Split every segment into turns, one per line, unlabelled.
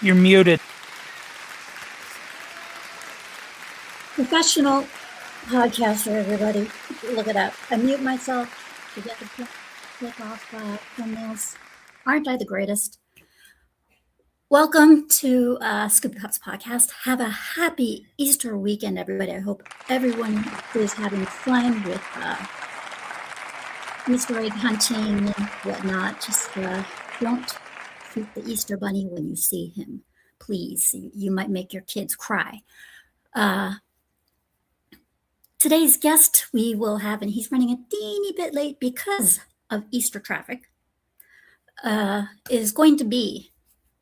You're muted.
Professional podcaster, everybody. Look it up. I mute myself to get the click off thumbnails. Aren't I the greatest? Welcome to SCOOBYPUP'S podcast. Have a happy Easter weekend, everybody. I hope everyone is having fun with Easter egg hunting and whatnot. Just don't shoot the Easter bunny when you see him, please. You might make your kids cry. Today's guest we will have, and he's running a teeny bit late because of Easter traffic, is going to be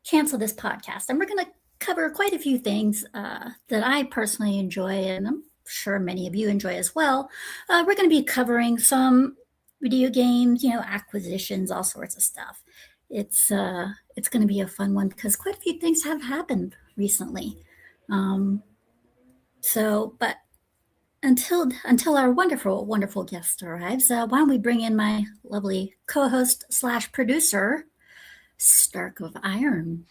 Cancel This Podcast. And we're going to cover quite a few things that I personally enjoy, and I'm sure many of you enjoy as well. We're going to be covering some video games, acquisitions, all sorts of stuff. It's going to be a fun one because quite a few things have happened recently. But until our wonderful guest arrives, why don't we bring in my lovely co-host / producer, Stark of Iron.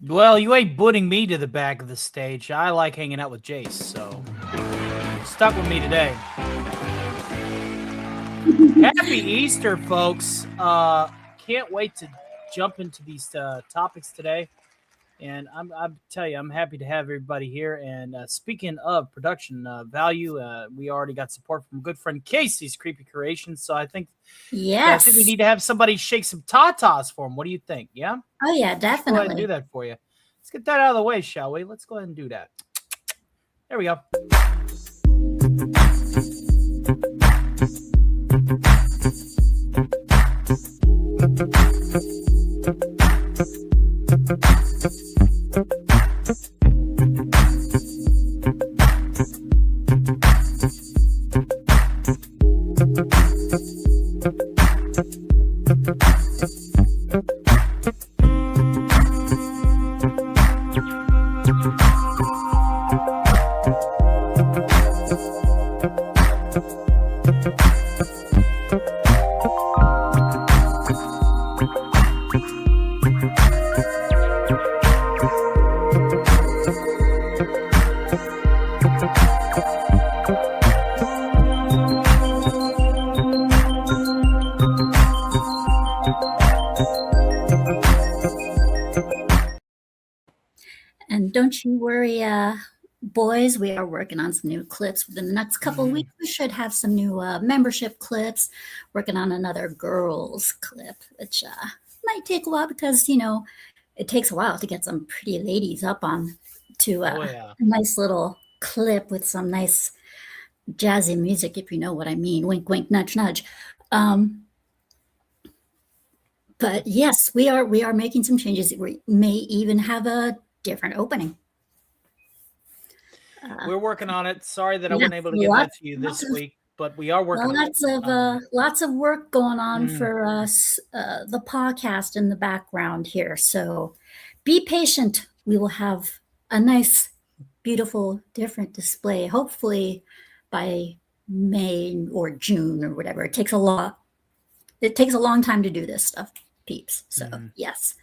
Well, you ain't putting me to the back of the stage. I like hanging out with Jace, so stuck with me today. Happy Easter, folks. Can't wait to jump into these topics today. And I'm tell you, I'm happy to have everybody here. And speaking of production value, we already got support from good friend Casey's Creepy Creations. So I think, I think we need to have somebody shake some tatas for him. What do you think? Yeah.
Oh yeah, definitely.
Let's go ahead and do that for you. Let's get that out of the way, shall we? Let's go ahead and do that. There we go.
And don't you worry, boys, we are working on some new clips. Within the next couple of weeks, we should have some new membership clips. Working on another girls clip, which might take a while because, it takes a while to get some pretty ladies up on to a nice little clip with some nice jazzy music, if you know what I mean. Wink, wink, nudge, nudge. But yes, we are making some changes. We may even have a different opening.
We're working on it. Sorry that I wasn't able to get that to you this week, but we are working on it.
Lots of work going on for us, the podcast in the background here. So be patient. We will have a nice, beautiful, different display, hopefully by May or June or whatever. It takes a long time to do this stuff, peeps. So yes,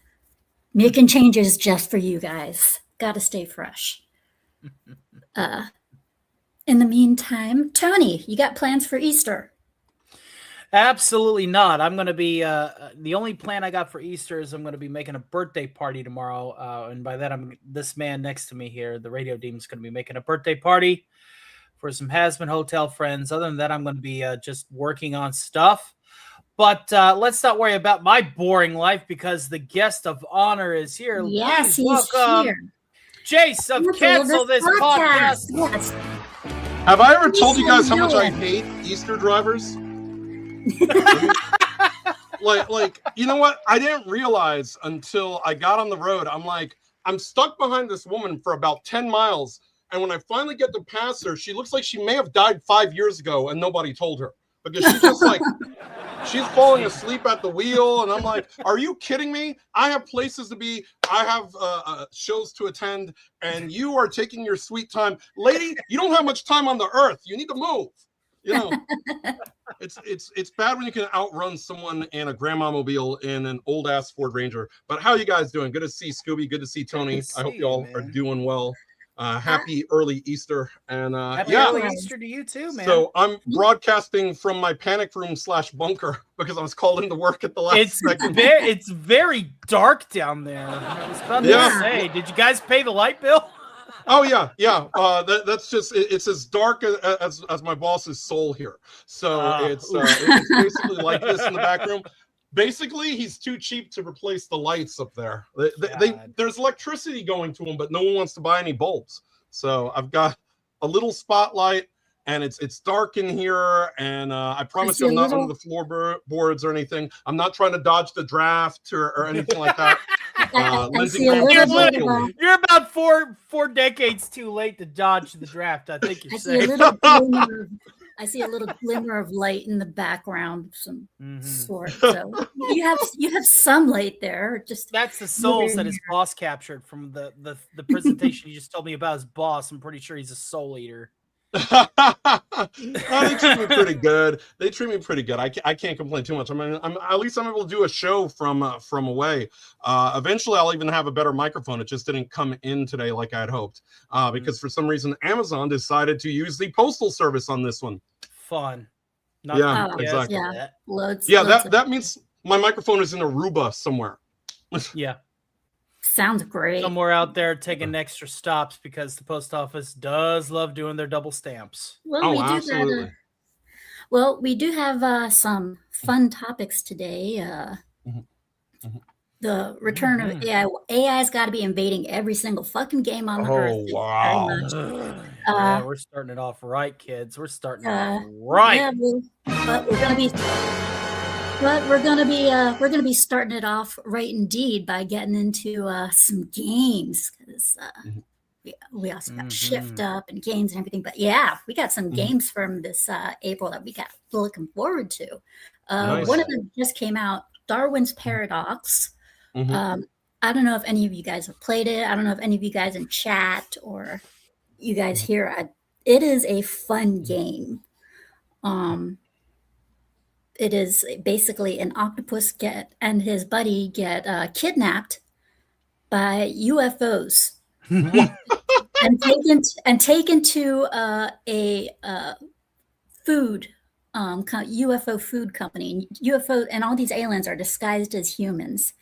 making changes just for you guys. Got to stay fresh. In the meantime, Tony, you got plans for Easter?
Absolutely not. I'm going to be the only plan I got for Easter is I'm going to be making a birthday party tomorrow. And by that, this man next to me here, the radio demon, is going to be making a birthday party for some Hasman Hotel friends. Other than that, I'm going to be just working on stuff. But let's not worry about my boring life because the guest of honor is here.
Yes,
please
he's
welcome
here.
Jace of Cancel This Podcast.
Yes.
Have I ever told you guys how much I hate Easter drivers? like, you know what? I didn't realize until I got on the road. I'm stuck behind this woman for about 10 miles. And when I finally get to pass her, she looks like she may have died 5 years ago and nobody told her. Because she's just like, she's falling asleep at the wheel. And I'm like, are you kidding me? I have places to be. I have shows to attend. And you are taking your sweet time. Lady, you don't have much time on the earth. You need to move. You know, it's bad when you can outrun someone in a grandma mobile in an old ass Ford Ranger. But how you guys doing? Good to see Scooby. Good to see Tony.
Good to
I hope
see
you
you,
all are
man.
doing well. Happy early Easter, and
Happy
yeah.
early Easter to you too, man.
So I'm broadcasting from my panic room / bunker because I was called into work at the last second.
It's very dark down there. I was about to say, did you guys pay the light bill?
Oh yeah. That's just it's as dark as my boss's soul here. So it's basically like this in the back room. Basically, he's too cheap to replace the lights up there. There's electricity going to them, but no one wants to buy any bulbs. So I've got a little spotlight, and it's dark in here. And I promise you, I'm not under the floorboards or anything. I'm not trying to dodge the draft or anything like that.
You're about four decades too late to dodge the draft. I think you're saying.
I see a little glimmer of light in the background of some sort. So you have some light there. Just
that's the souls that his boss captured from the presentation you just told me about his boss. I'm pretty sure he's a soul eater.
They treat me pretty good. I can't complain too much. I mean, at least I'm able to do a show from away. Eventually, I'll even have a better microphone. It just didn't come in today like I had hoped, because for some reason Amazon decided to use the postal service on this one.
Fun.
Exactly.
Yeah, loads
that means my microphone is in Aruba somewhere.
Yeah.
Sounds great.
Somewhere out there taking extra stops because the post office does love doing their double stamps.
Well, we do have some fun topics today. The return of AI. AI's got to be invading every single fucking game on the earth.
Oh, wow.
Yeah, we're starting it off right, kids. We're starting it off right.
Yeah, but we're gonna be starting it off right indeed by getting into some games, because we also got Shift Up and games and everything. But yeah, we got some games from this April that we got looking forward to.
Nice.
One of them just came out, Darwin's Paradox. I don't know if any of you guys have played it. I don't know if any of you guys in chat or you guys here. It is a fun game. It is basically an octopus and his buddy get kidnapped by UFOs and taken to a food UFO food company. UFO and all these aliens are disguised as humans.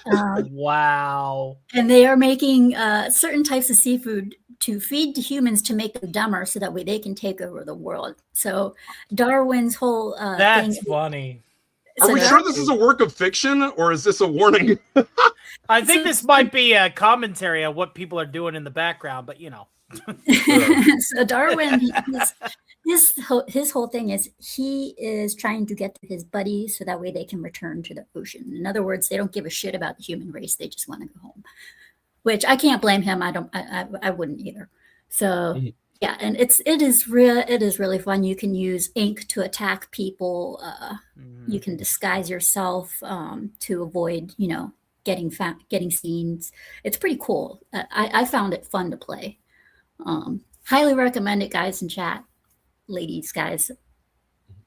Wow.
And they are making certain types of seafood to feed to humans to make them dumber so that way they can take over the world. So Darwin's whole
that's funny.
Are we sure this is a work of fiction, or is this a warning?
I think this might be a commentary on what people are doing in the background, but you know.
So Darwin, his whole thing is he is trying to get to his buddy so that way they can return to the ocean. In other words, they don't give a shit about the human race. They just want to go home, which I can't blame him. I wouldn't either. So yeah, and it is really fun. You can use ink to attack people. You can disguise yourself to avoid, getting scenes. It's pretty cool. I found it fun to play. Highly recommend it, guys in chat, ladies, guys.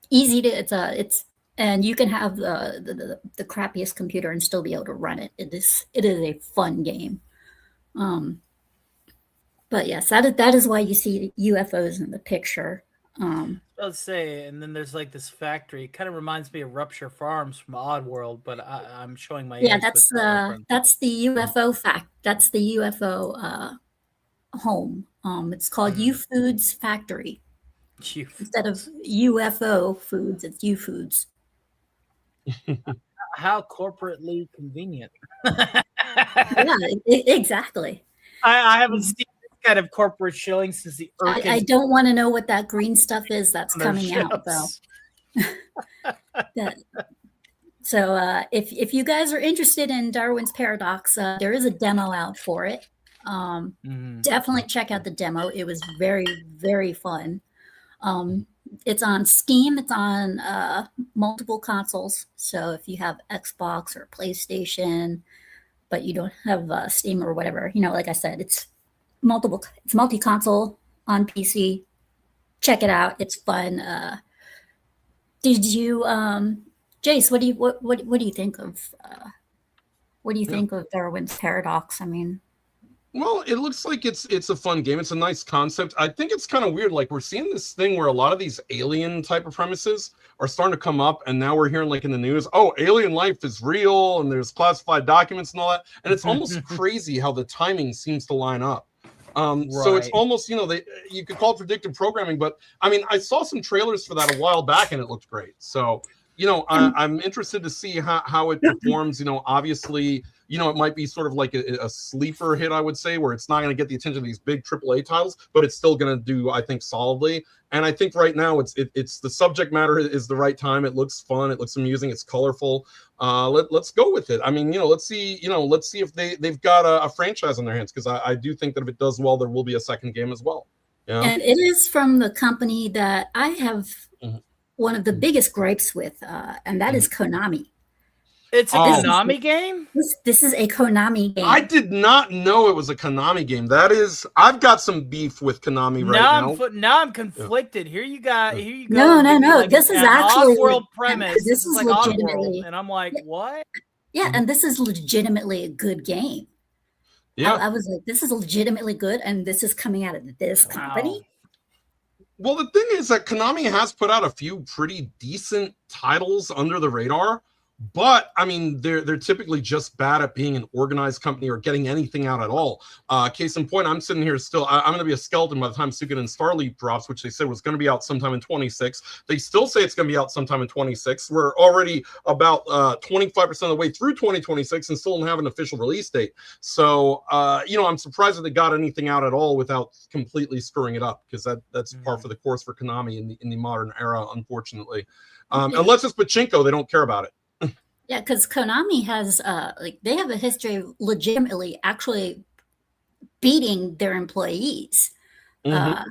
Easy to and you can have the crappiest computer and still be able to run it. It is a fun game. But yes, that is why you see UFOs in the picture.
Let's say, and then there's like this factory. It kind of reminds me of Rupture Farms from Oddworld, but I'm showing my
that's the UFO That's the UFO home. It's called U-Foods Factory. Instead of UFO foods, it's U-Foods.
How corporately convenient.
Yeah, exactly.
I haven't seen this kind of corporate shilling since the Urkin.
I don't want to know what that green stuff is that's coming out, though. So if you guys are interested in Darwin's Paradox, there is a demo out for it. Definitely check out the demo. It was very, very fun. It's on Steam. It's on multiple consoles. So if you have Xbox or PlayStation, but you don't have Steam or whatever, like I said, it's multi-console on PC. check it out. It's fun. Did you, Jace? What do you think of? What do you think of Darwin's Paradox? I mean,
well, it looks like it's a fun game. It's a nice concept. I think it's kind of weird. Like we're seeing this thing where a lot of these alien type of premises are starting to come up, and now we're hearing like in the news, oh, alien life is real, and there's classified documents and all that. And it's almost crazy how the timing seems to line up. So it's almost, you could call it predictive programming, but I mean, I saw some trailers for that a while back and it looked great. So, I'm interested to see how it performs. Obviously, it might be sort of like a sleeper hit, I would say, where it's not going to get the attention of these big AAA titles, but it's still going to do, I think, solidly. And I think right now it's the subject matter is the right time. It looks fun. It looks amusing. It's colorful. Let's go with it. I mean, let's see if they've got a franchise on their hands, because I do think that if it does well, there will be a second game as well.
And it is from the company that I have one of the biggest gripes with, and that is Konami.
It's a Konami game?
This is a Konami game.
I did not know it was a Konami game. I've got some beef with Konami now.
Now I'm conflicted. Here you go.
No.
Like
this is actually
world premise.
This is
like
legitimately,
and I'm like, what?
Yeah, and this is legitimately a good game.
Yeah,
I was like, this is legitimately good, and this is coming out of this company.
Well, the thing is that Konami has put out a few pretty decent titles under the radar. But I mean, they're typically just bad at being an organized company or getting anything out at all. Case in point, I'm sitting here still. I'm going to be a skeleton by the time Suikoden and Starleap drops, which they said was going to be out sometime in 26. They still say it's going to be out sometime in 26. We're already about 25% of the way through 2026 and still don't have an official release date. So, I'm surprised that they got anything out at all without completely screwing it up, because that's par for the course for Konami in the modern era, unfortunately. Unless it's pachinko, they don't care about it.
Yeah, because Konami has they have a history of legitimately actually beating their employees, like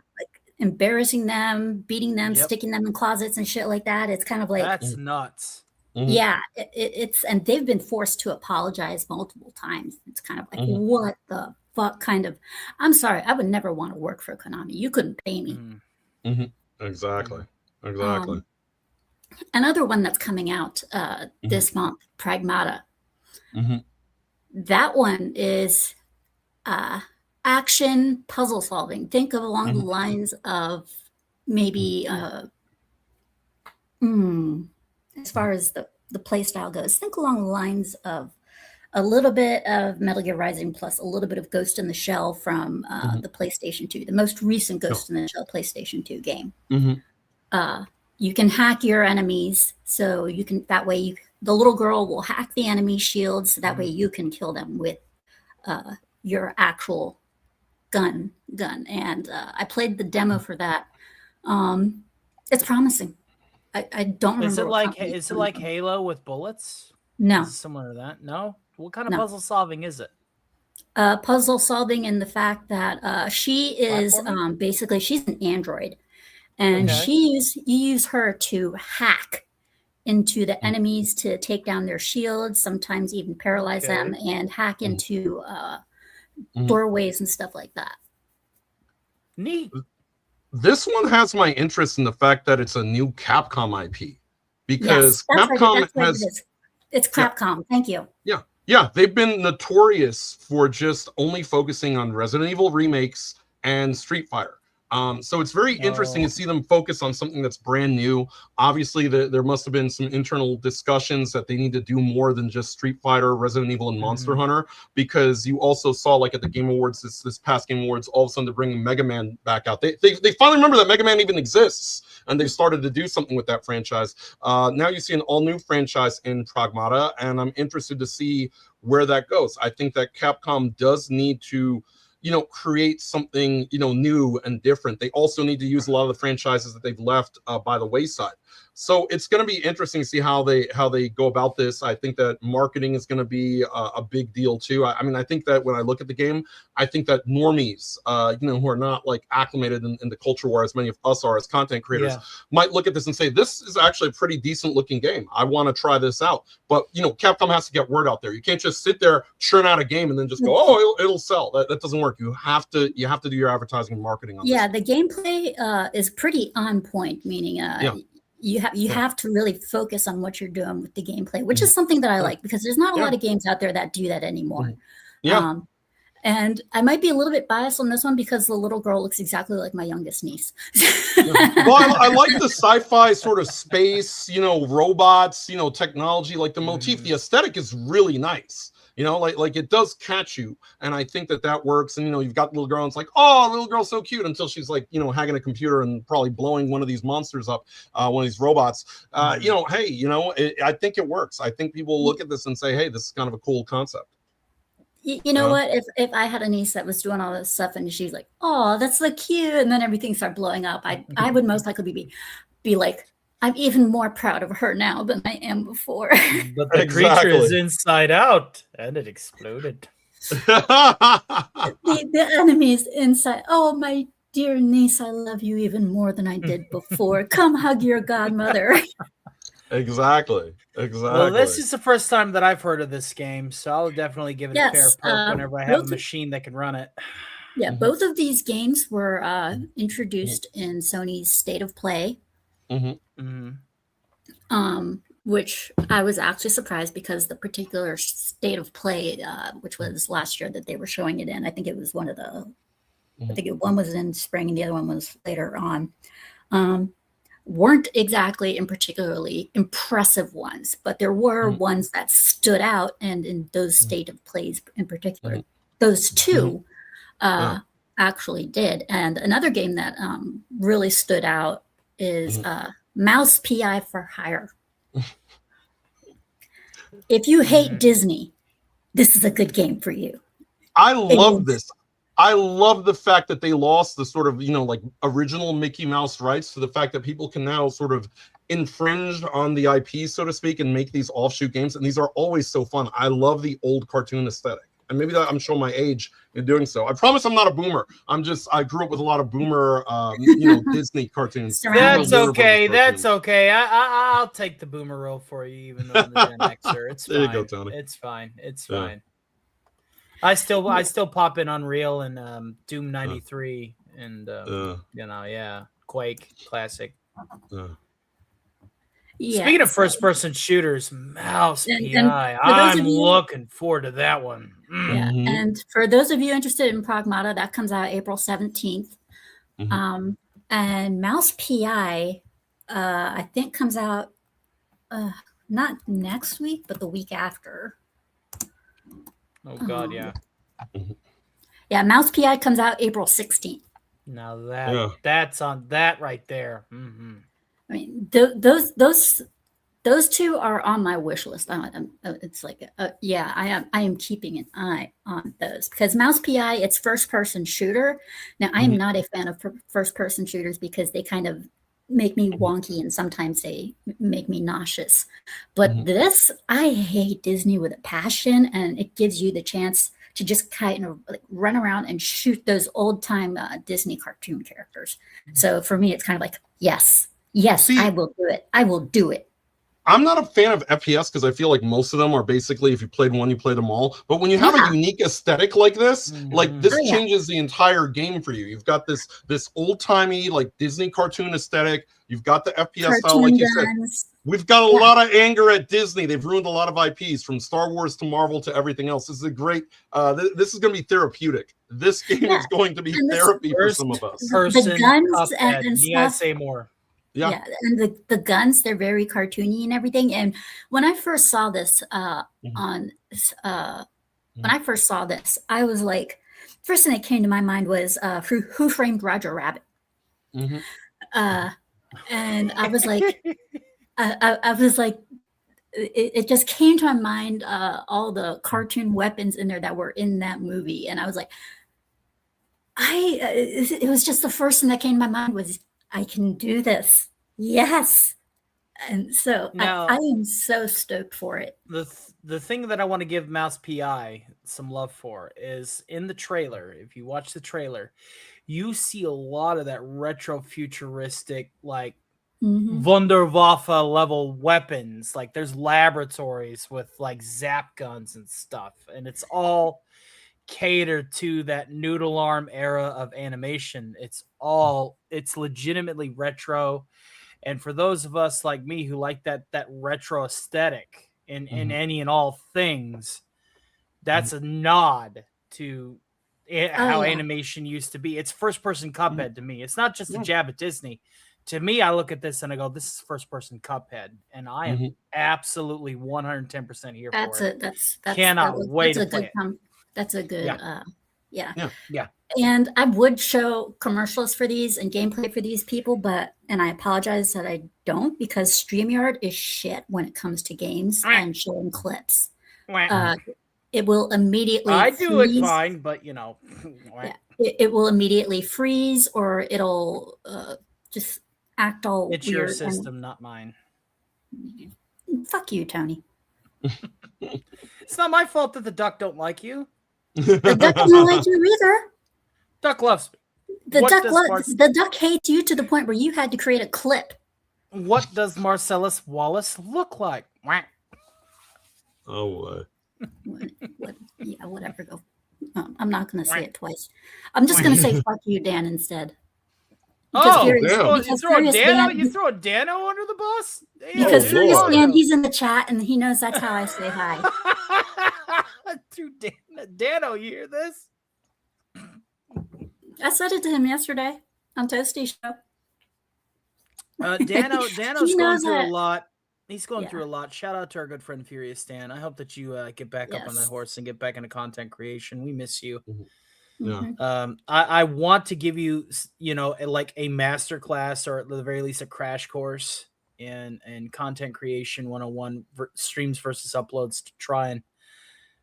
embarrassing them, beating them, sticking them in closets and shit like that. It's kind of like,
that's nuts.
Yeah, it's and they've been forced to apologize multiple times. It's kind of like, what the fuck kind of. I'm sorry, I would never want to work for Konami. You couldn't pay me.
Exactly.
Another one that's coming out this month, Pragmata. That one is action puzzle solving. Think of along the lines of maybe, as far as the play style goes, think along the lines of a little bit of Metal Gear Rising plus a little bit of Ghost in the Shell from the PlayStation 2, the most recent Ghost in the Shell PlayStation 2 game. You can hack your enemies, so you can the little girl will hack the enemy shields, so that way you can kill them with your actual gun. And I played the demo for that. It's promising. I don't remember.
Is it like Halo with bullets?
No.
Is it similar to that? No. What kind of puzzle solving is it?
Puzzle solving in the fact that she is basically she's an android. And you use her to hack into the enemies to take down their shields, sometimes even paralyze them, and hack into doorways and stuff like that.
Neat.
This one has my interest in the fact that it's a new Capcom IP, because Capcom
it's Capcom. Thank you.
Yeah, they've been notorious for just only focusing on Resident Evil remakes and Street Fighter. So it's very interesting to see them focus on something that's brand new. Obviously, there must have been some internal discussions that they need to do more than just Street Fighter, Resident Evil, and Monster Hunter, because you also saw, like, at the Game Awards, this past Game Awards, all of a sudden they're bringing Mega Man back out. They finally remember that Mega Man even exists, and they've started to do something with that franchise. Now you see an all-new franchise in Pragmata, and I'm interested to see where that goes. I think that Capcom does need to create something, new and different. They also need to use a lot of the franchises that they've left by the wayside. So it's going to be interesting to see how they go about this. I think that marketing is going to be a big deal too. I mean, I think that when I look at the game, I think that normies, who are not like acclimated in the culture war as many of us are as content creators, might look at this and say, this is actually a pretty decent looking game. I want to try this out. But Capcom has to get word out there. You can't just sit there, churn out a game, and then just go, oh, it'll sell. That doesn't work. You have to do your advertising and marketing on this.
The gameplay is pretty on point, meaning you have to really focus on what you're doing with the gameplay, which is something that I like, because there's not a lot of games out there that do that anymore. And I might be a little bit biased on this one because the little girl looks exactly like my youngest niece.
Well, I like the sci-fi sort of space, robots, technology, like the motif. The aesthetic is really nice. Like it does catch you, and I think that works. And you've got the little girl, and it's like, oh, little girl's so cute, until she's like, hacking a computer and probably blowing one of these monsters up, one of these robots. I think it works. I think people look at this and say, hey, this is kind of a cool concept.
You know what? If I had a niece that was doing all this stuff and she's like, oh, that's so cute, and then everything started blowing up, I would most likely be like, I'm even more proud of her now than I am before.
But the creature is inside out, and it exploded.
the enemy is inside. Oh, my dear niece, I love you even more than I did before. Come hug your godmother.
Exactly.
Well, this is the first time that I've heard of this game, so I'll definitely give it a fair poke whenever I have a machine that can run it.
Yeah, both of these games were introduced in Sony's State of Play, which I was actually surprised, because the particular State of Play, which was last year that they were showing it in, I think it was one of the, one was in spring and the other one was later on. Weren't exactly in particularly impressive ones, but there were ones that stood out, and in those State of Plays in particular, those two actually did. And another game that really stood out is Mouse PI for Hire. If you hate Disney, this is a good game for you.
I love this. I love the fact that they lost the sort of, like original Mickey Mouse rights, to the fact that people can now sort of infringe on the IP, so to speak, and make these offshoot games. And these are always so fun. I love the old cartoon aesthetic. And maybe I'm showing my age in doing so. I promise I'm not a boomer. I grew up with a lot of boomer, Disney cartoons.
That's okay. That's okay. I'll take the boomer role for you, even though I'm the Gen Xer. It's fine.
There you go, Tony.
It's fine. It's fine. I still pop in Unreal and Doom 93 and Quake classic. Speaking of first-person shooters, Mouse PI. I'm looking forward to that one.
And for those of you interested in Pragmata, that comes out April 17th. And Mouse PI, I think, comes out not next week, but the week after.
Oh God,
yeah. Mouse PI comes out April 16th.
Now that's on that right there.
I mean, those two are on my wish list. It's like, I am keeping an eye on those, because Mouse PI, it's first person shooter. Now, I am not a fan of first person shooters, because they kind of make me wonky, and sometimes they make me nauseous. But this, I hate Disney with a passion, and it gives you the chance to just kind of like run around and shoot those old time Disney cartoon characters. So for me, it's kind of like, yes, see, I will do it. I will do it.
I'm not a fan of FPS, because I feel like most of them are basically, if you played one, you played them all. But when you have a unique aesthetic like this, changes the entire game for you. You've got this old-timey, like Disney cartoon aesthetic. You've got the FPS style, like you said. We've got a lot of anger at Disney. They've ruined a lot of IPs, from Star Wars to Marvel to everything else. This is a great, this is going to be therapeutic. This game is going to be therapy for some of us.
The guns and stuff.
Say more.
Yeah, and the guns, they're very cartoony and everything. And when I first saw this when I first saw this, I was like, first thing that came to my mind was Who Framed Roger Rabbit? And I was like, it just came to my mind, all the cartoon weapons in there that were in that movie. And I was like, it was just the first thing that came to my mind was, I can do this. Yes. And so
Now,
I am so stoked for it.
the thing that I want to give Mouse PI some love for is in the trailer. If you watch the trailer, you see a lot of that retro futuristic, like Wunderwaffe level weapons. Like there's laboratories with like zap guns and stuff, and it's all catered to that noodle arm era of animation. It's legitimately retro. And for those of us like me who like that retro aesthetic in any and all things, that's a nod to how animation used to be. It's first person Cuphead to me. It's not just a jab at Disney. To me, I look at this and I go, "This is first person Cuphead," and I am absolutely 110% here for it.
That's
Cannot wait to play it.
That's a good
Yeah.
And I would show commercials for these and gameplay for these people, and I apologize that I don't, because StreamYard is shit when it comes to games and showing clips. It will immediately
I do it fine, but
it will immediately freeze, or it'll just act all
it's
weird.
Your system, not mine.
Fuck you, Tony.
It's not my fault that the duck don't like you.
The duck doesn't like you either.
Duck loves me.
The duck hates you to the point where you had to create a clip.
What does Marcellus Wallace look like?
Oh,
yeah, whatever. Go. I'm not going to say it twice. I'm just going to say "fuck you, Dan" instead.
You throw Dano under the bus?
Because Furious Dan, he's in the chat and he knows that's how I say hi.
Dano, you hear this?
I said it to him yesterday on Toasty Show.
Dano's going through a lot. He's going through a lot. Shout out to our good friend Furious Dan. I hope that you get back up on that horse and get back into content creation. We miss you. I want to give you, like a master class, or at the very least a crash course in content creation 101 streams versus uploads to try and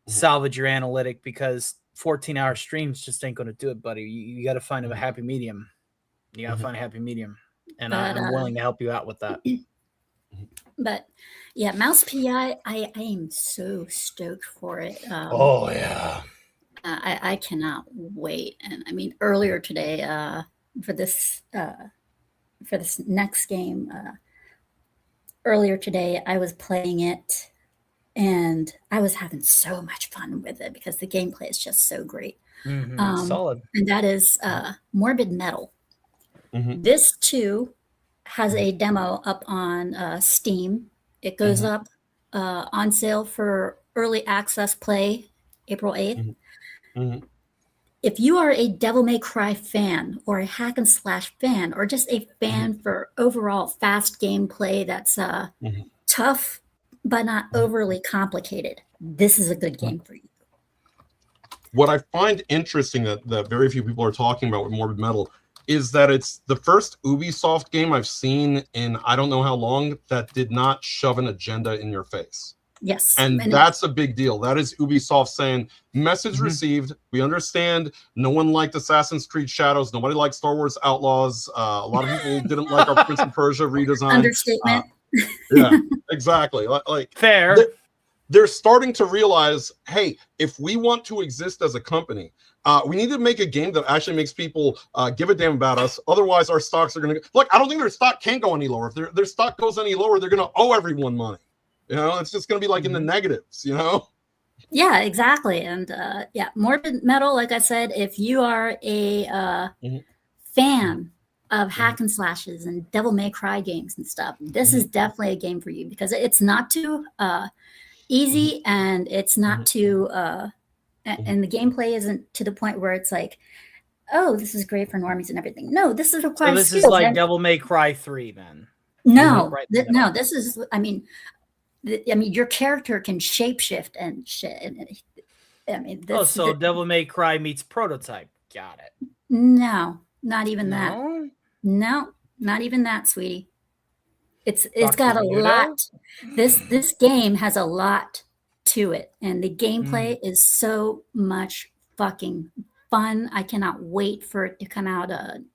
salvage your analytic, because 14-hour streams just ain't going to do it, buddy. You got to find a happy medium. You got to find a happy medium, and I'm willing to help you out with that.
But yeah, Mouse PI, I am so stoked for it. I cannot wait. And I mean, earlier today, for this next game, earlier today I was playing it, and I was having so much fun with it because the gameplay is just so great.
Solid.
And that is Morbid Metal. This too has a demo up on Steam. It goes up on sale for early access play April 8th. If you are a Devil May Cry fan, or a hack and slash fan, or just a fan for overall fast gameplay that's tough but not overly complicated, this is a good game for you.
What I find interesting that very few people are talking about with Morbid Metal is that it's the first Ubisoft game I've seen in I don't know how long that did not shove an agenda in your face.
Yes.
And that's a big deal. That is Ubisoft saying, message received. We understand. No one liked Assassin's Creed Shadows. Nobody liked Star Wars Outlaws. A lot of people didn't like our Prince of Persia redesign.
Understatement.
Yeah, exactly. Like
fair.
They're starting to realize, hey, if we want to exist as a company, we need to make a game that actually makes people give a damn about us. Otherwise, our stocks are going to... Look, I don't think their stock can go any lower. If their stock goes any lower, they're going to owe everyone money. It's just going to be like in the negatives,
Yeah, exactly. And Morbid Metal, like I said, if you are a fan of hack and slashes and Devil May Cry games and stuff, this is definitely a game for you, because it's not too easy, and it's not too and the gameplay isn't to the point where it's like, oh, this is great for normies and everything. No, this is required.
So this is like Devil May Cry 3 then.
No, this is, I mean, your character can shapeshift and shit.
So Devil May Cry meets Prototype. Got it.
No, not even that. No, not even that, sweetie. It's got a lot. This game has a lot to it, and the gameplay is so much fucking fun. I cannot wait for it to come out.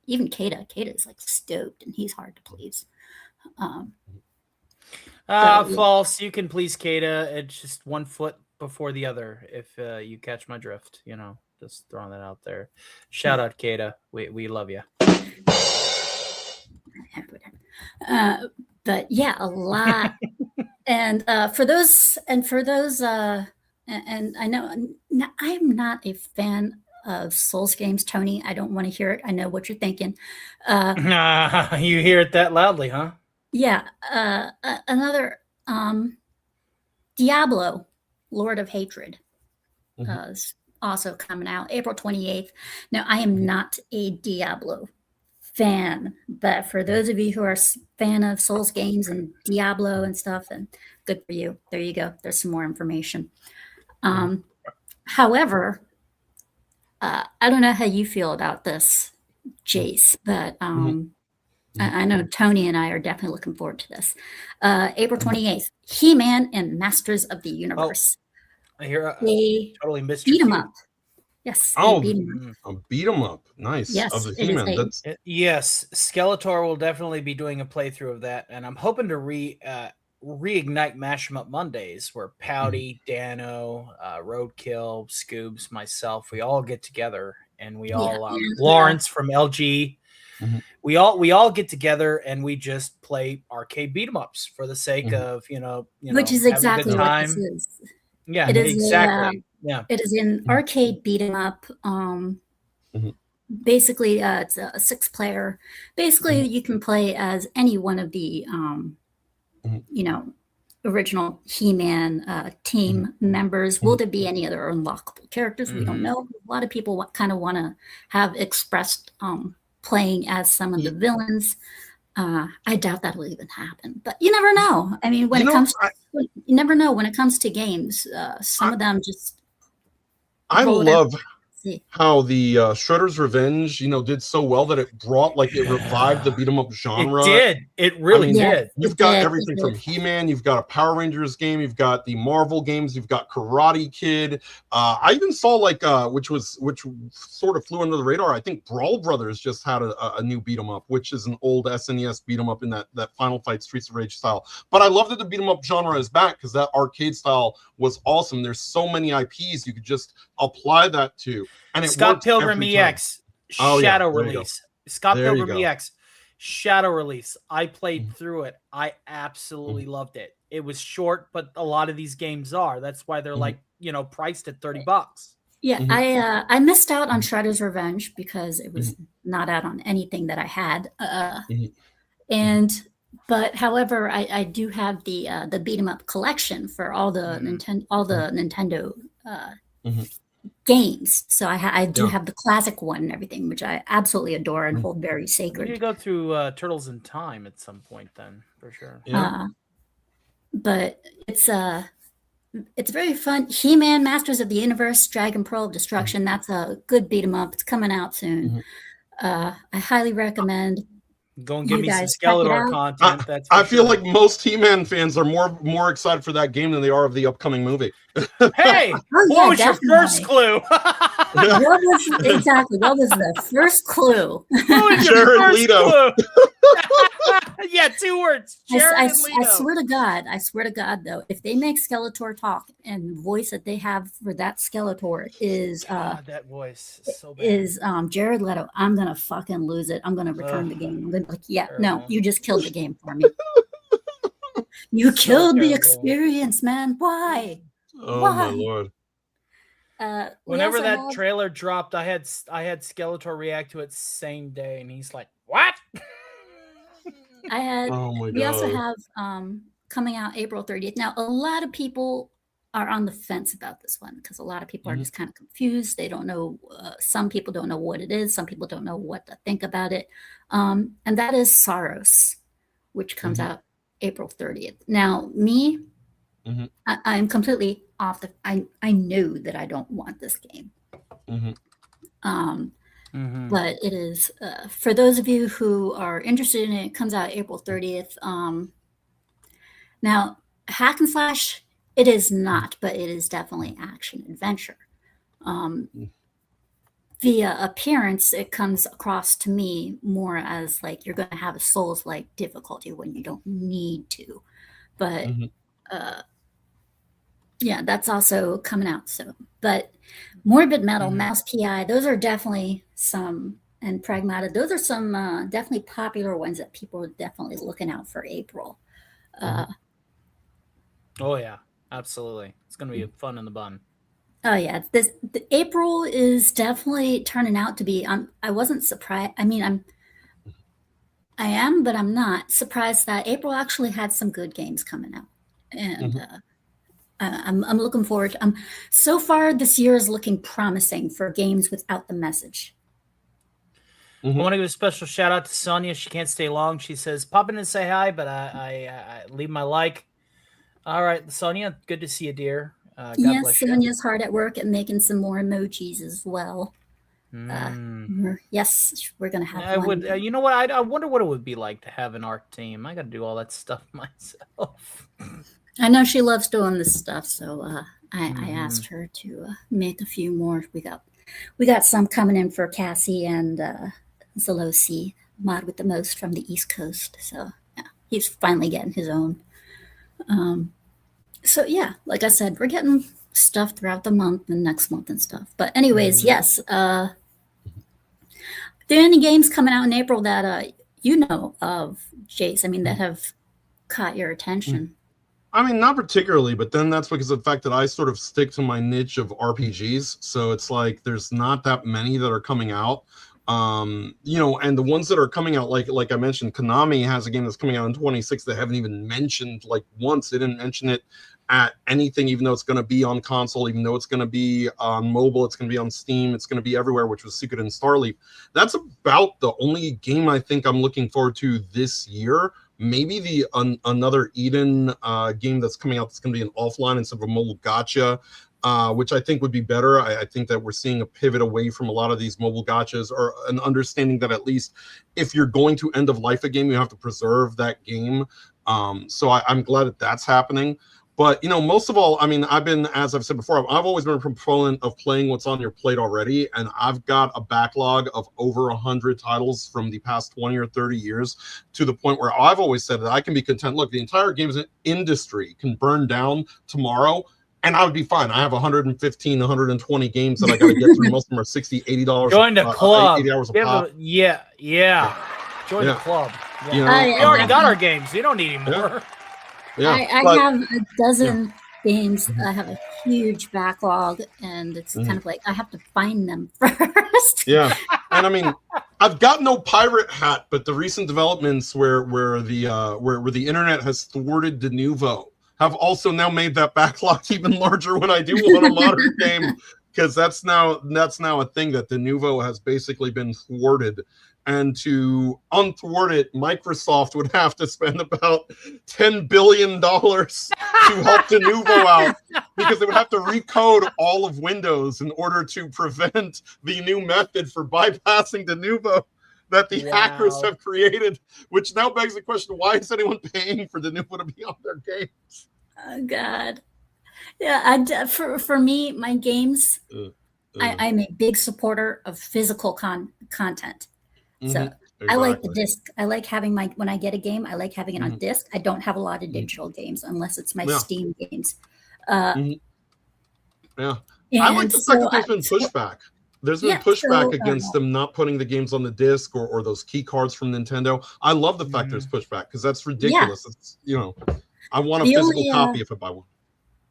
Even Kata is like stoked, and he's hard to please.
False. You can please Kata. It's just 1 foot before the other. If you catch my drift, just throwing that out there. Shout out Kata. We love you.
But yeah, a lot. and for those, and I know I am not a fan of Souls games, Tony. I don't want to hear it. I know what you're thinking.
You hear it that loudly, huh?
Yeah. Another Diablo, Lord of Hatred, is also coming out April 28th. Now, I am not a Diablo fan, but for those of you who are a fan of Souls games and Diablo and stuff, and good for you. There you go. There's some more information. However, I don't know how you feel about this, Jace, but I know Tony and I are definitely looking forward to this. April 28th, He-Man and Masters of the Universe.
I hear totally missed
beat 'em up. Yes.
Beat 'em up. Nice.
Yes,
of the He-Man.
Yes, Skeletor will definitely be doing a playthrough of that, and I'm hoping to reignite Mash 'em Up Mondays, where Pouty, Dano, Roadkill, Scoobs, myself, we all get together, and we all Lawrence from LG. We all get together and we just play arcade beat 'em ups for the sake of
which is exactly what this is.
Yeah, it is exactly.
It is an arcade beat 'em up. Basically, it's a 6-player. Basically, you can play as any one of the original He-Man team members. Will there be any other unlockable characters? We don't know. A lot of people kind of want to have expressed playing as some of the villains. I doubt that will even happen, but you never know. I mean, you never know when it comes to games. Some of them just.
I love how the Shredder's Revenge, did so well that it revived the beat 'em up genre.
It did. It really did.
You've got everything from He-Man. You've got a Power Rangers game. You've got the Marvel games. You've got Karate Kid. I even saw which sort of flew under the radar. I think Brawl Brothers just had a new beat 'em up, which is an old SNES beat 'em up in that Final Fight Streets of Rage style. But I love that the beat 'em up genre is back because that arcade style was awesome. There's so many IPs you could just apply that to. And
Scott Pilgrim EX Shadow release. Scott Pilgrim EX Shadow release. I played through it. I absolutely loved it. It was short, but a lot of these games are. That's why they're priced at $30.
Yeah, I missed out on Shredder's Revenge because it was not out on anything that I had. But however, I do have the beat 'em up collection for all the Nintendo games. So I do have the classic one and everything, which I absolutely adore and hold very sacred.
You go through Turtles in Time at some point, then for sure.
But it's very fun. He-Man, Masters of the Universe, Dragon Pearl of Destruction. That's a good beat 'em up. It's coming out soon. I highly recommend.
Go and give me some Skeletor content.
I feel like most He-Man fans are more excited for that game than they are of the upcoming movie.
Hey, what was your first clue?
Exactly. What was the first clue?
What was your first clue? Yeah, 2 words.
I swear to God, though, if they make Skeletor talk and the voice that they have for that Skeletor is
that voice is so bad.
Is Jared Leto, I'm gonna fucking lose it. I'm gonna return the game. I'm gonna be like, no, you just killed the game for me. You killed the experience, man. Why?
Oh my Lord.
Whenever that trailer dropped, I had Skeletor react to it same day, and he's like, "What?"
We also have coming out April 30th. Now, a lot of people are on the fence about this one because a lot of people are just kind of confused. They don't know. Some people don't know what it is. Some people don't know what to think about it. And that is Saros, which comes out April 30th. Now, me, I'm completely off the. I know that I don't want this game. But it is for those of you who are interested in it. It comes out April 30th. Now, hack and slash, it is not, but it is definitely action adventure. Via appearance, it comes across to me more as like you're going to have a Souls-like difficulty when you don't need to. but
Mhm.
yeah, that's also coming out soon. But Morbid Metal, Mouse PI, those are definitely some, and Pragmata, those are some definitely popular ones that people are definitely looking out for April.
Oh yeah, absolutely. It's gonna be fun in the bun.
Oh yeah, the April is definitely turning out to be. I wasn't surprised. I mean, I am, but I'm not surprised that April actually had some good games coming out, and I'm looking forward to. So far this year is looking promising for games without the message.
I want to give a special shout out to Sonia. She can't stay long. She says, "Pop in and say hi," but I leave my like. All right, Sonia, good to see you, dear. God
Yes,
bless you.
Sonia's hard at work at making some more emojis as well. Yes, we're gonna have
I
one.
would. You know what? I wonder what it would be like to have an art team. I got to do all that stuff myself.
I know she loves doing this stuff, so I asked her to make a few more. We got some coming in for Cassie and Zalosi, mod with the most from the East Coast. So yeah, he's finally getting his own. So yeah, like I said, we're getting stuff throughout the month and next month and stuff. But anyways, yes. Are there any games coming out in April that you know of, Jace? I mean, that have caught your attention?
I mean, not particularly, but then that's because of the fact that I sort of stick to my niche of RPGs. So it's like there's not that many that are coming out. You know, and the ones that are coming out, like I mentioned, Konami has a game that's coming out in 26 that haven't even mentioned like once. They didn't mention it at anything, even though it's going to be on console, even though it's going to be on mobile, it's going to be on Steam, it's going to be everywhere, which was Secret and Starleaf. That's about the only game I think I'm looking forward to this year. Maybe the another Eden game that's coming out that's going to be an offline instead of a mobile gacha, which I think would be better. I think that we're seeing a pivot away from a lot of these mobile gachas, or an understanding that at least if you're going to end of life a game, you have to preserve that game. So I'm glad that that's happening. But, you know, most of all, I mean, as I've said before, I've always been a proponent of playing what's on your plate already. And I've got a backlog of over 100 titles from the past 20 or 30 years, to the point where I've always said that I can be content. Look, the entire games industry can burn down tomorrow, and I would be fine. I have 115, 120 games that I got to get through. Most of them are $60, $80.
Join the club.
80 hours a pop.
Yeah. Join the club. Yeah.
You know,
we already got our games. You don't need any more.
Yeah,
I have a dozen games. I have a huge backlog, and it's kind of like I have to find them first.
Yeah, and I mean, I've got no pirate hat, but the recent developments where the internet has thwarted de novo have also now made that backlog even larger when I do want a modern game, because that's now a thing that de novo has basically been thwarted. And to unthwart it, Microsoft would have to spend about $10 billion to help de novo out, because they would have to recode all of Windows in order to prevent the new method for bypassing de novo that the hackers have created, which now begs the question, why is anyone paying for de novo to be on their games?
Oh, God. Yeah, for me, my games, I'm a big supporter of physical content. So exactly. I like the disc. I like having when I get a game, I like having it on disc. I don't have a lot of digital games unless it's my Steam games.
Yeah. I like the fact that there's been pushback. There's been pushback against them not putting the games on the disc, or those key cards from Nintendo. I love the fact there's pushback, because that's ridiculous. Yeah. It's, you know, I want a physical copy if I buy one.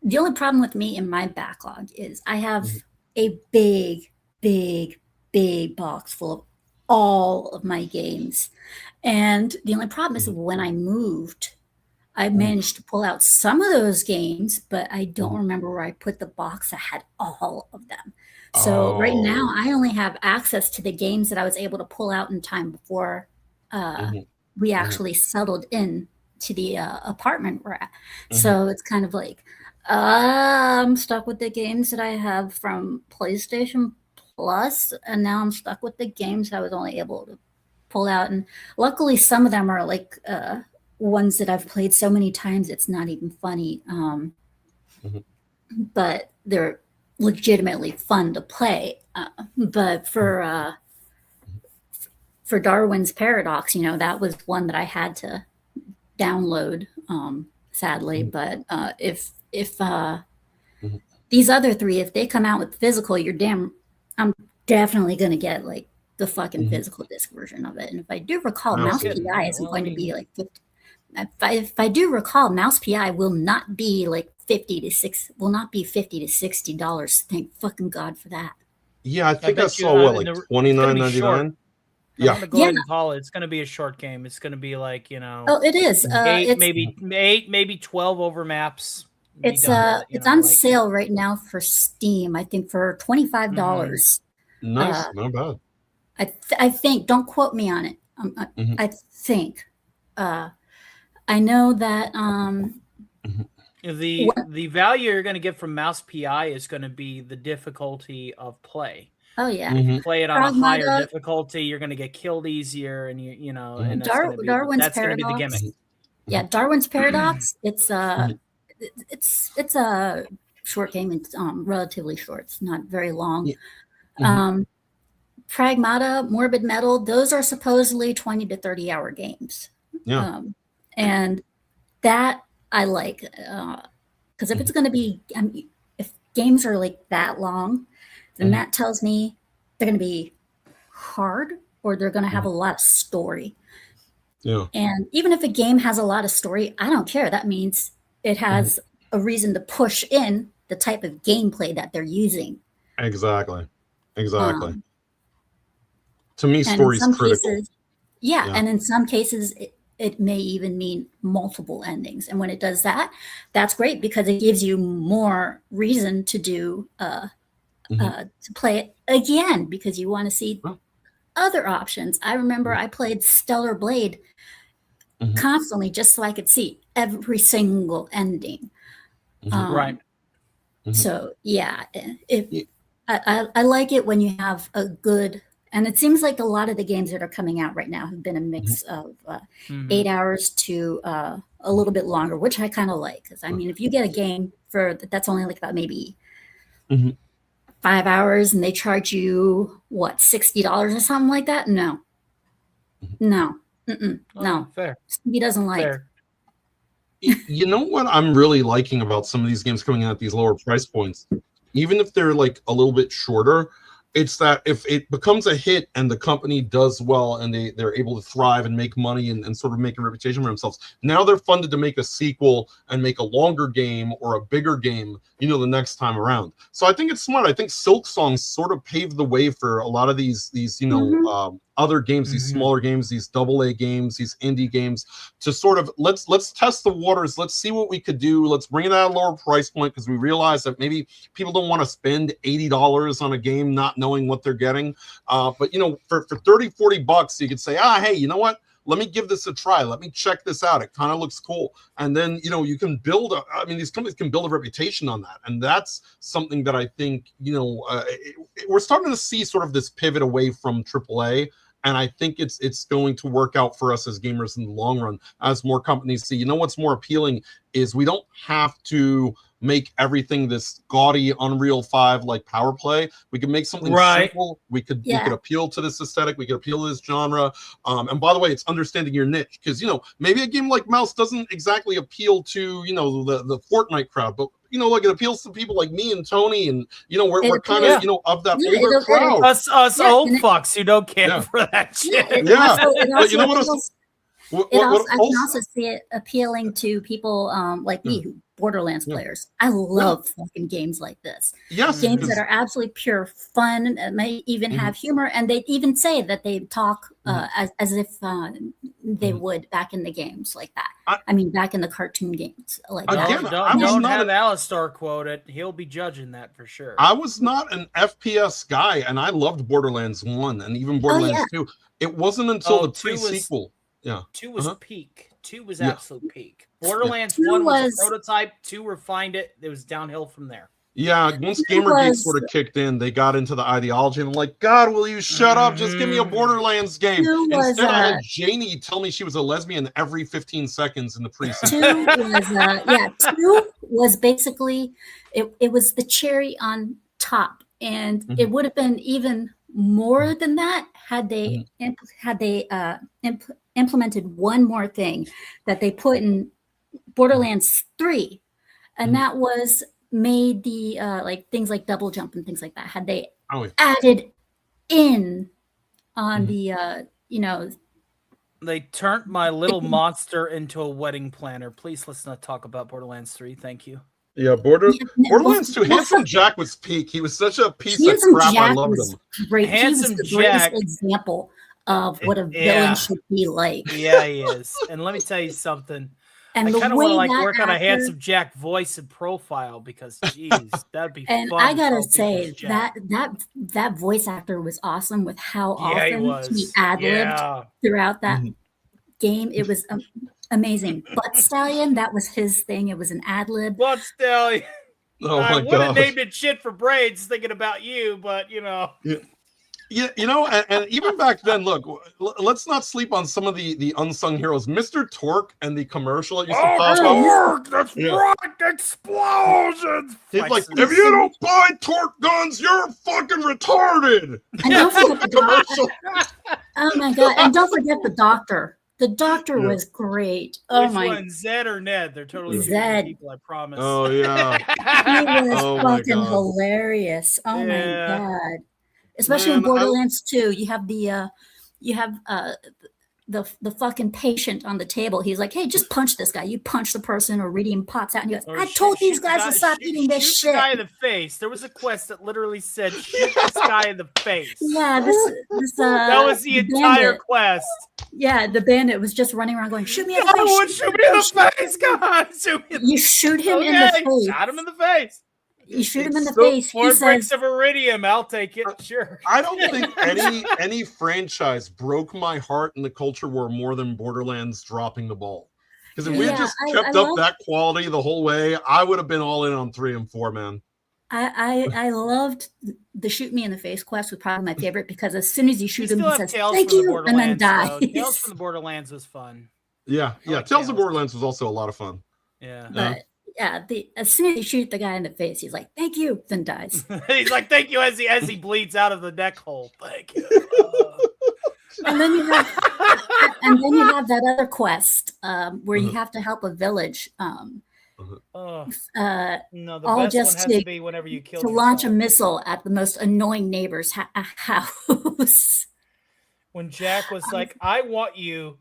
The only problem with me in my backlog is I have a big box full of all of my games, and the only problem is when I moved, I managed to pull out some of those games, but I don't remember where I put the box that had all of them. So right now I only have access to the games that I was able to pull out in time before we actually settled in to the apartment we're at. So it's kind of like I'm stuck with the games that I have from PlayStation Plus, and now I'm stuck with the games I was only able to pull out. And luckily, some of them are like ones that I've played so many times it's not even funny. But they're legitimately fun to play. But for Darwin's Paradox, you know, that was one that I had to download sadly.
Mhm.
But if
Mhm.
these other three, if they come out with physical, I'm definitely gonna get like the fucking
Mhm.
physical disc version of it. And if I do recall,
No
Mouse
kidding.
PI
Yeah,
isn't
well, I
going to
mean-
be like 50. If I do recall, Mouse PI will not be like will not be $50 to $60. Thank fucking God for that.
Yeah, I think I
bet you,
saw what,
in
like
the- it's
$29.99.
gonna be short. I'm
Yeah.
gonna go ahead and call it. It's gonna be a short game. It's gonna be like,
Oh, it is.
eight, maybe 12 over maps. Be
It's
done with it,
it's on
like,
sale right now for Steam. I think for $25.
Nice, not bad.
I think. Don't quote me on it.
Mhm.
I think. I know that.
The value you're going to get from Mouse PI is going to be the difficulty of play.
Oh yeah.
If you play it on a higher
Pragmata-
difficulty, you're going to get killed easier, and and
Darwin's
that's going to be the
Paradox.
gimmick.
Yeah, Darwin's Paradox. It's a short game. It's relatively short. It's not very long.
Yeah.
Pragmata, Morbid Metal. Those are supposedly 20 to 30-hour games.
Yeah.
And that I like because if it's going to be, if games are like that long, then that tells me they're going to be hard or they're going to have a lot of story.
Yeah.
And even if a game has a lot of story, I don't care. That means it has a reason to push in the type of gameplay that they're using.
Exactly. To me, story's critical.
Cases, yeah, and in some cases, it may even mean multiple endings. And when it does that, that's great because it gives you more reason to do to play it again because you want to see other options. I remember I played Stellar Blade constantly just so I could see every single ending.
Right.
So yeah, I like it when you have a good. And it seems like a lot of the games that are coming out right now have been a mix of 8 hours to a little bit longer, which I kind of like. Because I mean, if you get a game that's only like about maybe 5 hours, and they charge you what $60 or something like that, no, no,
Fair.
he doesn't like.
Fair.
You know what I'm really liking about some of these games coming in at these lower price points, even if they're like a little bit shorter. It's that if it becomes a hit and the company does well and they're able to thrive and make money and sort of make a reputation for themselves, now they're funded to make a sequel and make a longer game or a bigger game, the next time around. So I think it's smart. I think Silk Song sort of paved the way for a lot of these other games, these smaller games, these AA games, these indie games, to sort of let's test the waters. Let's see what we could do. Let's bring it at a lower price point because we realize that maybe people don't want to spend $80 on a game not knowing what they're getting. But for $30-$40, you could say, hey, you know what? Let me give this a try. Let me check this out. It kind of looks cool. And then, you can build these companies can build a reputation on that. And that's something that I think, we're starting to see sort of this pivot away from AAA. And I think it's going to work out for us as gamers in the long run as more companies see, what's more appealing is we don't have to make everything this gaudy Unreal 5 like Power Play. We can make something simple. We could appeal to this aesthetic. We could appeal to this genre. And by the way, it's understanding your niche because, maybe a game like Mouse doesn't exactly appeal to, the Fortnite crowd, but like it appeals to people like me and Tony, and we're kind of of that older crowd.
Us old fucks who don't care for that shit.
But I can also see it appealing to people like me, who Borderlands players. I love fucking games like this.
Yes,
games that are absolutely pure fun, may even have humor, and they even say that they talk as if they would back in the games like that. I mean, back in the cartoon games like
again,
that.
Don't have Alistar quote it. He'll be judging that for sure.
I was not an FPS guy, and I loved Borderlands 1 and even Borderlands 2. It wasn't until the pre-sequel.
2 was peak. 2 was absolute peak. Borderlands 1 was a prototype. 2 refined it. It was downhill from there.
Yeah, once Gamergate sort of kicked in, they got into the ideology, and I'm like, God, will you shut up? Just give me a Borderlands game. Instead, I had Janie tell me she was a lesbian every 15 seconds in the pre-sequel.
2 was basically it was the cherry on top, and it would have been even more than that had they implemented one more thing that they put in Borderlands 3, and that was made the like things like double jump and things like that. Had they added in on the
They turned my little monster into a wedding planner. Please, let's not talk about Borderlands 3. Thank you.
Yeah, Borderlands 2. Handsome Jack was peak. He was such a piece of crap. I loved him.
Great.
Handsome
he was the
Jack,
greatest example of what a villain should be like.
Yeah, he is. And let me tell you something.
And
I kind of want to work on a Handsome Jack voice and profile because, geez, that'd be
and
fun.
I gotta say that voice actor was awesome with how often he ad-libbed throughout that game. It was amazing. Butt Stallion, that was his thing. It was an ad-lib.
Butt Stallion.
Oh
I
my
would have
God.
named it shit for braids thinking about you, but
Yeah, and even back then, look, let's not sleep on some of the unsung heroes. Mr. Torque and the commercial that used to pop up.
That's right, explosions.
He's like, if you don't buy Torque guns, you're fucking retarded.
And don't forget the commercial. Oh my God! And don't forget the doctor. The doctor was great. Oh
Which
my!
one, Zed or Ned? They're totally
Zed.
people. I promise.
Oh yeah,
he was
my
fucking
God.
hilarious. Oh my God! Especially in Borderlands 2, you have the fucking patient on the table. He's like, hey, just punch this guy. You punch the person, or Iridium pops out and he goes, I told these guys to stop eating this shit.
Shoot the guy in the face. There was a quest that literally said, shoot this guy in the face.
Yeah,
that was the entire quest.
Yeah, the bandit was just running around going, shoot me in the face.
Shoot me in the face, God.
You shoot him in the face.
Shot him in the face.
You shoot him in the face.
4 bricks of iridium. I'll take it. Sure.
I don't think any franchise broke my heart in the culture war more than Borderlands dropping the ball. Because if we had just kept up that quality the whole way, I would have been all in on 3 and 4, man.
I loved the shoot me in the face quest. Was probably my favorite because as soon as you shoot him, he says
Tales
thank you and then dies.
Tales from the Borderlands was fun.
Yeah. Tales of Borderlands was also a lot of fun.
Yeah. But as soon as you shoot the guy in the face, he's like, thank you, then dies.
He's like, thank you, as he bleeds out of the neck hole. Thank you.
And then you have that other quest where you have to help a village.
No, the
all
best
just
one has to be whenever you kill
to launch a missile at the most annoying neighbor's house.
When Jack was like, I want you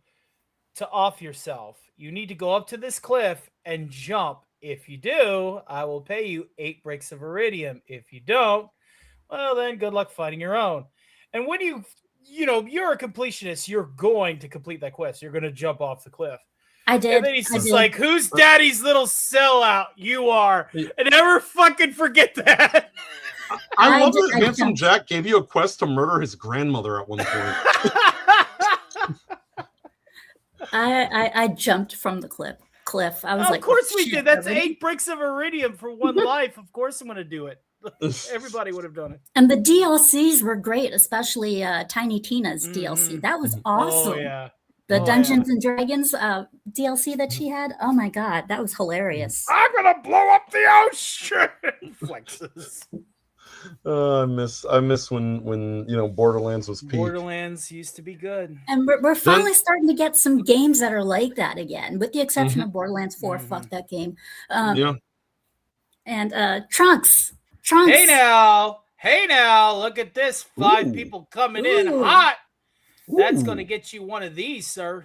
to off yourself. You need to go up to this cliff and jump. If you do, I will pay you 8 bricks of iridium. If you don't, well, then good luck fighting your own. And when you're a completionist, you're going to complete that quest. You're going to jump off the cliff.
I did.
And then he's just like, who's daddy's little sellout? You are. And never fucking forget that.
I love that Handsome Jack gave you a quest to murder his grandmother at one point.
I jumped from the cliff. I was like,
of course we did. That's 8 bricks of iridium for 1 life. Of course I'm going to do it. Everybody would have done it.
And the DLCs were great, especially Tiny Tina's DLC. That was awesome.
Oh, yeah.
The Dungeons and Dragons DLC that she had. Oh my God, that was hilarious.
I'm going to blow up the ocean. Flexes.
I miss when Borderlands was peak.
Borderlands used to be good.
And we're finally starting to get some games that are like that again, with the exception of Borderlands 4. Fuck that game. And Trunks.
Hey now, look at this. 5 people coming in hot. That's going to get you one of these, sir.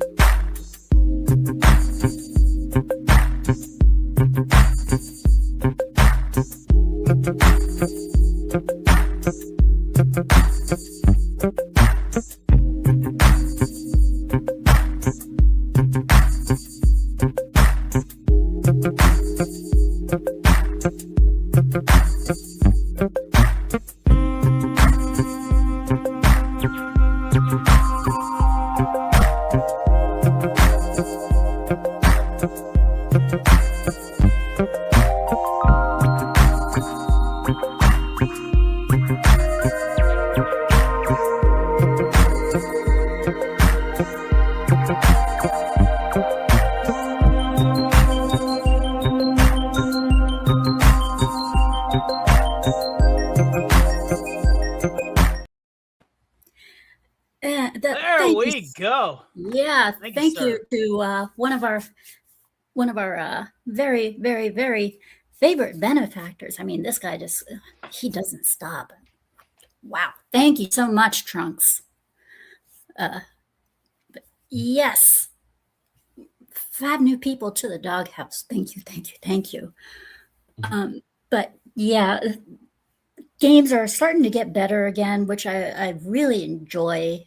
There we go. Yeah, thank you to one of our one of our very, very, very favorite benefactors. I mean, this guy just, he doesn't stop. Wow. Thank you so much, Trunks. Yes. 5 new people to the doghouse. Thank you, thank you, thank you. But yeah, games are starting to get better again, which I really enjoy.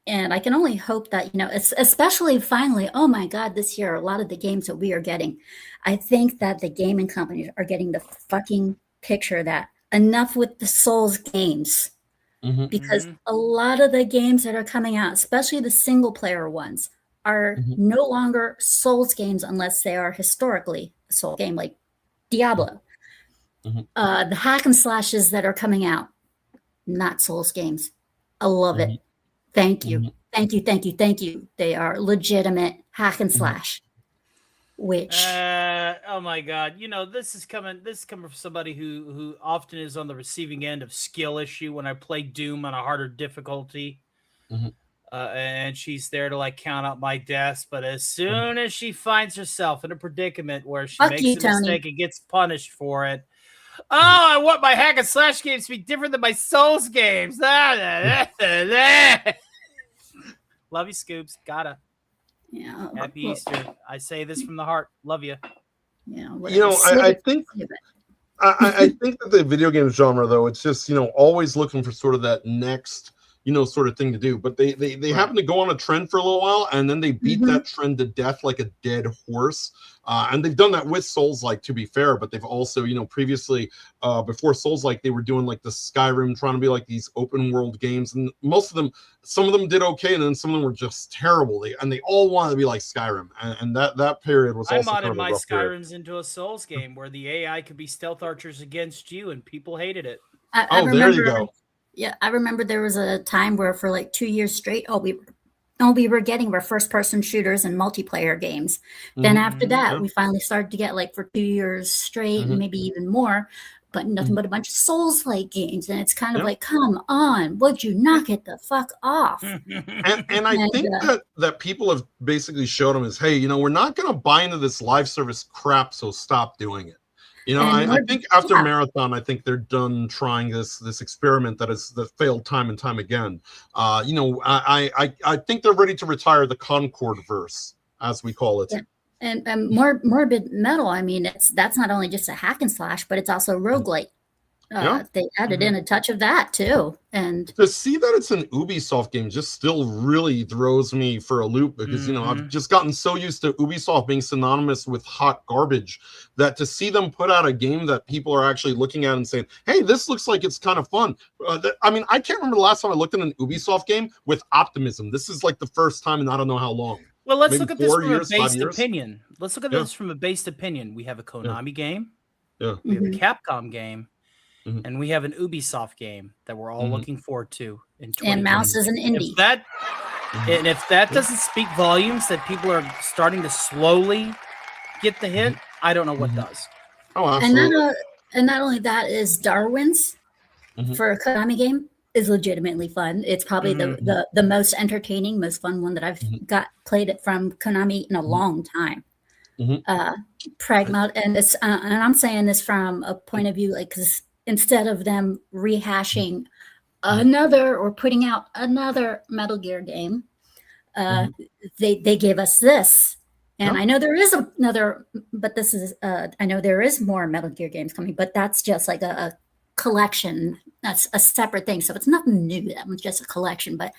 And I can only hope that, especially finally, oh my God, this year, a lot of the games that we are getting, I think that the gaming companies are getting the fucking picture that enough with the Souls games. Because a lot of the games that are coming out, especially the single player ones, are no longer Souls games unless they are historically a Soul game, like Diablo. The hack and slashes that are coming out, not Souls games. I love it. Thank you. Thank you. Thank you. Thank you. They are legitimate hack and slash. Which
oh my God, this is coming from somebody who often is on the receiving end of skill issue when I play Doom on a harder difficulty. And she's there to like count out my deaths, but as soon as she finds herself in a predicament where she makes a mistake and gets punished for it, I want my hack and slash games to be different than my Souls games. Love you, Scoops. Gotta.
Yeah.
Happy Easter. I say this from the heart. Love you.
Yeah.
I think I think that the video game genre, though, it's just, always looking for sort of that next, sort of thing to do. But they happen to go on a trend for a little while, and then they beat that trend to death like a dead horse. And they've done that with Souls-like, to be fair, but they've also, previously, before Souls-like, they were doing like the Skyrim, trying to be like these open world games. And some of them did okay, and then some of them were just terrible. And they all wanted to be like Skyrim. And that period was also kind of a rough
Skyrims
period.
into a Souls game where the AI could be stealth archers against you, and people hated it.
I remember, there you go. Yeah, I remember there was a time where for like 2 years straight, we were getting our first-person shooters and multiplayer games. Then after that, we finally started to get like for 2 years straight, and maybe even more, but nothing but a bunch of Souls-like games. And it's kind of like, come on, would you knock it the fuck off?
And I think that people have basically showed them is, hey, we're not going to buy into this live service crap, so stop doing it. I think after Marathon, I think they're done trying this experiment that failed time and time again. I think they're ready to retire the Concord verse, as we call it.
Yeah. And Morbid Metal, I mean, that's not only just a hack and slash, but it's also roguelite. They added in a touch of that too, and
to see that it's an Ubisoft game just still really throws me for a loop, because I've just gotten so used to Ubisoft being synonymous with hot garbage that to see them put out a game that people are actually looking at and saying, hey, this looks like it's kind of fun. I mean, I can't remember the last time I looked at an Ubisoft game with optimism. This is like the first time in I don't know how long.
Well, let's look at this from a based opinion. Let's look at this from a based opinion. We have a Konami game. Yeah. We have a Capcom game. And we have an Ubisoft game that we're all looking forward to in 2020.
And Mouse is an indie.
If that doesn't speak volumes that people are starting to slowly get the hint, I don't know what does.
Oh, absolutely.
And not only that, is Darwin's for a Konami game is legitimately fun. It's probably the most entertaining, most fun one that I've played it from Konami in a long time. Pragma, and it's and I'm saying this from a point of view, like, because instead of them rehashing another or putting out another Metal Gear game, they gave us this. And I know there is another, but this is, I know there is more Metal Gear games coming, but that's just like a collection. That's a separate thing. So it's nothing new. That one's just a collection. But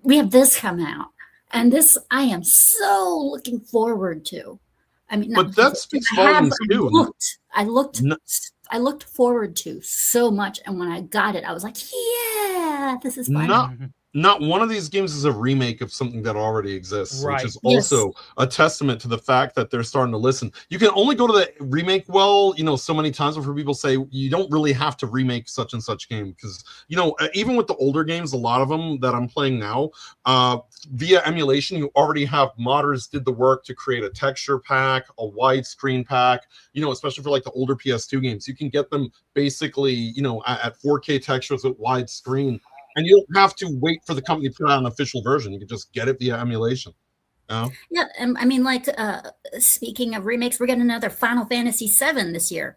we have this coming out. And this I am so looking forward to. I mean,
but that speaks volumes too.
I looked forward to so much, and when I got it, I was like, "Yeah, this is fun."
Not one of these games is a remake of something that already exists, which is also a testament to the fact that they're starting to listen. You can only go to the remake so many times before people say you don't really have to remake such and such game, because even with the older games, a lot of them that I'm playing now, via emulation, you already have modders did the work to create a texture pack, a widescreen pack. Especially for like the older PS2 games, you can get them basically at 4K textures with widescreen. And you don't have to wait for the company to put out an official version. You can just get it via emulation. Oh,
Yeah, and I mean, like, speaking of remakes, we're getting another Final Fantasy VII this year.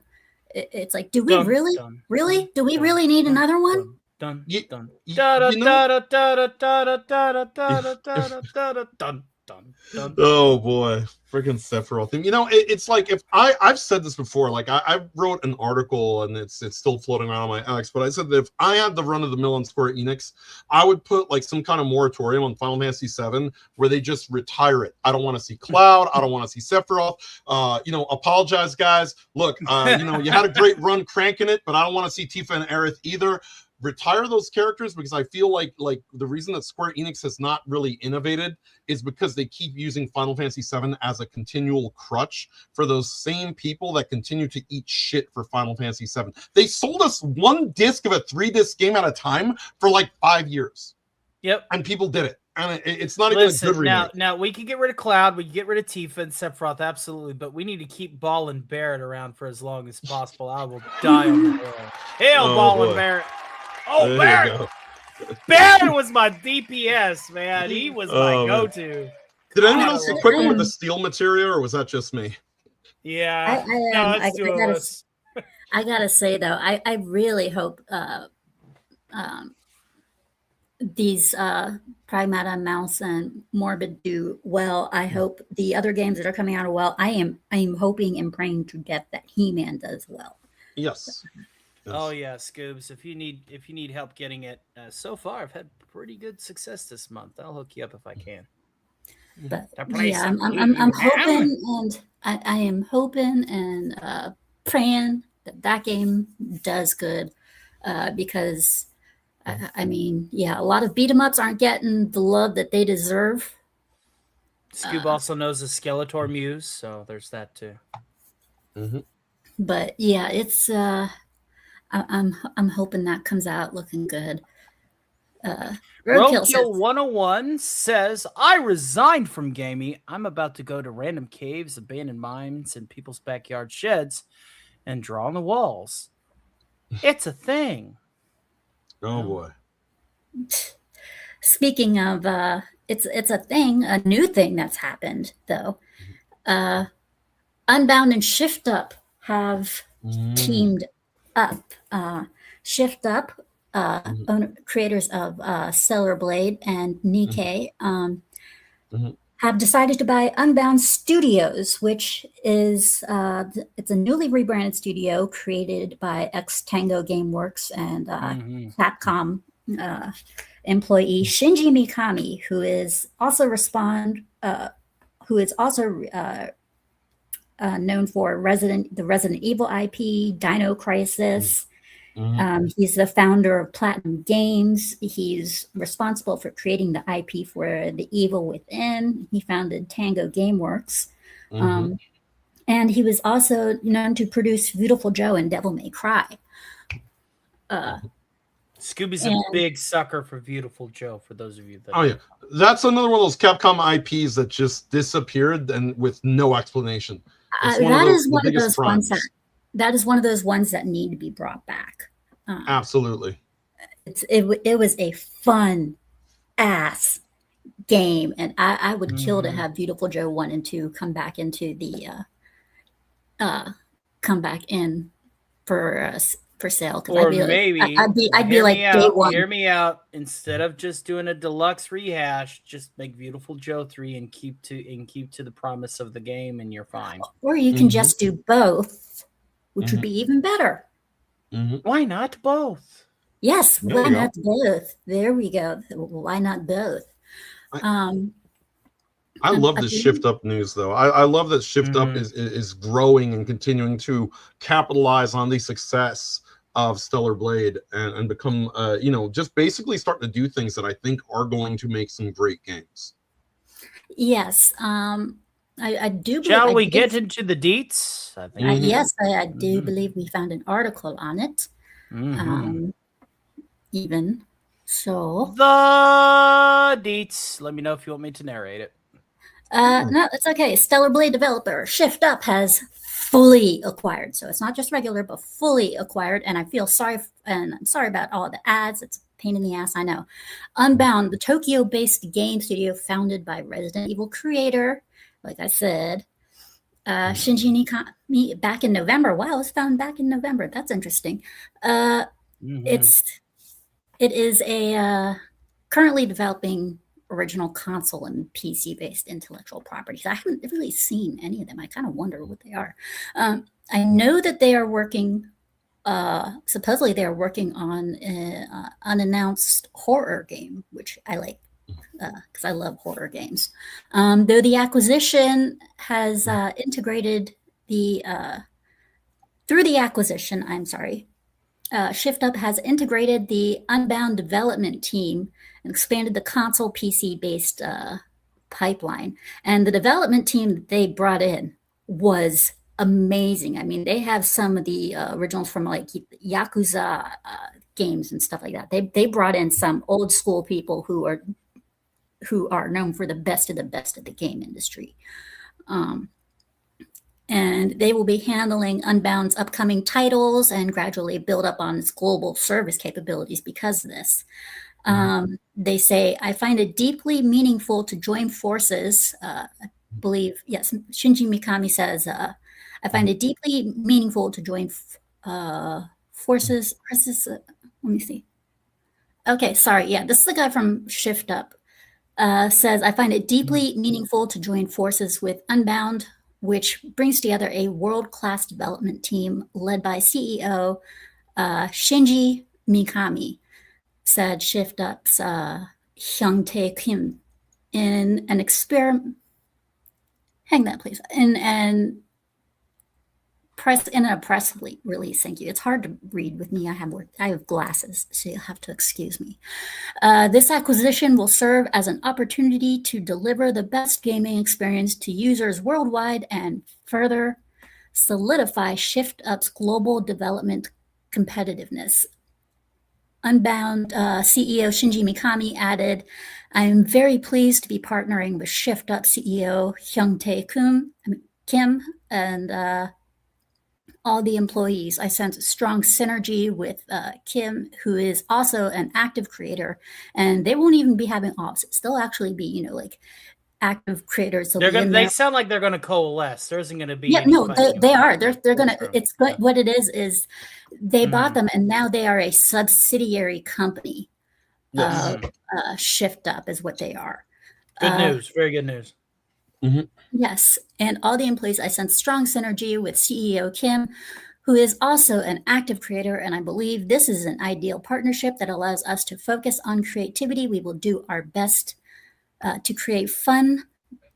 It's like, do we
Dun,
really,
dun,
really, do we
dun,
really need
dun,
another one?
dun,
you,
dun,
you,
da da
you know.
da da da da da da da da da da da da dun dun dun.
Oh boy, freaking Sephiroth theme. It's like if I've said this before. Like I wrote an article and it's still floating around on my X. But I said that if I had the run of the mill on Square Enix, I would put like some kind of moratorium on Final Fantasy VII where they just retire it. I don't want to see Cloud. I don't want to see Sephiroth. Apologize, guys. Look, you had a great run cranking it, but I don't want to see Tifa and Aerith either. Retire those characters because I feel like the reason that Square Enix has not really innovated is because they keep using Final Fantasy VII as a continual crutch for those same people that continue to eat shit for Final Fantasy VII. They sold us one disc of a 3-disc game at a time for like 5 years.
Yep.
And people did it. And it's not even a good remake.
Now we can get rid of Cloud, we can get rid of Tifa and Sephiroth, absolutely, but we need to keep Ball and Barrett around for as long as possible. I will die on the hill. Hail, Ball and Barrett. Oh,
There
Barrett! Barrett was my DPS, man. He was my go-to.
Did anyone else equip him with the steel material, or was that just me?
Yeah.
I gotta say though, I really hope these Pragmata, Mouse, and Morbid do well. I hope the other games that are coming out are well. I am hoping and praying to get that He-Man does well.
Yes.
Oh yeah, Scoobs. If you need help getting it, so far I've had pretty good success this month. I'll hook you up if I can.
But yeah, I'm hoping, and I am hoping and praying that game does good, because I mean, yeah, a lot of beat 'em ups aren't getting the love that they deserve.
Scoob also knows the Skeletor Muse, so there's that too.
Mm-hmm.
But yeah, it's I'm hoping that comes out looking good.
Roadkill 101 says, I resigned from gaming. I'm about to go to random caves, abandoned mines, and people's backyard sheds and draw on the walls. It's a thing.
Oh boy.
Speaking of it's a thing, a new thing that's happened though. Unbound and Shift Up have teamed up. Shift Up, creators of Stellar Blade and Nikkei, have decided to buy Unbound Studios, which is it's a newly rebranded studio created by ex-Tango Gameworks and Capcom employee Shinji Mikami, who is also known for the Resident Evil IP, Dino Crisis. He's the founder of Platinum Games. He's responsible for creating the IP for The Evil Within. He founded Tango Gameworks. And he was also known to produce Beautiful Joe and Devil May Cry.
Scooby's a big sucker for Beautiful Joe, for those of you that...
Oh, yeah. That's another one of those Capcom IPs that just disappeared and with no explanation.
That is one of those ones that need to be brought back.
Absolutely.
It was a fun ass game, and I would kill to have Beautiful Joe 1 and 2 come back in for sale.
Or maybe
I'd be like day one.
Hear me out. Instead of just doing a deluxe rehash, just make Beautiful Joe 3 and keep to the promise of the game, and you're fine.
Or you can just do both, which would be even better.
Why not both?
Yes, why not both? There we go. Why not both?
I love this Shift Up news, though. I love that Shift Up is growing and continuing to capitalize on the success of Stellar Blade and become, just basically starting to do things that I think are going to make some great games.
Yes. I do believe...
Shall we get into the deets? I think
yes, I do believe we found an article on it. Even so...
The deets. Let me know if you want me to narrate it.
No, it's okay. Stellar Blade developer Shift Up has fully acquired. So it's not just regular, but fully acquired. And I feel sorry, and I'm sorry about all the ads. It's a pain in the ass, I know. Unbound, the Tokyo-based game studio founded by Resident Evil creator, like I said, Shinji Mikami, back in November. Wow, it was found back in November. That's interesting. It is a currently developing original console and PC-based intellectual properties. I haven't really seen any of them. I kind of wonder what they are. I know that they are working, supposedly they are working on an unannounced horror game, which I like because I love horror games. Though the acquisition has integrated through the acquisition, Shift Up has integrated the Unbound development team and expanded the console PC-based pipeline. And the development team that they brought in was amazing. I mean, they have some of the originals from like Yakuza games and stuff like that. They brought in some old school people who are known for the best of the game industry. And they will be handling Unbound's upcoming titles and gradually build up on its global service capabilities because of this. They say, I find it deeply meaningful to join forces. I believe, yes, Shinji Mikami says, I find it deeply meaningful to join forces. Let me see. Okay, sorry. Yeah, this is the guy from Shift Up. Says, I find it deeply meaningful to join forces with Unbound, which brings together a world-class development team led by CEO Shinji Mikami, said Shift Up's Hyung-tae Kim in an experiment. Hang that, please. In a press release. Thank you. It's hard to read with me. I have glasses, so you'll have to excuse me. This acquisition will serve as an opportunity to deliver the best gaming experience to users worldwide and further solidify Shift Up's global development competitiveness. Unbound CEO Shinji Mikami added, I am very pleased to be partnering with Shift Up CEO Hyung-tae Kim and all the employees. I sense a strong synergy with Kim, who is also an active creator, and they won't even be having opposites. They'll actually be, like active creators.
They sound like they're going to coalesce. There isn't going to be.
Yeah, no, they are. They're going to. It's good. What it is they bought them, and now they are a subsidiary company.
Yes.
Shift Up is what they are.
Good news. Very good news.
Yes, and all the employees, I sense strong synergy with CEO Kim, who is also an active creator, and I believe this is an ideal partnership that allows us to focus on creativity. We will do our best to create fun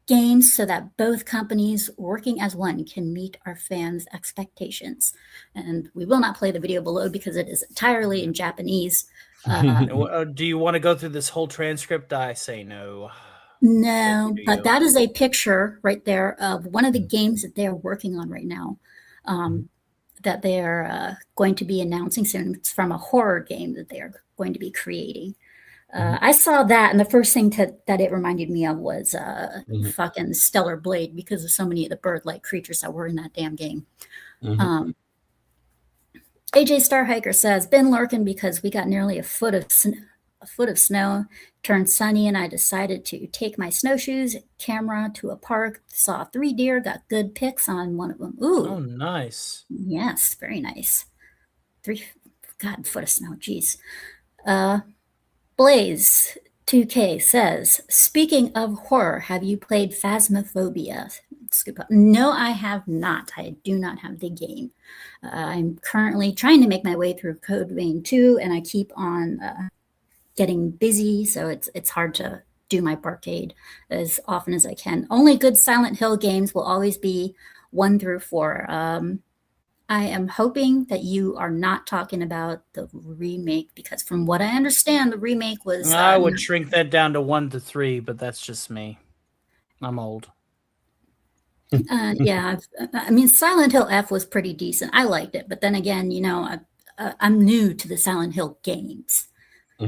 games so that both companies working as one can meet our fans' expectations. And we will not play the video below because it is entirely in Japanese.
Do you want to go through this whole transcript? I say no.
No, but that is a picture right there of one of the games that they're working on right now that they're going to be announcing soon. It's from a horror game that they're going to be creating. I saw that, and the first thing that it reminded me of was fucking Stellar Blade because of so many of the bird-like creatures that were in that damn game. AJ Starhiker says, been lurking because we got nearly a foot of snow, turned sunny, and I decided to take my snowshoes, camera to a park, saw 3 deer, got good pics on one of them. Ooh.
Oh, nice.
Yes, very nice. 3 foot of snow, geez. Blaze 2K says, speaking of horror, have you played Phasmophobia? No, I have not. I do not have the game. I'm currently trying to make my way through Code Vein 2, and I keep on getting busy, so it's hard to do my barcade as often as I can. Only good Silent Hill games will always be 1 through 4. I am hoping that you are not talking about the remake, because from what I understand, the remake was...
I would shrink that down to 1 to 3, but that's just me. I'm old.
Yeah, I mean, Silent Hill F was pretty decent. I liked it, but then again, I'm new to the Silent Hill games.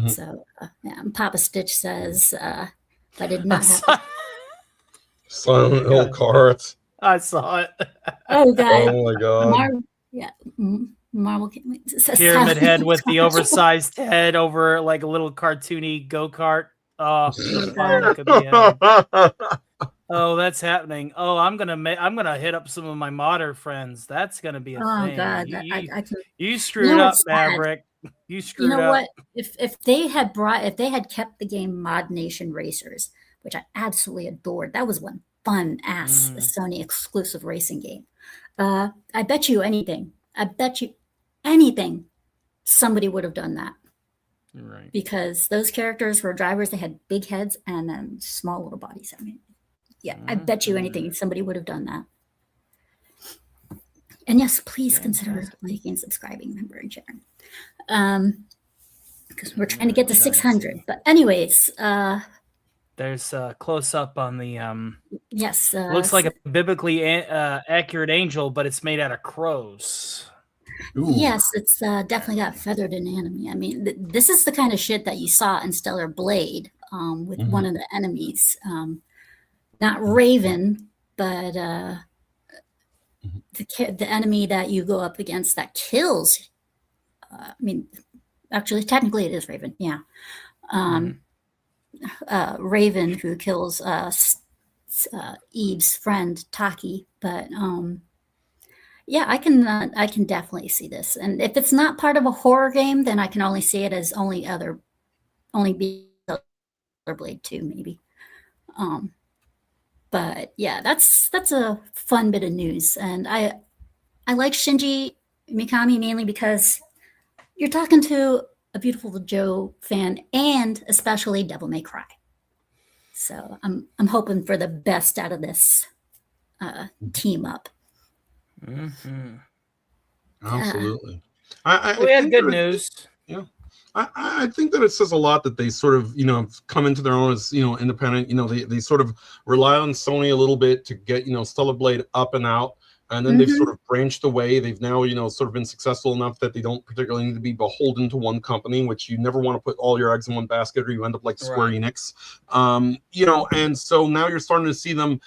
So, Papa Stitch says, I did not have
Silent Hill cards.
I saw it.
Oh, God.
Oh, my God.
Marvel
Pyramid head with the oversized head over like a little cartoony go-kart. Oh, the fun that could be had. Oh, that's happening. Oh, I'm gonna hit up some of my modder friends. That's gonna be a thing.
God,
You
you
screwed
know
up,
what's sad?
Maverick. You
You
screwed
know
up.
what? If they had kept the game Mod Nation Racers, which I absolutely adored, that was one fun ass Sony exclusive racing game. I bet you anything. Somebody would have done that.
Right.
Because those characters were drivers. They had big heads and then small little bodies. I mean, yeah, I bet you anything somebody would have done that. And yes, please consider liking, subscribing, member, and sharing. Because we're trying to get to 600. But anyways,
there's a close up on the
yes,
looks like a biblically accurate angel, but it's made out of crows.
Ooh.
Yes, it's definitely got feathered anatomy. I mean, this is the kind of shit that you saw in Stellar Blade with one of the enemies. Not Raven, but the enemy that you go up against that kills. I mean, actually, technically it is Raven, yeah. Raven, who kills Eve's friend, Taki, but... yeah, I can definitely see this. And if it's not part of a horror game, then I can only see it as only be Blade 2, maybe. But yeah, that's a fun bit of news. And I like Shinji Mikami mainly because you're talking to a Beautiful Joe fan and especially Devil May Cry. So I'm hoping for the best out of this team up.
Absolutely.
We had good news.
Yeah. I think that it says a lot that they sort of, have come into their own as, independent. They sort of rely on Sony a little bit to get, Stellar Blade up and out. And then they've sort of branched away. They've now, sort of been successful enough that they don't particularly need to be beholden to one company, which you never want to put all your eggs in one basket or you end up like Square Enix. And so now you're starting to see them,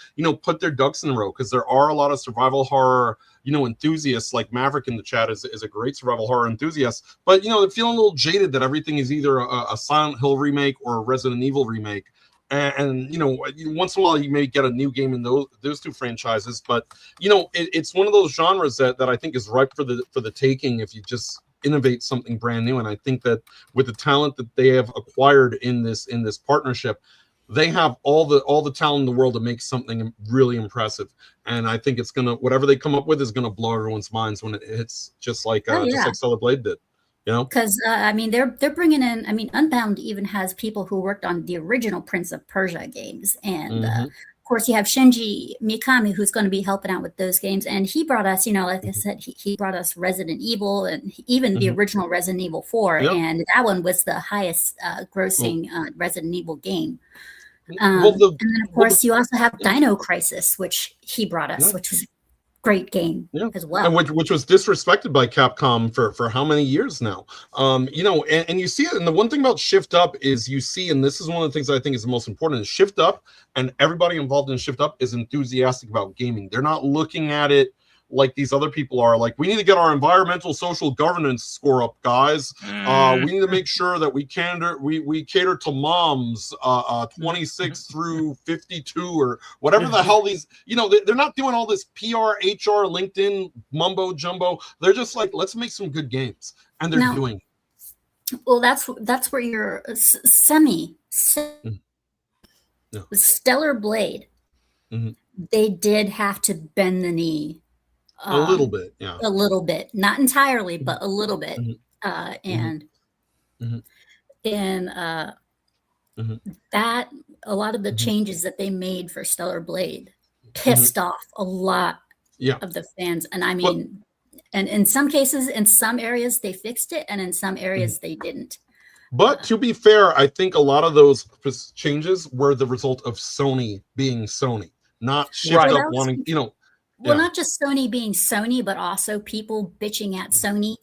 put their ducks in a row because there are a lot of survival horror, enthusiasts like Maverick in the chat is a great survival horror enthusiast. But, they're feeling a little jaded that everything is either a Silent Hill remake or a Resident Evil remake. And once in a while you may get a new game in those two franchises, but it's one of those genres that I think is ripe for the taking if you just innovate something brand new. And I think that with the talent that they have acquired in this partnership, they have all the talent in the world to make something really impressive. And I think it's whatever they come up with is gonna blow everyone's minds when it hits, just like Stellar Blade did.
Because they're bringing in. I mean, Unbound even has people who worked on the original Prince of Persia games, and of course you have Shinji Mikami who's going to be helping out with those games. And he brought us, like I said, he brought us Resident Evil and even the original Resident Evil 4, and that one was the highest grossing Resident Evil game. And then of course you also have Dino Crisis, which he brought us, which was great game as well,
and which was disrespected by Capcom for how many years now. And you see it. And the one thing about Shift Up is you see, and this is one of the things I think is the most important, is Shift Up, and everybody involved in Shift Up is enthusiastic about gaming. They're not looking at it like these other people are. Like, we need to get our environmental social governance score up, guys. We need to make sure that we cater to moms 26 through 52 or whatever the hell these, they're not doing all this PR, HR, LinkedIn mumbo jumbo. They're just like, let's make some good games, and they're doing it.
Well, that's where your Stellar Blade, they did have to bend the knee.
A little bit, yeah.
A little bit, not entirely, but a little bit. And that a lot of the changes that they made for Stellar Blade pissed off a lot of the fans. And I mean, and in some cases, in some areas they fixed it, and in some areas they didn't.
But to be fair, I think a lot of those changes were the result of Sony being Sony, not Shift Up wanting,
Well, not just Sony being Sony, but also people bitching at Sony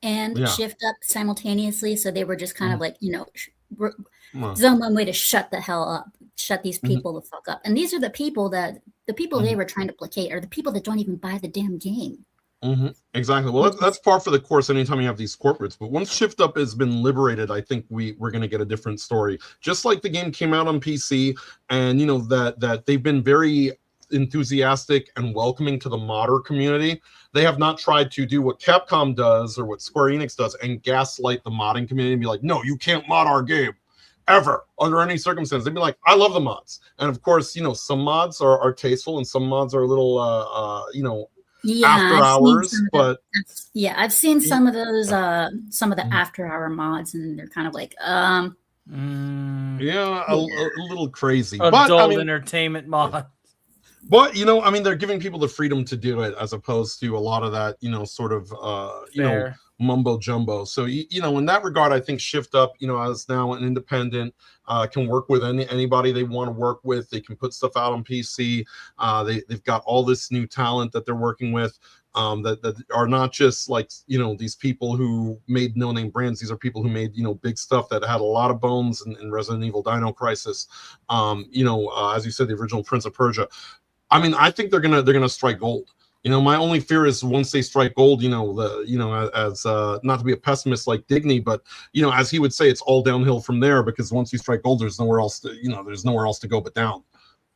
and Shift Up simultaneously. So they were just kind of like, there's only one way to shut the hell up, shut these people the fuck up. And these are the people they were trying to placate, are the people that don't even buy the damn game.
Exactly. Well, that's par for the course anytime you have these corporates. But once Shift Up has been liberated, I think we're going to get a different story. Just like the game came out on PC, and that they've been very enthusiastic and welcoming to the modder community. They have not tried to do what Capcom does or what Square Enix does and gaslight the modding community and be like, no, you can't mod our game ever under any circumstance. They'd be like, I love the mods. And of course, some mods are tasteful and some mods are a little after hours, but
I've seen some of those some of the after hour mods, and they're kind of like a
little crazy.
Adult entertainment mod.
But they're giving people the freedom to do it as opposed to a lot of that sort of mumbo jumbo. So in that regard, I think Shift Up as now an independent can work with anybody they want to work with. They can put stuff out on PC. They've got all this new talent that they're working with that are not just like these people who made no-name brands. These are people who made big stuff that had a lot of bones in Resident Evil, Dino Crisis, as you said, the original Prince of Persia. I think they're gonna strike gold. My only fear is once they strike gold, as not to be a pessimist like Digny, but as he would say, it's all downhill from there, because once you strike gold, there's nowhere else to go but down.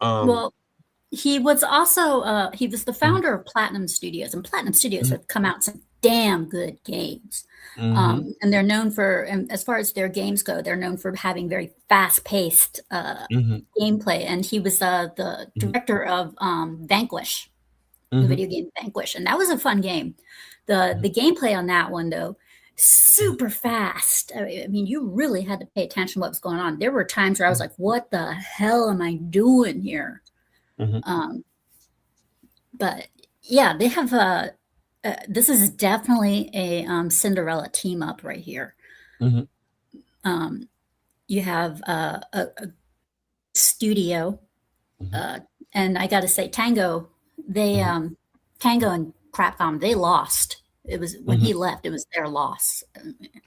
Well, he was also he was the founder of Platinum Studios, and Platinum Studios have come out some damn good games. And they're known for, as far as their games go, they're known for having very fast-paced gameplay. And he was the director of Vanquish, the video game Vanquish, and that was a fun game. The gameplay on that one, though, super fast. I mean, you really had to pay attention to what was going on. There were times where I was like, "What the hell am I doing here?" But yeah, they have this is definitely a Cinderella team up right here. You have a studio, and I got to say, Tango and Capcom, they lost. It was when he left, it was their loss.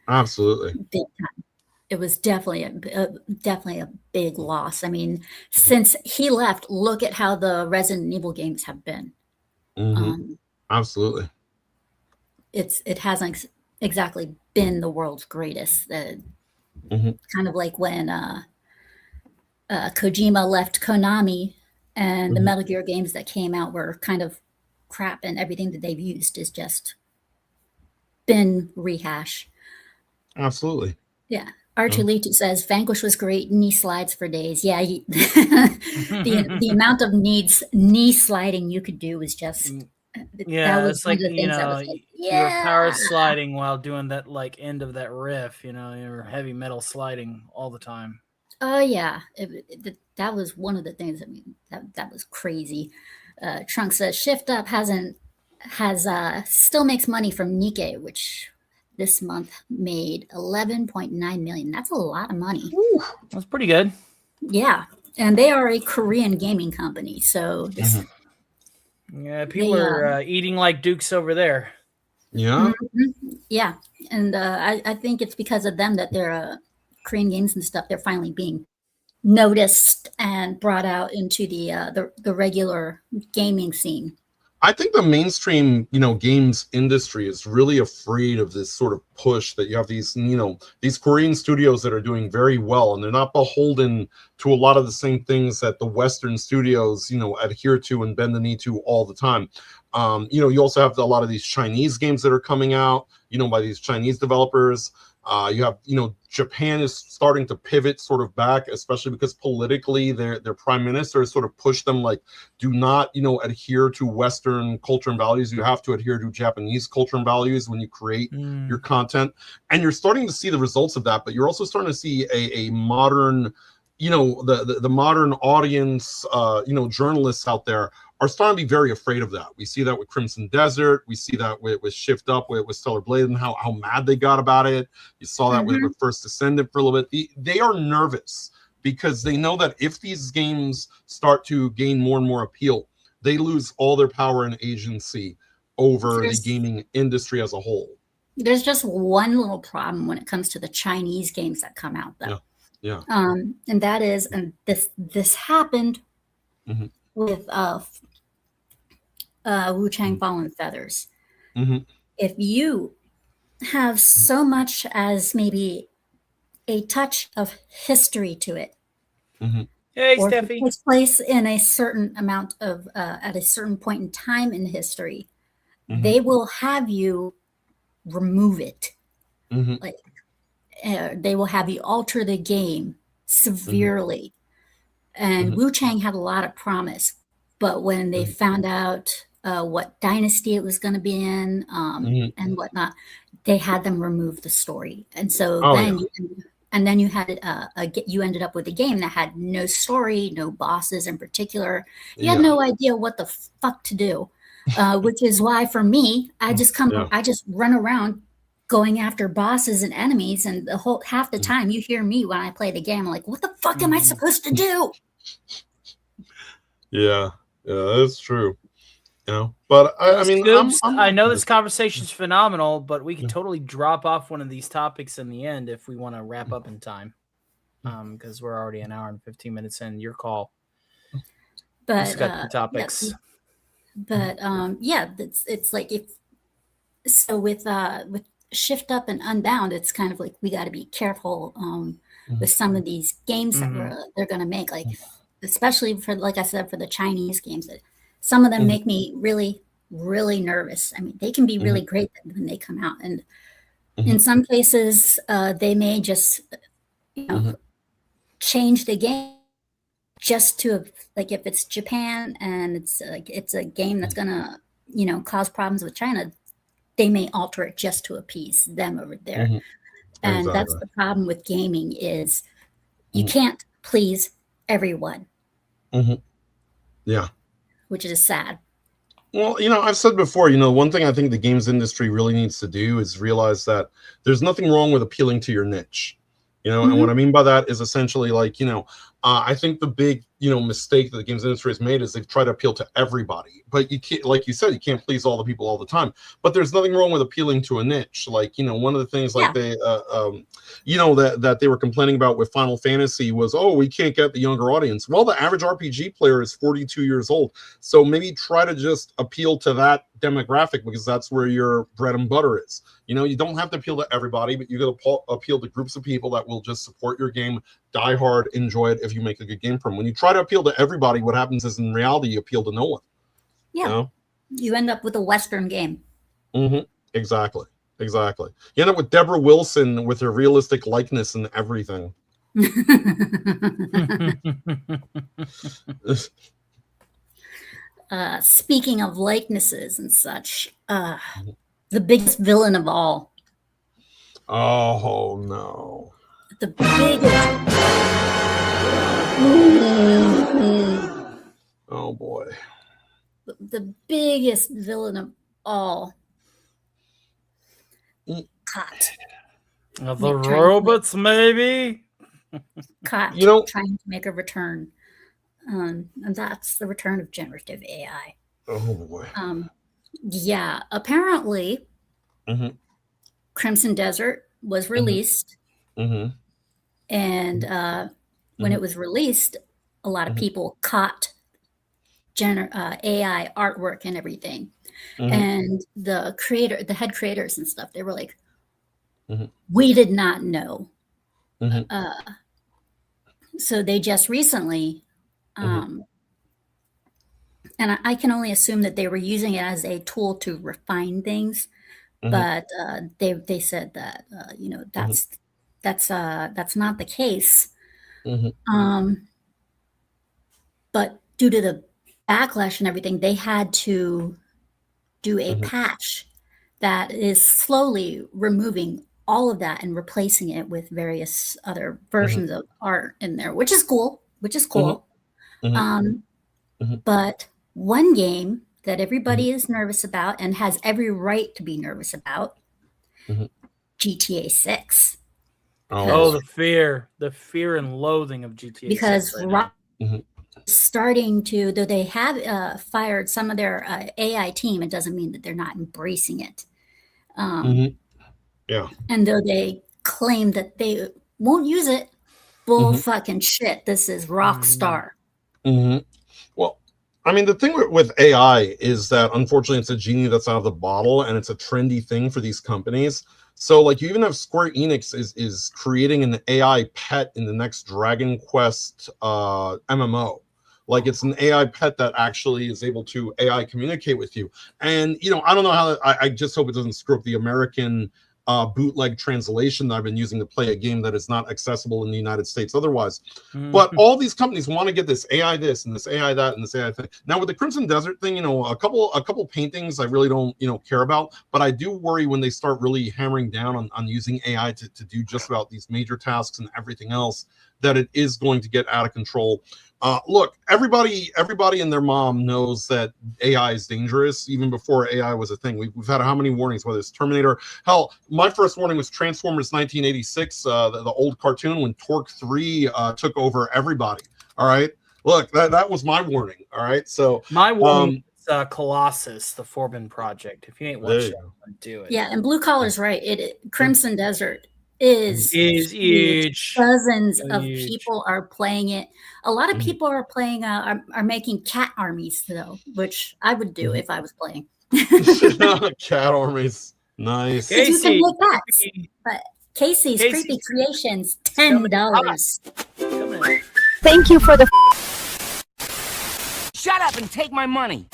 Absolutely,
big time. It was definitely a big loss. I mean, since he left, look at how the Resident Evil games have been.
Absolutely.
It hasn't exactly been the world's greatest. Kind of like when Kojima left Konami, and the Metal Gear games that came out were kind of crap, and everything that they've used has just been rehash.
Absolutely.
Yeah. R2Leach says Vanquish was great. Knee slides for days. Yeah, the amount of knee sliding you could do was just
it's like you were power sliding while doing that end of that riff. You're heavy metal sliding all the time.
Oh yeah, that was one of the things. I mean, that was crazy. Trunk says Shift Up still makes money from Nikkei, which this month made 11.9 million. That's a lot of money.
Ooh, that's pretty good.
Yeah, and they are a Korean gaming company, so
people are eating like dukes over there.
Yeah,
yeah, and I think it's because of them that they're Korean games and stuff. They're finally being noticed and brought out into the regular gaming scene.
I think the mainstream, games industry is really afraid of this sort of push that you have these, these Korean studios that are doing very well, and they're not beholden to a lot of the same things that the Western studios, adhere to and bend the knee to all the time. You also have a lot of these Chinese games that are coming out, by these Chinese developers. You have, Japan is starting to pivot sort of back, especially because politically their prime minister has sort of pushed them like, do not, adhere to Western culture and values. You have to adhere to Japanese culture and values when you create your content. And you're starting to see the results of that, but you're also starting to see a modern, the modern audience, journalists out there are starting to be very afraid of that. We see that with Crimson Desert. We see that with Shift Up, with Stellar Blade, and how mad they got about it. You saw that with First Descendant for a little bit. They are nervous because they know that if these games start to gain more and more appeal, they lose all their power and agency over the gaming industry as a whole.
There's just one little problem when it comes to the Chinese games that come out, though.
Yeah.
And that is, and this happened with Wu Chang Fallen Feathers. If you have so much as maybe a touch of history to it,
Hey,
or if it
Steffi.
takes place in a certain amount of at a certain point in time in history, they will have you remove it. Like they will have you alter the game severely. And Wu Chang had a lot of promise, but when they found out what dynasty it was going to be in and whatnot, they had them remove the story. And so then you had you ended up with a game that had no story, no bosses in particular. You had no idea what the fuck to do, which is why for me, I just run around going after bosses and enemies, and half the time you hear me when I play the game, I'm like, what the fuck am I supposed to do?
Yeah, that's true. You know, but I mean,
Scoops, I know this conversation's phenomenal, but we can totally drop off one of these topics in the end if we want to wrap up in time, because we're already an hour and 15 minutes in. Your call.
But
just got 2 topics.
It's like with Shift Up and Unbound, it's kind of like we got to be careful with some of these games that they're going to make, like especially for, like I said, for the Chinese games. That some of them make me really, really nervous. I mean, they can be really great when they come out, and in some cases, they may just change the game just to, like, if it's Japan and it's a game that's gonna cause problems with China, they may alter it just to appease them over there. And that's the problem with gaming, is you can't please everyone.
Yeah.
Which is sad.
Well, I've said before, one thing I think the games industry really needs to do is realize that there's nothing wrong with appealing to your niche. And what I mean by that is essentially like, I think the big, mistake that the games industry has made is they've tried to appeal to everybody. But you can't, like you said, you can't please all the people all the time. But there's nothing wrong with appealing to a niche. Like, one of the things like they, that they were complaining about with Final Fantasy was, oh, we can't get the younger audience. Well, the average RPG player is 42 years old. So maybe try to just appeal to that demographic, because that's where your bread and butter is. You don't have to appeal to everybody, but you got to appeal to groups of people that will just support your game, die hard, enjoy it if you make a good game for them. When you try to appeal to everybody, what happens is in reality you appeal to no one.
Yeah. You end up with a Western game.
Exactly. You end up with Deborah Wilson with her realistic likeness and everything.
Speaking of likenesses and such, the biggest villain of all.
Oh no.
The biggest.
Oh boy.
The biggest villain of all. Caught.
The robots, maybe?
Caught trying to make a return. And that's the return of generative AI.
Oh boy.
Apparently Crimson Desert was released. And when it was released, a lot of people caught AI artwork and everything. And the head creators and stuff, they were like, we did not know. So they just recently, and I can only assume that they were using it as a tool to refine things, but they said that that's not the case. But due to the backlash and everything, they had to do a patch that is slowly removing all of that and replacing it with various other versions of art in there, which is cool. But one game that everybody is nervous about and has every right to be nervous about, GTA 6.
Oh, the fear and loathing of GTA
because
6 right
starting to, though they have fired some of their AI team, it doesn't mean that they're not embracing it. And though they claim that they won't use it, bull fucking shit. This is Rockstar.
Well, I mean, the thing with AI is that unfortunately it's a genie that's out of the bottle, and it's a trendy thing for these companies. So like you even have Square Enix is creating an AI pet in the next Dragon Quest MMO. Like it's an AI pet that actually is able to AI communicate with you. And I don't know how I just hope it doesn't screw up the American bootleg translation that I've been using to play a game that is not accessible in the United States otherwise. But all these companies want to get this AI this and this AI that and this AI thing. Now with the Crimson Desert thing, a couple paintings I really don't care about, but I do worry when they start really hammering down on using AI to do just about these major tasks and everything else, that it is going to get out of control. Look, everybody and their mom knows that AI is dangerous even before AI was a thing. We've had how many warnings, whether it's Terminator. Hell, my first warning was Transformers 1986, the old cartoon when Torque 3 took over everybody. All right. Look, that was my warning. All right. So
my warning is Colossus, the Forbin Project. If you ain't watched it, do it.
Yeah, and Blue Collar's right. Crimson Desert is
huge.
Dozens of people are playing it. A lot of people are playing are making cat armies though, which I would do if I was playing.
Cat armies. Nice.
Casey, you can make cats. But Casey's Creepy Creations, $10.
Thank you for the shut up and take my money.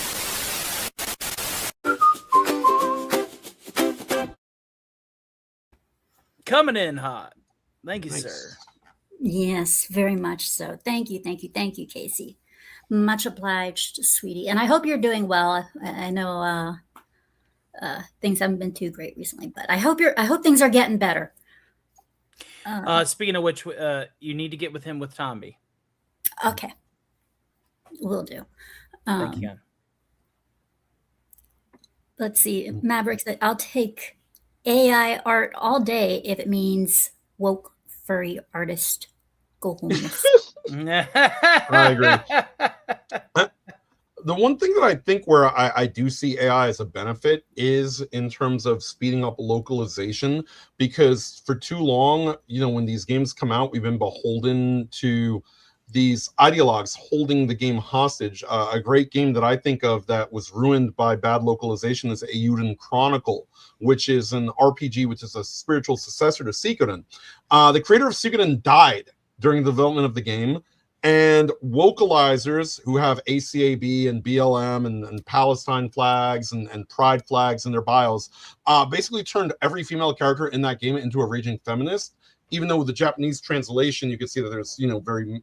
Coming in hot. Thank you, sir.
Yes, very much so. Thank you, Casey. Much obliged, sweetie. And I hope you're doing well. I know things haven't been too great recently, but I hope things are getting better.
Speaking of which, you need to get with him with Tomby.
Okay, will do.
Thank you.
Let's see. Maverick said, "I'll take AI art all day if it means woke furry artist go homeless."
I agree. The one thing that I think where I do see AI as a benefit is in terms of speeding up localization, because for too long, when these games come out, we've been beholden to these ideologues holding the game hostage. A great game that I think of that was ruined by bad localization is Eiyuden Chronicle, which is an RPG, which is a spiritual successor to Suikoden. The creator of Suikoden died during the development of the game, and vocalizers who have ACAB and BLM and Palestine flags and pride flags in their bios basically turned every female character in that game into a raging feminist. Even though with the Japanese translation, you can see that there's, very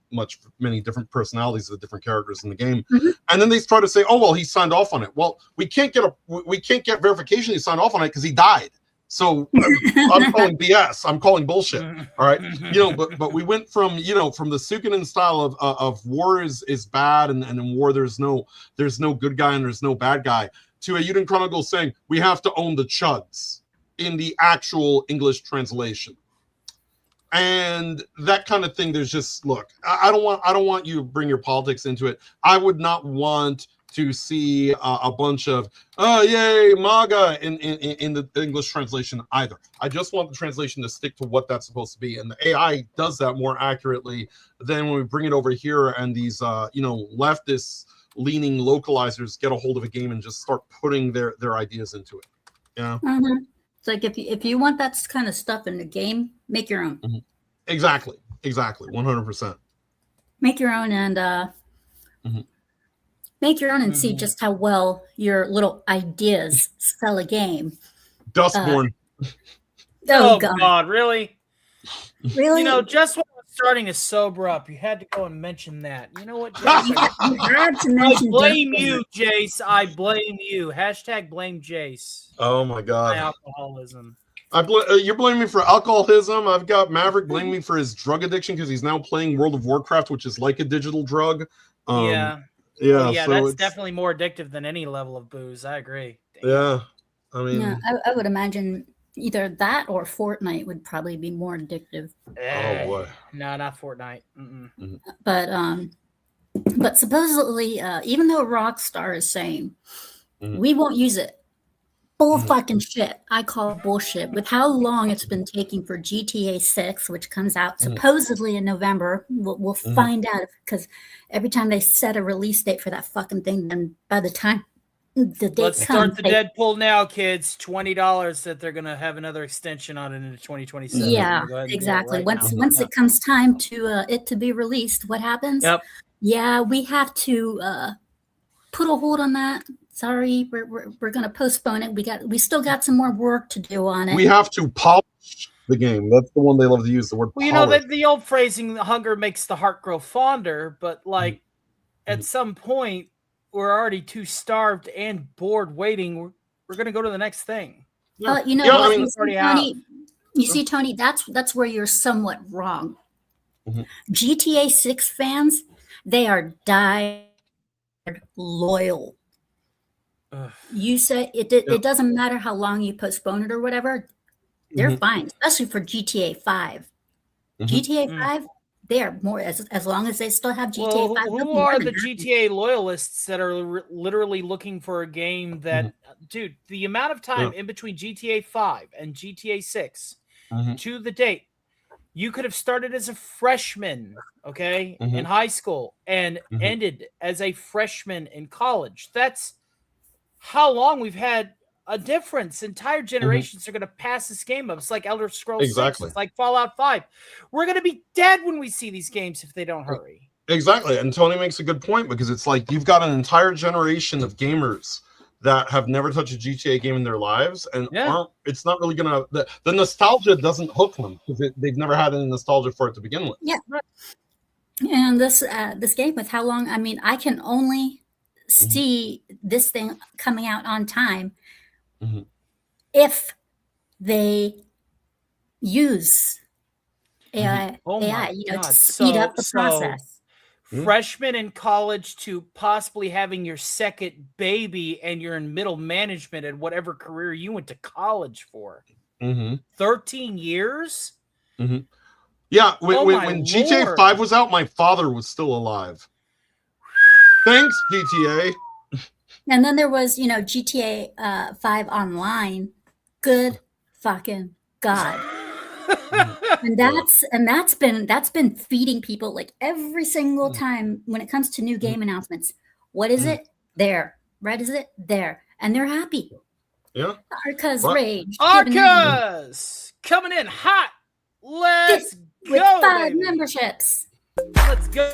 many different personalities of the different characters in the game. And then they try to say, oh, well, he signed off on it. Well, we can't get verification he signed off on it because he died. So I'm calling BS. I'm calling bullshit. All right. But we went from the Suikoden style of war is bad, and in war there's no good guy and there's no bad guy, to Eiyuden Chronicle saying we have to own the chuds in the actual English translation. And that kind of thing. There's just, look, I don't want you to bring your politics into it. I would not want to see a bunch of yay MAGA in the English translation either. I just want the translation to stick to what that's supposed to be, and the AI does that more accurately than when we bring it over here and these leftist leaning localizers get a hold of a game and just start putting their ideas into it. Yeah.
It's like if you want that kind of stuff in the game, make your own.
Exactly 100%.
Make your own and make your own and see just how well your little ideas sell a game.
Dustborn.
Oh God, really?
Really?
Just when I was starting to sober up, you had to go and mention that. You know what,
Jace? You had to mention.
I blame you, Jace. I blame you. # blame Jace.
Oh my God.
My alcoholism.
You're blaming me for alcoholism. I've got Maverick blaming me for his drug addiction because he's now playing World of Warcraft, which is like a digital drug.
Yeah,
so
that's definitely more addictive than any level of booze. I agree.
Damn. Yeah, I mean,
I would imagine either that or Fortnite would probably be more addictive.
Oh boy,
no, not Fortnite.
But supposedly, even though Rockstar is saying we won't use it, Bull fucking shit. I call bullshit. With how long it's been taking for GTA 6, which comes out supposedly in November, we'll find out. Because every time they set a release date for that fucking thing, then by the time the date
Let's
comes,
start the Deadpool now, kids. $20 that they're gonna have another extension on it into 2027.
Yeah,
Go ahead and do it
exactly.
right
Once
now.
once it comes time to it to be released, what happens?
Yep.
Yeah, we have to put a hold on that. Sorry, we're gonna postpone it. We still got some more work to do on it.
We have to polish the game. That's the one they love to use, the word
Well,
polish.
the old phrasing, hunger makes the heart grow fonder, but like at some point, we're already too starved and bored waiting. We're going to go to the next thing.
You know,
Yeah, I
what,
mean-
you see, Tony, that's where you're somewhat wrong. GTA 6 fans, they are die loyal.
Ugh.
You say it doesn't matter how long you postpone it or whatever, they're fine, especially for GTA 5. GTA 5, they are more as long as they still have GTA 5.
Who are the GTA loyalists that are literally looking for a game that, dude, the amount of time in between GTA 5 and GTA 6 to the date, you could have started as a freshman, okay, in high school and ended as a freshman in college. That's how long we've had a difference. Entire generations are going to pass this game up. It's like Elder Scrolls 6. It's like Fallout 5. We're going to be dead when we see these games if they don't hurry.
Exactly. And Tony makes a good point, because it's like you've got an entire generation of gamers that have never touched a GTA game in their lives, and it's not really going to, the nostalgia doesn't hook them, because they've never had any nostalgia for it to begin with.
Yeah. And this game, with how long, I mean, I can only see this thing coming out on time if they use AI, to speed up the process.
Freshman in college to possibly having your second baby, and you're in middle management at whatever career you went to college for. 13 years?
Yeah, when GTA 5 was out, my father was still alive. Thanks, GTA.
And then there was, GTA 5 Online. Good fucking God. And that's been feeding people like every single time when it comes to new game announcements. What is it? There. Red is it? There. And they're happy.
Yeah.
Arca's rage.
Arca's coming in hot. Let's go.
With 5
baby.
memberships.
Let's go.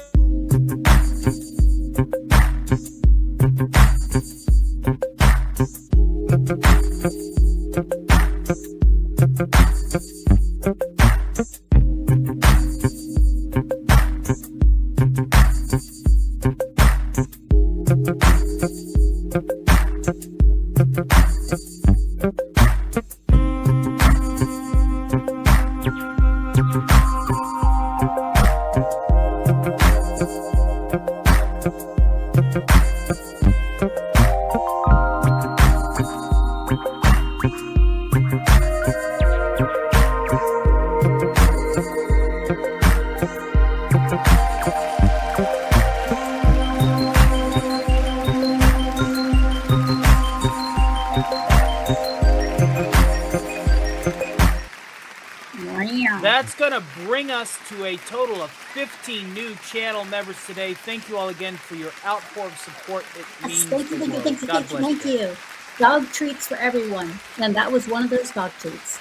That's going to bring us to a total of 15 new channel members today. Thank you all again for your outpour of support. It means
Thank you. Dog treats for everyone. And that was one of those dog treats.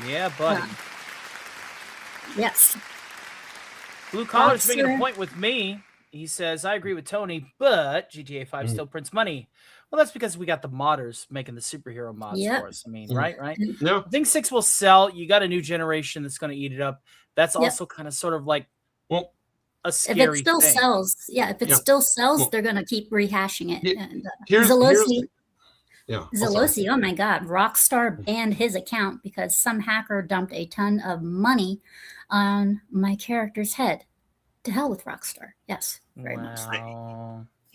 Yeah, buddy.
Yes.
Blue Collar's making a point with me. He says, I agree with Tony, but GTA 5 still prints money. Well, that's because we got the modders making the superhero mods for us. I mean, right?
Yeah.
I think 6 will sell. You got a new generation that's going to eat it up. That's also kind of sort of like a scary
if it still
thing.
sells, if it still sells, they're going to keep rehashing it. And Zalosi, oh my God, Rockstar banned his account because some hacker dumped a ton of money on my character's head. To hell with Rockstar. Yes, very much.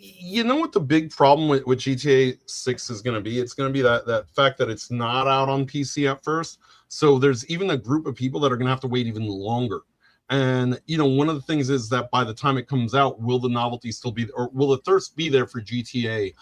You know what the big problem with GTA 6 is going to be? It's going to be that fact that it's not out on PC at first. So there's even a group of people that are going to have to wait even longer. And, one of the things is that by the time it comes out, will the novelty still be, or will the thirst be there for GTA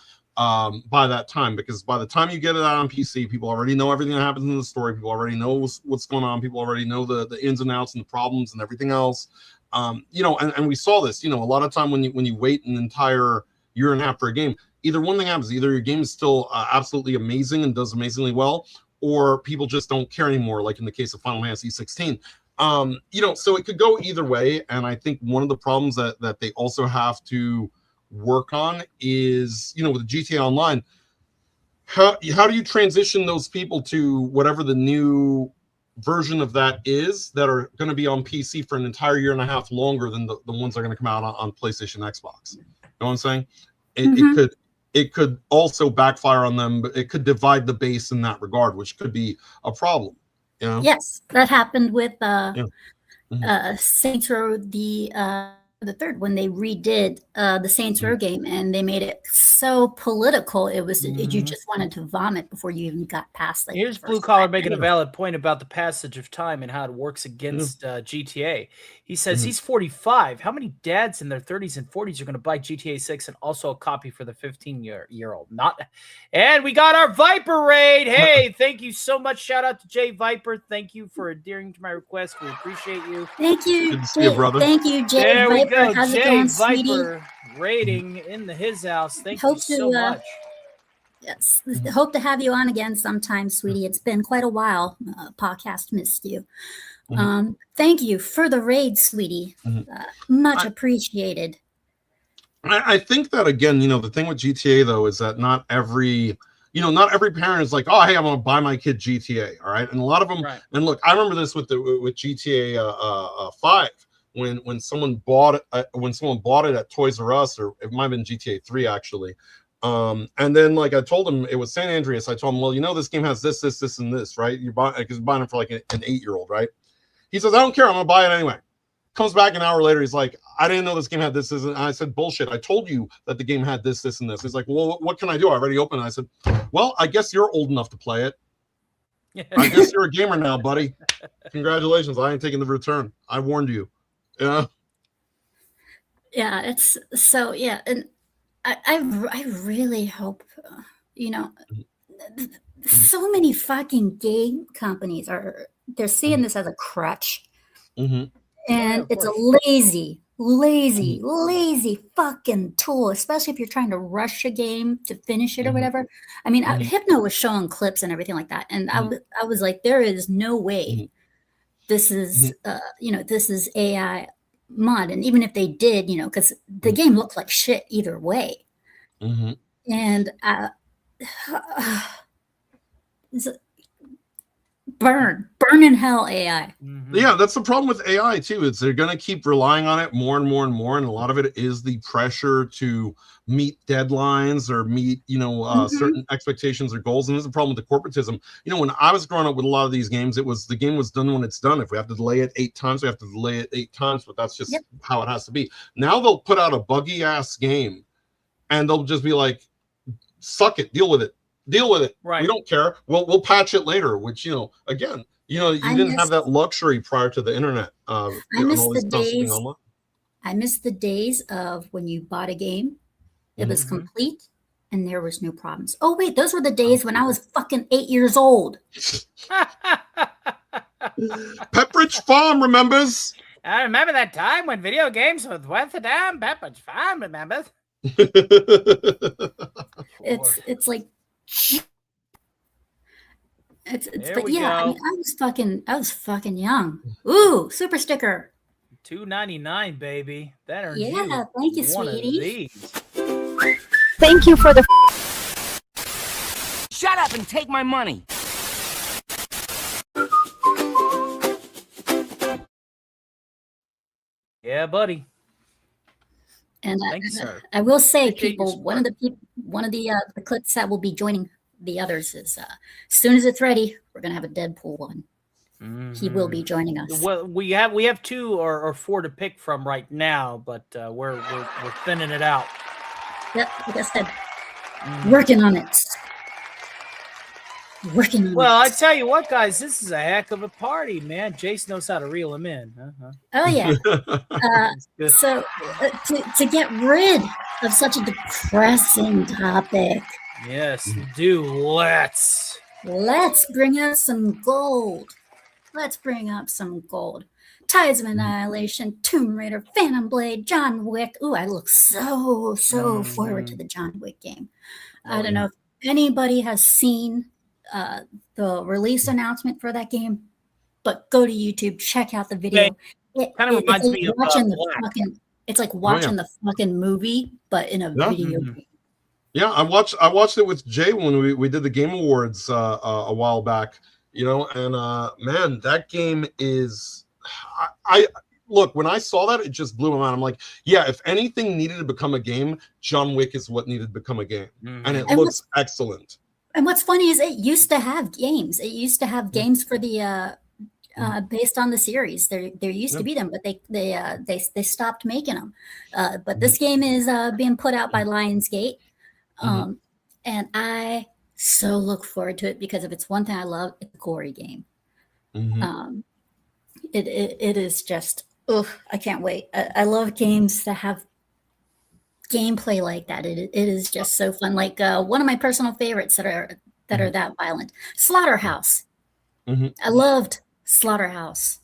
by that time, because by the time you get it out on PC, people already know everything that happens in the story. People already know what's going on. People already know the ins and outs and the problems and everything else. You know, and we saw this, you know, a lot of time when you wait an entire year and a half for a game, either one thing happens: either your game is still absolutely amazing and does amazingly well, or people just don't care anymore, like in the case of Final Fantasy 16. You know, so it could go either way. And I think one of the problems that they also have to work on is, you know, with GTA Online, how do you transition those people to whatever the new version of that is, that are going to be on PC for an entire year and a half longer than the ones that are going to come out on PlayStation, Xbox. You know what I'm saying? It could also backfire on them, but it could divide the base in that regard, which could be a problem. You know?
Yes, that happened with
Yeah.
Saints Row the third, when they redid the Saints Row game, and they made it so political. It was you just wanted to vomit before you even got past. Like,
here's Blue Collar making a valid point about the passage of time and how it works against GTA. He says he's 45. How many dads in their 30s and 40s are going to buy GTA 6 and also a copy for the 15-year-old? Not. And we got our Viper raid. Hey, thank you so much. Shout out to Jay Viper. Thank you for adhering to my request. We appreciate you.
Thank you,
Good to see you, brother.
Thank you, Jay
There
Viper.
we go.
How's it
Jay
going, sweetie?
Viper rating in his house. Thank
Hope
you so
to,
much.
Yes, hope to have you on again sometime, sweetie. It's been quite a while. Podcast missed you. Thank you for the raid, sweetie. Much appreciated.
I think that, again, you know, the thing with GTA though is that not every parent is like, oh, hey, I'm gonna buy my kid GTA. All right, and a lot of them. Right. And look, I remember this with GTA 5 when someone bought it at Toys R Us, or it might have been GTA 3 actually. And then, like, I told him it was San Andreas. I told him, well, you know, this game has this, and this, right? You're buying it for like an 8-year-old, right? He says, I don't care. I'm gonna buy it anyway. Comes back an hour later. He's like, I didn't know this game had this. And I said, bullshit. I told you that the game had this, and this. He's like, well, what can I do? I already opened it. I said, well, I guess you're old enough to play it. I guess you're a gamer now, buddy. Congratulations. I ain't taking the return. I warned you. Yeah.
Yeah, it's so, yeah. And I really hope, you know, so many fucking game companies they're seeing this as a crutch. And it's a lazy fucking tool, especially if you're trying to rush a game to finish it or whatever. I mean, Hypno was showing clips and everything like that, and I was like, there is no way this is you know, this is AI mod. And even if they did, you know, because the game looked like shit either way. And burn in hell, AI.
Yeah, that's the problem with AI too. Is they're going to keep relying on it more and more and more, and a lot of it is the pressure to meet deadlines or meet, you know, certain expectations or goals. And there's a problem with the corporatism. You know, when I was growing up with a lot of these games, the game was done when it's done. If we have to delay it 8 times, we have to delay it 8 times. But that's just how it has to be. Now they'll put out a buggy ass game, and they'll just be like, "Suck it, deal with it." Right. We don't care. We'll patch it later, which, you know, again, you know, you didn't have that luxury prior to the internet.
I miss the days of when you bought a game, it was complete and there was no problems. Oh, wait, those were the days when I was fucking 8 years old.
Pepperidge Farm remembers.
I remember that time when video games was worth a damn. Pepperidge Farm remembers.
It's like, it's like, yeah, I mean, I was fucking young. Ooh, super sticker.
$2.99, baby. That earns
you. Thank you,
one
sweetie.
Of these.
Thank you for the. Shut up and take my money.
Yeah, buddy.
And
thank you, sir.
I will say, people, one of the clips that will be joining the others is as soon as it's ready, we're gonna have a Deadpool one. He will be joining us.
Well, we have 2 or 4 to pick from right now, but we're thinning it out.
Yep, like I said, working on it. working on
Well,
it.
I tell you what, guys, this is a heck of a party, man. Jace knows how to reel him in.
Oh yeah.
It's good.
So to get rid of such a depressing topic,
Yes, do.
let's bring up some gold. Let's bring up some gold. Tides of Annihilation, Tomb Raider, Phantom Blade, John Wick. Ooh, I look so forward to the John Wick game. I don't know if anybody has seen the release announcement for that game, but go to YouTube, check out the video.
Kind of reminds me of
watching
Black.
it's like watching the fucking movie, but in a video game.
Yeah, I watched it with Jay when we did the Game Awards a while back, you know, and man, that game is I look, when I saw that, it just blew my mind. I'm like, yeah, if anything needed to become a game, John Wick is what needed to become a game. And it looks excellent.
And what's funny is it used to have games. It used to have games for the based on the series. There used to be them, but they stopped making them. But this game is being put out by Lionsgate. And I so look forward to it because if it's one thing I love, it's a gory game. It is just, I can't wait. I love games that have gameplay like that. It is just so fun. Like one of my personal favorites that are that violent, Slaughterhouse. I loved Slaughterhouse.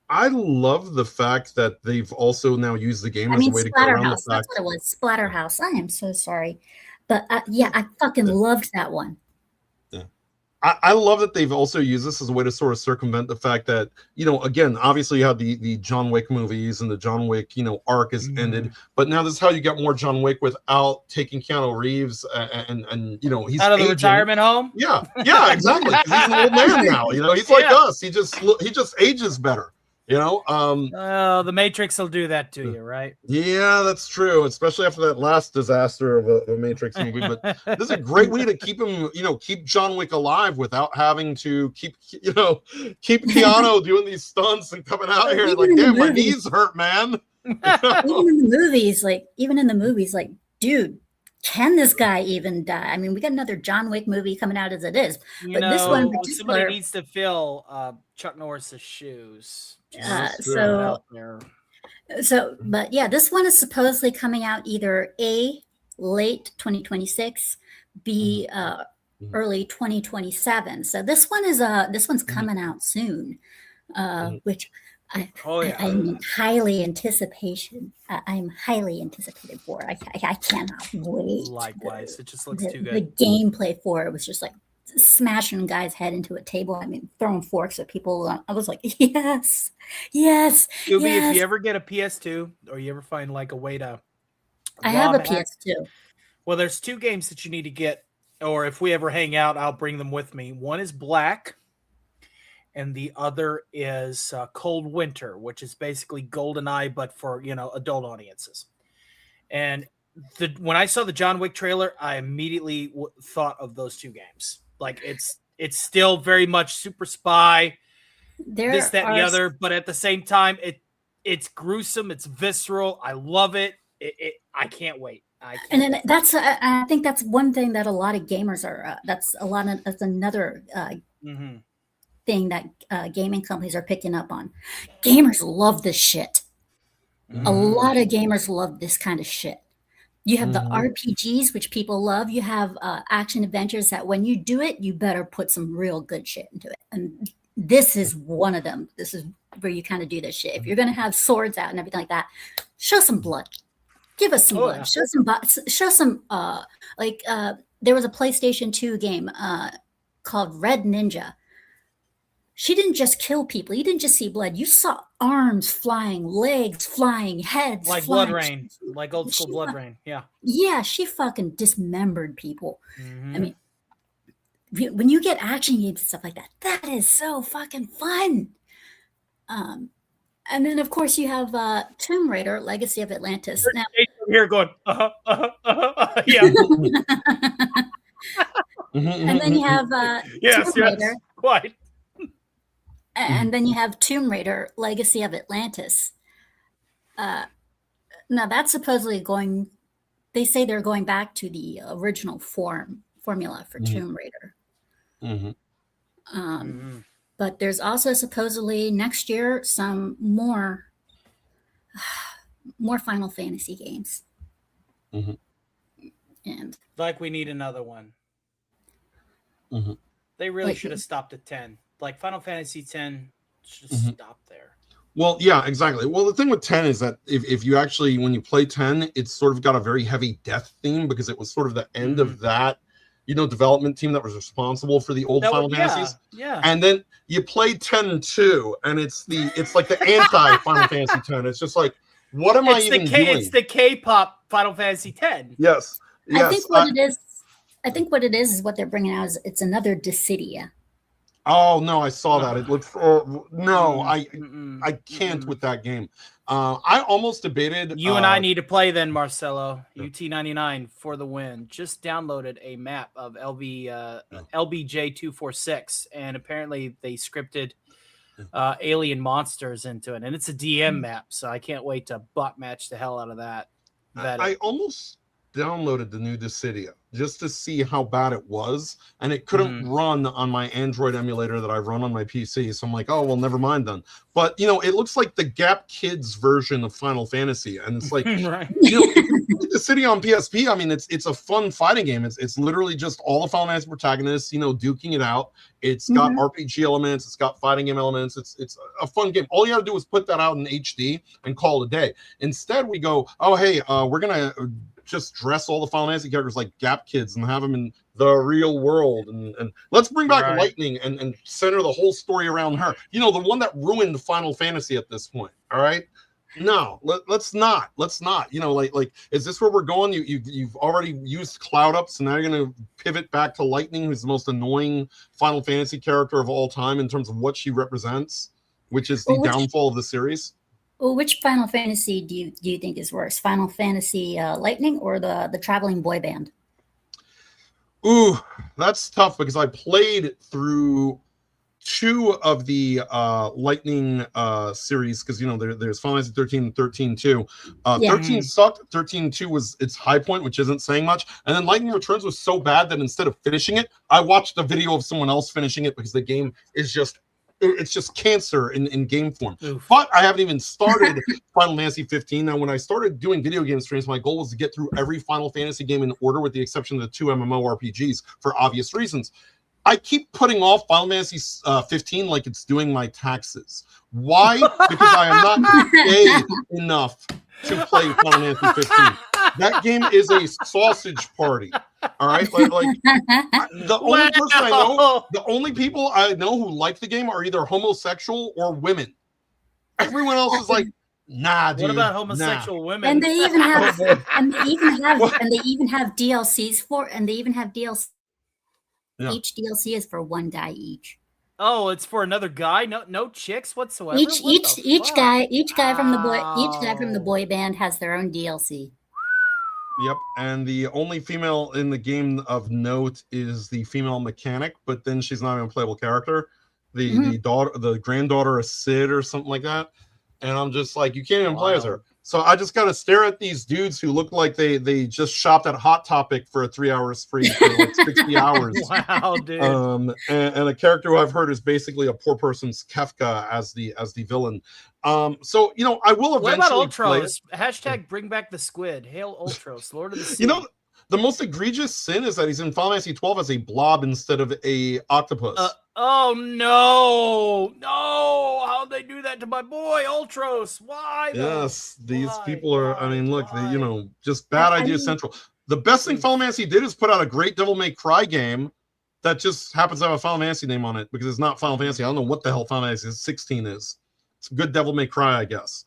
I love the fact that they've also now used the game as a way to get around the fact.
That's what it was. Splatterhouse. I am so sorry. But yeah, I fucking loved that one.
Yeah. I love that they've also used this as a way to sort of circumvent the fact that, you know, again, obviously you have the John Wick movies and the John Wick, you know, arc is ended. But now this is how you get more John Wick without taking Keanu Reeves and you know, he's
out of the
aging.
retirement home.
Yeah, exactly. He's an old man now. You know, he's like us. He just ages better. You know,
the Matrix will do that to you, right?
Yeah, that's true, especially after that last disaster of a Matrix movie. But this is a great way to keep him, you know, keep John Wick alive without having to keep Keanu doing these stunts and coming out here like, damn, my knees hurt, man.
Even in the movies, like, dude, can this guy even die? I mean, we got another John Wick movie coming out as it is, but this one in particular,
somebody needs to fill Chuck Norris's shoes.
But yeah, this one is supposedly coming out either A, late 2026, B, early 2027. So this one's coming out soon, which I'm in highly anticipation. I'm highly anticipated for. I cannot wait.
Likewise, it just looks too good.
The gameplay for it was just like smashing guys' head into a table. I mean, throwing forks at people. I was like, yes.
Scooby, if you ever get a PS2 or you ever find like a way to,
I have a PS2.
Well, there's two games that you need to get, or if we ever hang out, I'll bring them with me. One is Black, and the other is Cold Winter, which is basically GoldenEye, but for, you know, adult audiences. And when I saw the John Wick trailer, I immediately thought of those two games. Like it's still very much super spy, this, that, and the other, but at the same time, it's gruesome, it's visceral. I love it. I can't wait.
And then I think that's one thing that a lot of gamers are. That's another thing that gaming companies are picking up on. Gamers love this shit. A lot of gamers love this kind of shit. You have the RPGs, which people love. You have action adventures that when you do it, you better put some real good shit into it. And this is one of them. This is where you kind of do this shit. If you're going to have swords out and everything like that, show some blood. Give us some blood. Show some there was a PlayStation 2 game called Red Ninja. She didn't just kill people. You didn't just see blood. You saw arms flying, legs flying, heads
like
flying.
Blood Rain, like old school Blood Rain. Yeah.
Yeah, she fucking dismembered people. I mean, when you get action games and stuff like that, that is so fucking fun. And then, of course, you have Tomb Raider, Legacy of Atlantis. Now,
here going, yeah.
And then you have
yes,
Tomb Raider.
Quite.
And then you have Tomb Raider, Legacy of Atlantis. Now, that's supposedly they say they're going back to the original formula for Tomb Raider.
Mm-hmm.
But there's also supposedly next year some more Final Fantasy games.
Mm-hmm.
And
like we need another one.
Mm-hmm.
They really
Like-
should have stopped at 10. Like Final Fantasy 10 should
Mhm.
stop there.
Well, yeah, exactly. Well, the thing with 10 is that if you actually, when you play 10, it's sort of got a very heavy death theme because it was sort of the end of that, development team that was responsible for the old Final Fantasies.
Yeah.
And then you play 10-2, and it's like the anti Final Fantasy 10. It's just like, what am I even doing?
It's the K-pop Final Fantasy 10.
Yes.
I think what it is. I think what it is what they're bringing out is it's another Dissidia.
Oh no, I saw that. It looks no, I can't with that game. I almost debated.
You and I need to play then, Marcelo. UT99 for the win. Just downloaded a map of LBJ246, and apparently they scripted alien monsters into it, and it's a DM map, so I can't wait to bot match the hell out of that.
I almost downloaded the new Dissidia just to see how bad it was, and it couldn't run on my Android emulator that I run on my PC. So I'm like, oh well, never mind then. But it looks like the Gap Kids version of Final Fantasy, and it's like,
right.
Dissidia on PSP. I mean, it's a fun fighting game. It's literally just all the Final Fantasy protagonists, duking it out. It's got RPG elements. It's got fighting game elements. It's a fun game. All you have to do is put that out in HD and call it a day. Instead, we go, oh hey, we're gonna just dress all the Final Fantasy characters like Gap Kids and have them in the real world, and let's bring back Lightning and center the whole story around her. The one that ruined Final Fantasy at this point. All right, no, let's not. Like, is this where we're going? You've already used Cloud Up, so now you're gonna pivot back to Lightning, who's the most annoying Final Fantasy character of all time in terms of what she represents, which is the downfall of the series.
Well, which Final Fantasy do you think is worse, Final Fantasy Lightning or the traveling boy band?
Ooh, that's tough because I played through 2 of the Lightning series because there's Final Fantasy 13 and 13-2. 13 sucked. 13-2 was its high point, which isn't saying much. And then Lightning Returns was so bad that instead of finishing it, I watched a video of someone else finishing it because the game is just cancer in game form.
Oof.
But I haven't even started Final Fantasy 15. Now, when I started doing video game streams, my goal was to get through every Final Fantasy game in order, with the exception of the 2 MMORPGs for obvious reasons. I keep putting off Final Fantasy 15 like it's doing my taxes. Why? Because I am not paid enough to play Final Fantasy 15. That game is a sausage party. All right, the only people I know who like the game are either homosexual or women. Everyone else is like, nah, dude.
What about homosexual women?
And they even have DLCs for, and they even have DLC.
Yeah.
Each DLC is for one guy each.
Oh, it's for another guy. No chicks whatsoever.
Each guy from the boy band has their own DLC.
Yep, and the only female in the game of note is the female mechanic, but then she's not even a playable character. The granddaughter of Sid or something like that, and I'm just like, you can't even play as her. So I just gotta stare at these dudes who look like they just shopped at Hot Topic for a 3 hours free for like 60 hours.
Wow, dude.
And a character who I've heard is basically a poor person's Kefka as the villain. So I will eventually.
What about Ultros? Hashtag bring back the squid. Hail Ultros, Lord of the Sea.
The most egregious sin is that he's in Final Fantasy 12 as a blob instead of a octopus.
Oh no! How'd they do that to my boy Ultros? Why?
Yes, these people are. I mean, look, just bad idea central. The best thing Final Fantasy did is put out a great Devil May Cry game that just happens to have a Final Fantasy name on it because it's not Final Fantasy. I don't know what the hell Final Fantasy 16 is. It's a good Devil May Cry, I guess.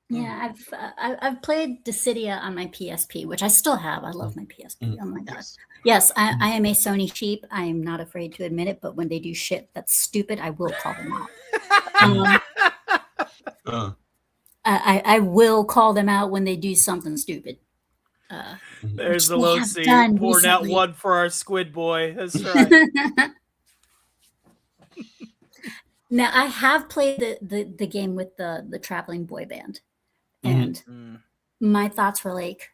Yeah, I've played Dissidia on my PSP, which I still have. I love my PSP. Oh my god. Yes, I am a Sony sheep. I am not afraid to admit it, but when they do shit that's stupid, I will call them out. I will call them out when they do something stupid.
There's the low C pouring out one for our squid boy. That's right.
Now I have played the game with the traveling boy band, and my thoughts were like,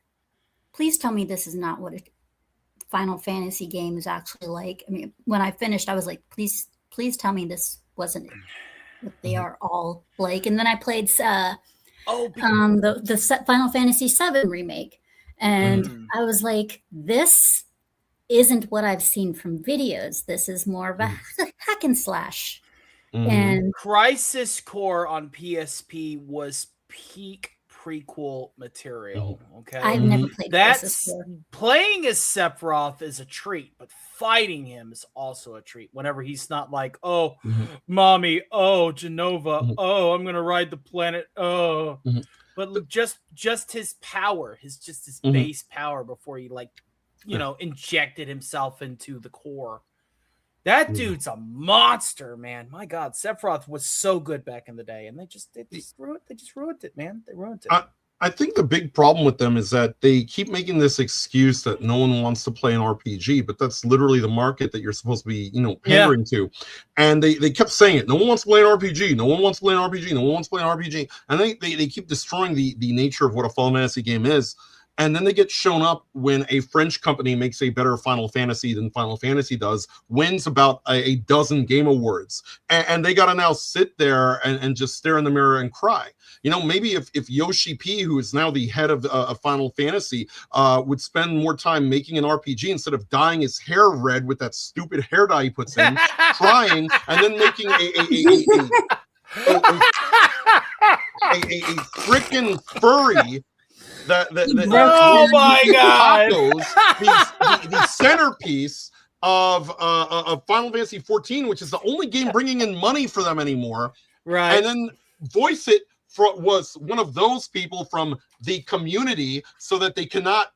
please tell me this is not what Final Fantasy game is actually like. I mean, when I finished, I was like, please tell me this wasn't what they are all like. And then I played the Final Fantasy VII remake, and I was like, this isn't what I've seen from videos. This is more of a hack and slash. And
Crisis Core on PSP was peak prequel material. Okay,
I've never played Crisis Core.
Playing as Sephiroth is a treat, but fighting him is also a treat. Whenever he's not like, oh, mommy, oh, Genova, oh, I'm gonna ride the planet, oh, but just his power, his base power before he injected himself into the core. That dude's a monster, man. My God, Sephiroth was so good back in the day, and they just ruined it, man. They ruined it.
I think the big problem with them is that they keep making this excuse that no one wants to play an RPG, but that's literally the market that you're supposed to be, pandering to. And they kept saying it. No one wants to play an RPG. No one wants to play an RPG. No one wants to play an RPG. And they keep destroying the nature of what a Final Fantasy game is. And then they get shown up when a French company makes a better Final Fantasy than Final Fantasy does, wins about a dozen game awards. And they got to now sit there and just stare in the mirror and cry. Maybe if Yoshi P, who is now the head of Final Fantasy, would spend more time making an RPG instead of dyeing his hair red with that stupid hair dye he puts in, crying, and then making a freaking furry
oh my God!
Tacos, the centerpiece of Final Fantasy 14, which is the only game bringing in money for them anymore.
Right.
And then voice it was one of those people from the community, so that they cannot,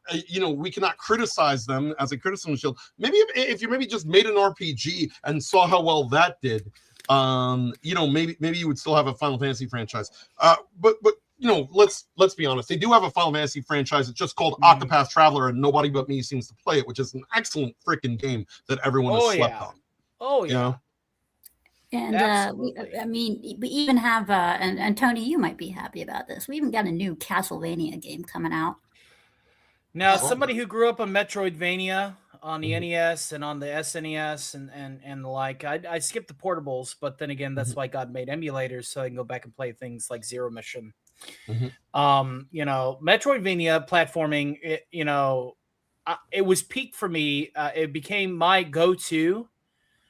we cannot criticize them as a criticism shield. Maybe if you just made an RPG and saw how well that did, maybe you would still have a Final Fantasy franchise. But let's be honest. They do have a Final Fantasy franchise. It's just called Octopath Traveler, and nobody but me seems to play it, which is an excellent freaking game that everyone has slept on.
Oh yeah.
And we even have and Tony, you might be happy about this. We even got a new Castlevania game coming out.
Now, somebody who grew up on Metroidvania on the NES and on the SNES and the like, I skipped the portables, but then again, that's why God made emulators, so I can go back and play things like Zero Mission. Metroidvania platforming, it was peak for me. It became my go-to.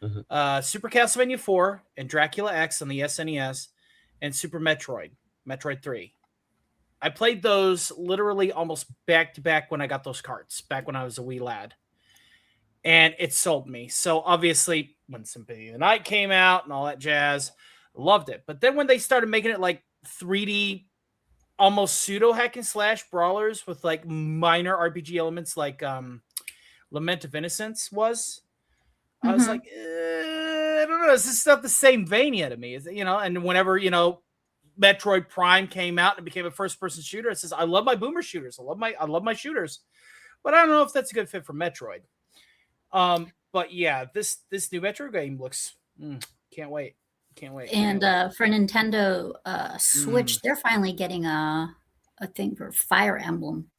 Super Castlevania 4 and Dracula X on the SNES and Super Metroid 3. I played those literally almost back to back when I got those carts, back when I was a wee lad. And it sold me. So obviously when Symphony of the Night came out and all that jazz, I loved it. But then when they started making it like 3D, almost pseudo hack and slash brawlers with like minor RPG elements like Lament of Innocence was, I was like, I don't know. This is not the same vein yet to me, and whenever, Metroid Prime came out and it became a first-person shooter, it says, I love my boomer shooters. I love my shooters. But I don't know if that's a good fit for Metroid. But yeah, this new Metro game looks, can't wait.
And for Nintendo Switch, they're finally getting a thing for Fire Emblem.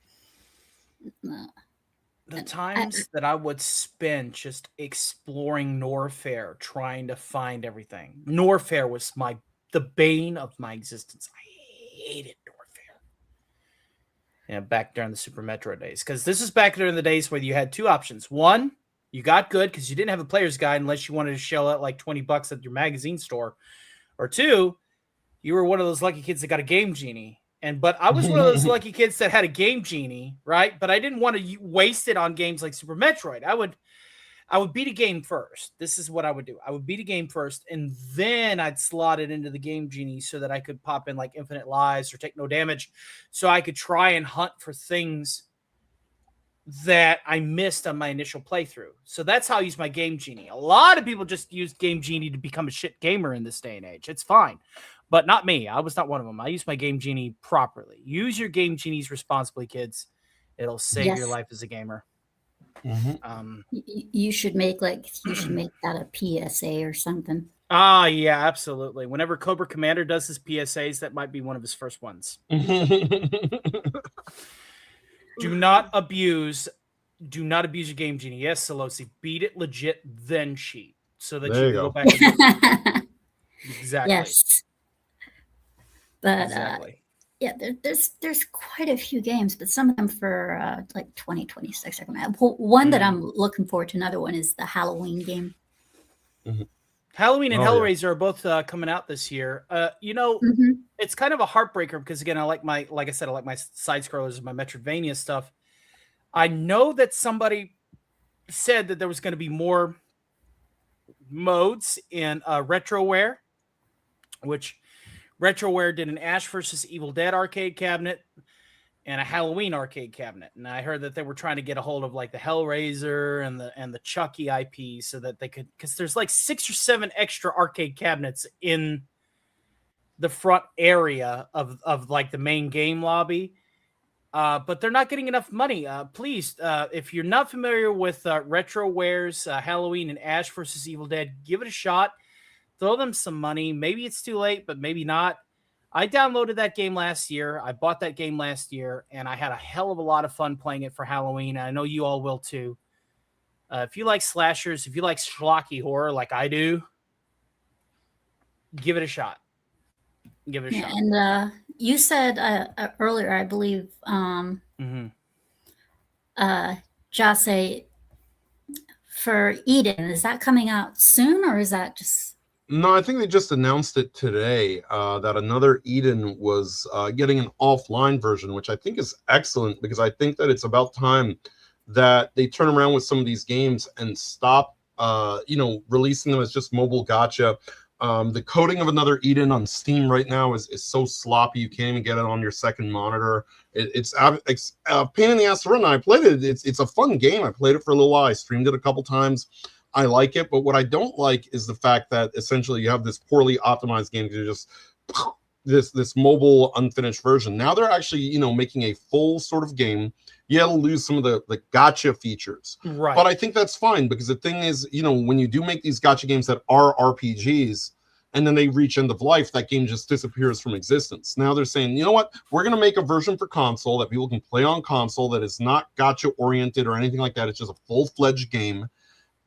The times that I would spend just exploring Norfair, trying to find everything. Norfair was the bane of my existence. I hated Norfair. Yeah, back during the Super Metro days. Because this is back during the days where you had two options. One, you got good because you didn't have a player's guide unless you wanted to shell out like $20 at your magazine store. Or two, you were one of those lucky kids that got a Game Genie. But I was one of those lucky kids that had a Game Genie, right? But I didn't want to waste it on games like Super Metroid. I would beat a game first. This is what I would do. I would beat a game first, and then I'd slot it into the Game Genie so that I could pop in like Infinite Lives or Take No Damage, so I could try and hunt for things that I missed on my initial playthrough. So that's how I use my Game Genie. A lot of people just use Game Genie to become a shit gamer in this day and age. It's fine. But not me. I was not one of them. I use my Game Genie properly. Use your Game Genies responsibly, kids. It'll save your life as a gamer.
You should make that a PSA or something.
Yeah, absolutely. Whenever Cobra Commander does his PSAs, that might be one of his first ones. Do not abuse do not abuse your game genie. Yes, Solosi, beat it legit, then cheat, so that
There
you
you
can go
go.
back and exactly.
Yes. But
Exactly.
yeah, there's quite a few games, but some of them for like 2026. One that I'm looking forward to, another one is the Halloween game.
Halloween and
Oh, yeah.
Hellraiser are both coming out this year. It's kind of a heartbreaker because again, like I said, I like my side scrollers and my Metroidvania stuff. I know that somebody said that there was going to be more modes in Retroware, which Retroware did an Ash versus Evil Dead arcade cabinet and a Halloween arcade cabinet. And I heard that they were trying to get a hold of like the Hellraiser and the Chucky IP so that they could, because there's like 6 or 7 extra arcade cabinets in the front area of like the main game lobby. But they're not getting enough money. Please, if you're not familiar with Retroware's Halloween and Ash versus Evil Dead, give it a shot. Throw them some money. Maybe it's too late, but maybe not. I downloaded that game last year. I bought that game last year, and I had a hell of a lot of fun playing it for Halloween. I know you all will too. If you like slashers, if you like schlocky horror like I do, give it a shot. Give it a shot.
And you said earlier, I believe, Jase, for Eden, is that coming out soon, or is that just...
No, I think they just announced it today that another Eden was getting an offline version, which I think is excellent because I think that it's about time that they turn around with some of these games and stop, releasing them as just mobile gacha. The coding of another Eden on Steam right now is so sloppy you can't even get it on your second monitor. It's a pain in the ass to run. I played it. It's a fun game. I played it for a little while. I streamed it a couple times. I like it, but what I don't like is the fact that essentially you have this poorly optimized game to just this mobile unfinished version. Now they're actually making a full sort of game. Yeah, it'll lose some of the gacha features,
right?
But I think that's fine because the thing is, when you do make these gacha games that are RPGs and then they reach end of life, that game just disappears from existence. Now they're saying, you know what, we're going to make a version for console that people can play on console that is not gacha oriented or anything like that. It's just a full-fledged game.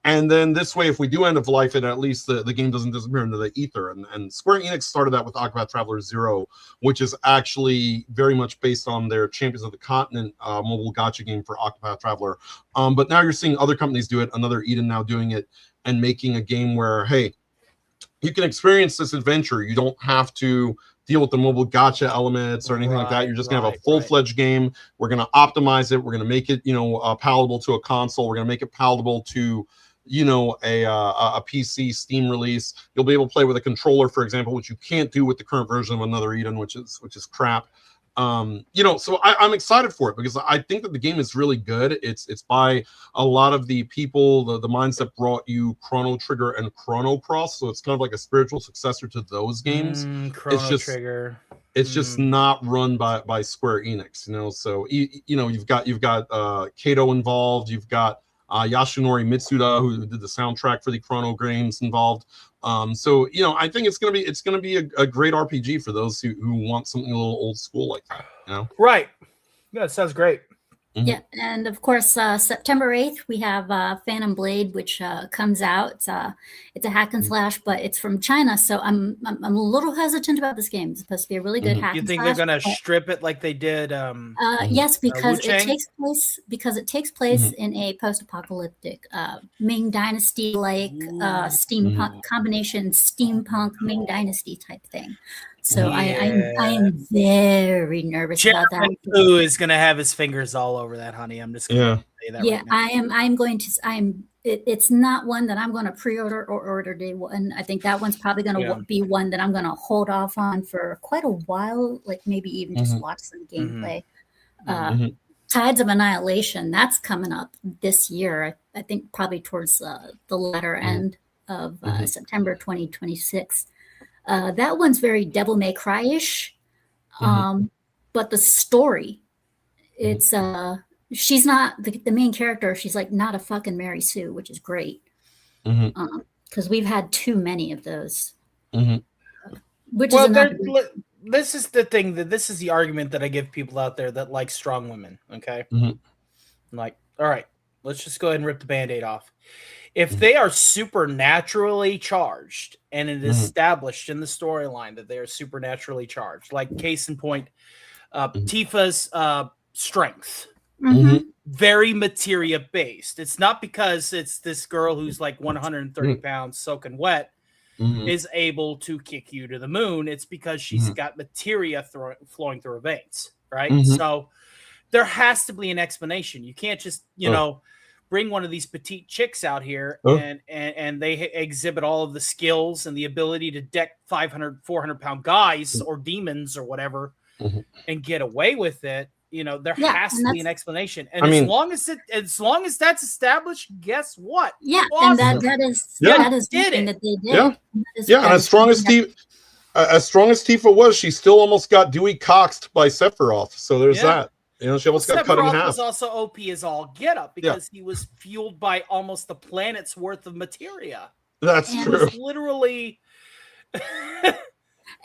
And then this way, if we do end of life it, at least the game doesn't disappear into the ether. And Square Enix started that with Octopath Traveler 0, which is actually very much based on their Champions of the Continent mobile gacha game for Octopath Traveler. But now you're seeing other companies do it, another Eden now doing it, and making a game where, hey, you can experience this adventure. You don't have to deal with the mobile gacha elements or anything like that. You're just going to have a full-fledged game. We're going to optimize it. We're going to make it, palatable to a console. We're going to make it palatable to a PC Steam release. You'll be able to play with a controller, for example, which you can't do with the current version of another Eden, which is crap. So I'm excited for it because I think that the game is really good. It's by a lot of the people, the minds that brought you Chrono Trigger and Chrono Cross. So it's kind of like a spiritual successor to those games.
Chrono Trigger.
It's just not run by Square Enix, So you've got Kato involved. You've got Yasunori Mitsuda, who did the soundtrack for the Chrono games, involved. So I think it's gonna be a great RPG for those who want something a little old school like that.
Right. Yeah, that sounds great.
Yeah, and of course, September 8th, we have Phantom Blade, which comes out. It's a hack and slash, but it's from China, so I'm a little hesitant about this game. It's supposed to be a really good hack and slash.
You think they're going to strip it like they did?
Yes, because it takes place in a post-apocalyptic Ming Dynasty like steampunk combination, steampunk Ming Dynasty type thing. So I am very nervous about that.
Who is going to have his fingers all over that, honey? I'm just going to say that.
Yeah, right now. It's not one that I'm going to pre-order or order day one. I think that one's probably going to be one that I'm going to hold off on for quite a while, like maybe even just watch some gameplay. Tides of Annihilation, that's coming up this year. I think probably towards the latter end of September 2026. That one's very Devil May Cry-ish, but the story, it's she's not the main character. She's like not a fucking Mary Sue, which is great, because we've had too many of those. Which is
this is the thing this is the argument that I give people out there that like strong women. Okay, like, all right, let's just go ahead and rip the Band-Aid off. If they are supernaturally charged and it is established in the storyline that they are supernaturally charged, like case in point, Tifa's strength, very materia based. It's not because it's this girl who's like 130 pounds soaking wet is able to kick you to the moon. It's because she's got materia flowing through her veins, right? So there has to be an explanation. You can't just, bring one of these petite chicks out here and they exhibit all of the skills and the ability to deck 500, 400-pound guys or demons or whatever and get away with it. There has to be an explanation. And as long as that's established, guess what?
Yeah,
awesome.
and that is something that they did.
Yeah, and as strong as Tifa was, she still almost got Dewey coxed by Sephiroth. So there's that. She almost got cut in half.
Was also OP as all get up because he was fueled by almost the planet's worth of materia.
That's true.
It was literally.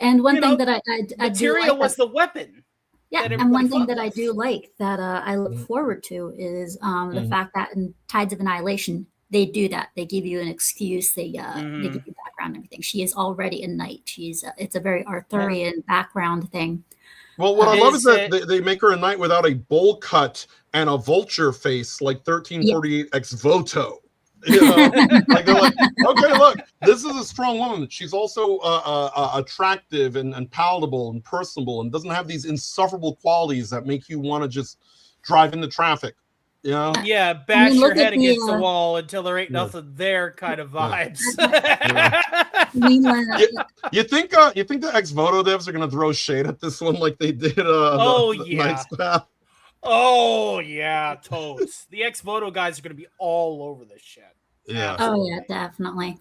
And one thing that I
materia
do like
was the weapon.
Yeah, and one thing that I do like that I look forward to is the fact that in Tides of Annihilation they do that. They give you an excuse. They give you background and everything. She is already a knight. It's a very Arthurian background thing.
Well, what I love is that they make her a knight without a bowl cut and a vulture face like 1348 ex voto. Like they're like, okay, look, this is a strong woman. She's also attractive and palatable and personable and doesn't have these insufferable qualities that make you want to just drive into traffic.
Yeah, bash your head against the wall until there ain't nothing there kind of vibes.
You think the ex voto devs are gonna throw shade at this one like they did Knight's Path?
Oh yeah, totes. The ex voto guys are gonna be all over this shit.
Yeah.
Oh yeah, definitely.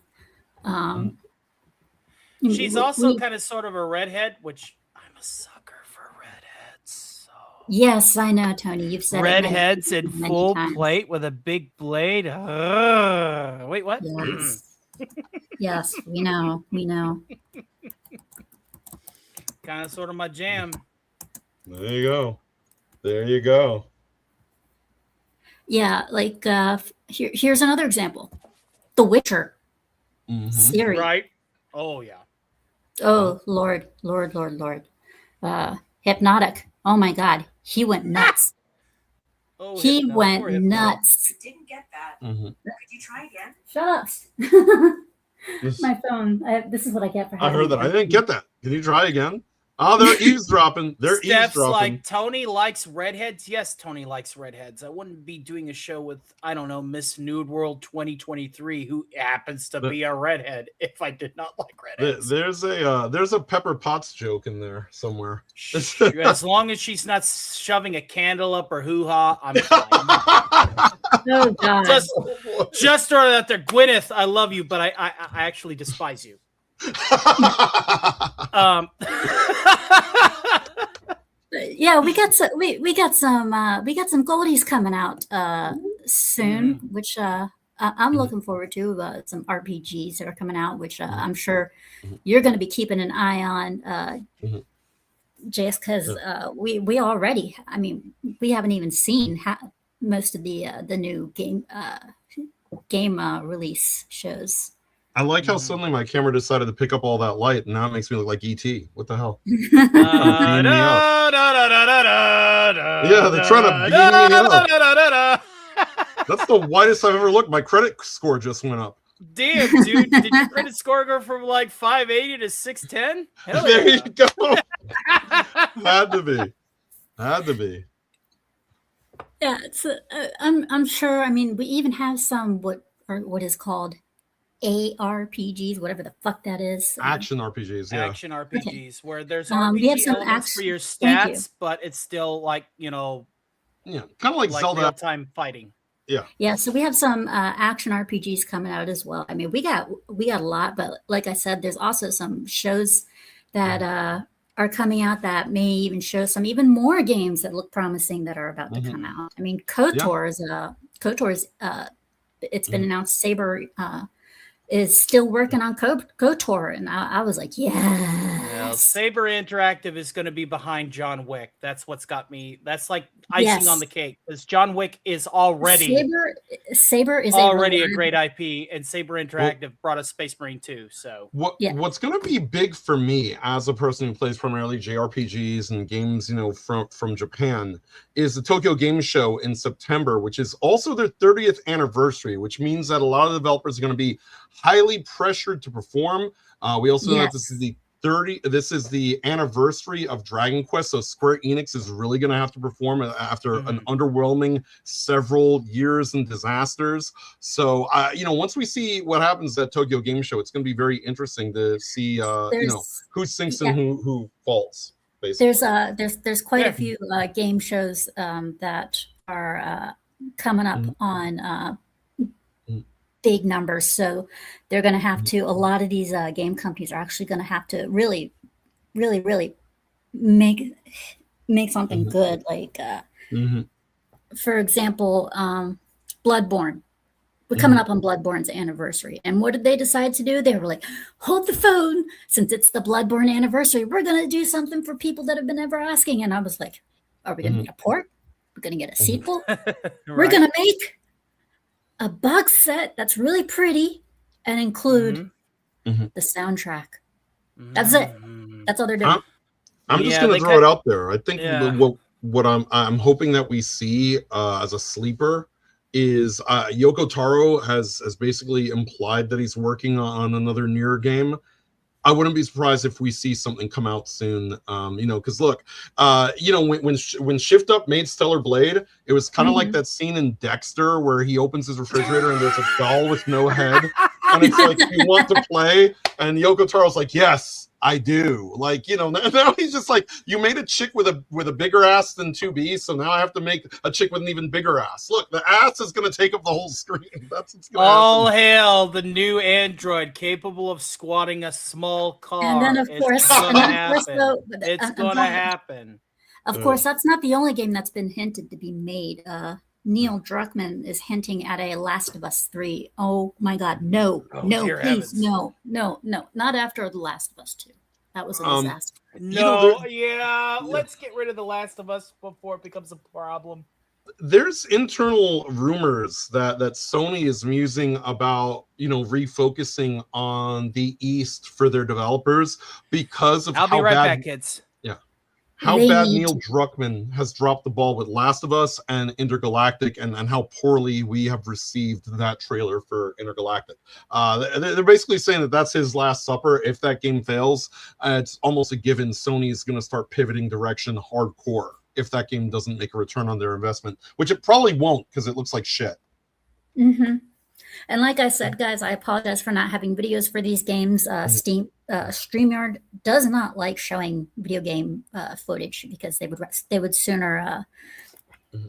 She's also kind of sort of a redhead, which I'm a sucker for redheads. So.
Yes, I know, Tony. You've said
redheads in full plate with a big blade. Wait, what?
Yes. Yes, we know.
Kind of sort of my jam.
There you go.
Yeah, like here's another example. The Witcher series.
Right. Oh yeah.
Oh Lord. Hypnotic. Oh my God. He went nuts. He went nuts.
I didn't get that. Could you try again?
Shut up. My phone. This is what I get for.
I heard that. I didn't get that. Can you try again? Oh, they're eavesdropping.
Steph's like, Tony likes redheads. Yes, Tony likes redheads. I wouldn't be doing a show with, I don't know, Miss Nude World 2023, who happens to be a redhead, if I did not like redheads.
There's a Pepper Potts joke in there somewhere.
As long as she's not shoving a candle up her hoo-ha, I'm fine.
Oh, God.
Just throw that there. Gwyneth, I love you, but I actually despise you.
Yeah, we got some goldies coming out soon, which I'm looking forward to. Some RPGs that are coming out, which I'm sure you're going to be keeping an eye on, just because we already, I mean, we haven't even seen most of the new game release shows.
I like how suddenly my camera decided to pick up all that light, and now it makes me look like E.T. What the hell? Yeah, they're trying to beam me up. That's the whitest I've ever looked. My credit score just went up.
Damn, dude. Did your credit score go from like 580 to 610? Hell
there
yeah.
You go. Had to be.
Yeah, it's I'm sure. I mean, we even have some what is called ARPGs, whatever the fuck that is.
Action RPGs, yeah.
Action RPGs, where there's
we have some
elements for your stats, but it's still like,
kind of like Zelda
real-time fighting.
Yeah, so we have some action RPGs coming out as well. I mean, we got a lot, but like I said, there's also some shows that are coming out that may even show some even more games that look promising that are about to come out. I mean, KOTOR's it's been announced Saber is still working on KOTOR, and I was like, yeah,
Saber Interactive is going to be behind John Wick. That's what's got me. That's like icing on the cake, because John Wick is already
Saber is
already a great IP, and Saber Interactive brought us Space Marine 2. So
what's going to be big for me as a person who plays primarily JRPGs and games, from Japan, is the Tokyo Game Show in September, which is also their 30th anniversary, which means that a lot of developers are going to be highly pressured to perform. We also know that this is the anniversary of Dragon Quest, so Square Enix is really going to have to perform after an underwhelming several years and disasters. So, once we see what happens at Tokyo Game Show, it's going to be very interesting to see, who sinks and who falls. Basically.
There's quite a few game shows that are coming up on big numbers, so they're going to have to. A lot of these game companies are actually going to have to really make something good. Like, for example, Bloodborne. We're coming up on Bloodborne's anniversary, and what did they decide to do? They were like, "Hold the phone, since it's the Bloodborne anniversary. We're going to do something for people that have been ever asking." And I was like, "Are we going to get a port? We're going to get a sequel. We're going to make a box set that's really pretty and include the soundtrack." That's it. That's all they're doing.
I'm just going to throw it out there. I think what I'm hoping that we see as a sleeper is Yoko Taro has basically implied that he's working on another Nier game. I wouldn't be surprised if we see something come out soon. Because look, when Shift Up made Stellar Blade, it was kind of like that scene in Dexter where he opens his refrigerator and there's a doll with no head, and it's like, "You want to play?" And Yoko Taro's like, "Yes, I do." Like, now he's just like, "You made a chick with a bigger ass than 2B, so now I have to make a chick with an even bigger ass. Look, the ass is going to take up the whole screen." That's what's going to happen.
All hail the new android capable of squatting a small car.
And then, of course,
it's going to happen.
Of course, that's not the only game that's been hinted to be made. Neil Druckmann is hinting at a Last of Us 3. Oh my God, no, please, heavens. no, not after The Last of Us 2. That was a disaster.
Let's get rid of The Last of Us before it becomes a problem.
There's internal rumors that Sony is musing about, refocusing on the East for their developers because of
I'll be right back, kids.
How bad Neil Druckmann has dropped the ball with Last of Us and Intergalactic, and how poorly we have received that trailer for Intergalactic. They're basically saying that that's his last supper. If that game fails, it's almost a given Sony's going to start pivoting direction hardcore if that game doesn't make a return on their investment, which it probably won't because it looks like shit.
And like I said, guys, I apologize for not having videos for these games. StreamYard does not like showing video game footage because they would sooner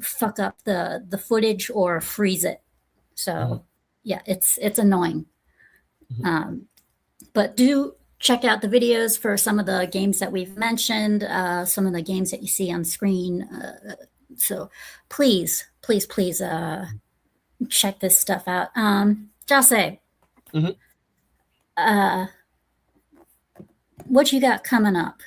fuck up the footage or freeze it. So it's annoying. But do check out the videos for some of the games that we've mentioned, some of the games that you see on screen. So please check this stuff out. Jose, what you got coming up?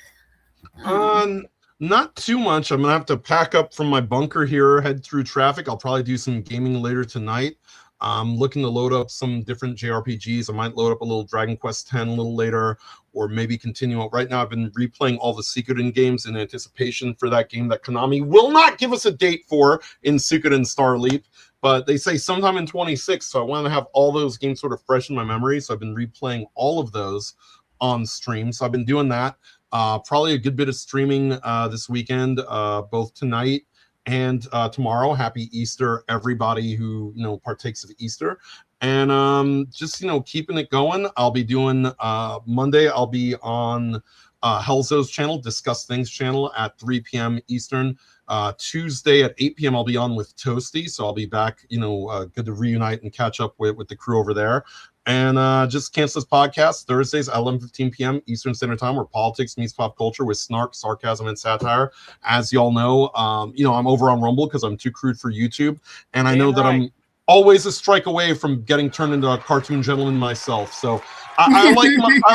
Not too much. I'm gonna have to pack up from my bunker here, head through traffic. I'll probably do some gaming later tonight. I'm looking to load up some different JRPGs. I might load up a little Dragon Quest X a little later, or maybe continue on. Right now, I've been replaying all the Suikoden games in anticipation for that game that Konami will not give us a date for in Suikoden Starleap, but they say sometime in 26. So I want to have all those games sort of fresh in my memory. So I've been replaying all of those on stream. So I've been doing that. Probably a good bit of streaming this weekend, both tonight and tomorrow. Happy Easter, everybody who partakes of Easter, and just keeping it going. I'll be doing Monday. I'll be on Hellzo's channel, Discuss Things channel at 3 p.m. Eastern. Tuesday at 8 p.m. I'll be on with Toasty, so I'll be back. Good to reunite and catch up with the crew over there. And just cancel this podcast Thursdays at 11:15 p.m. Eastern Standard Time, where politics meets pop culture with snark, sarcasm, and satire. As y'all know, I'm over on Rumble because I'm too crude for YouTube, and I know that I'm always a strike away from getting turned into a cartoon gentleman myself. So I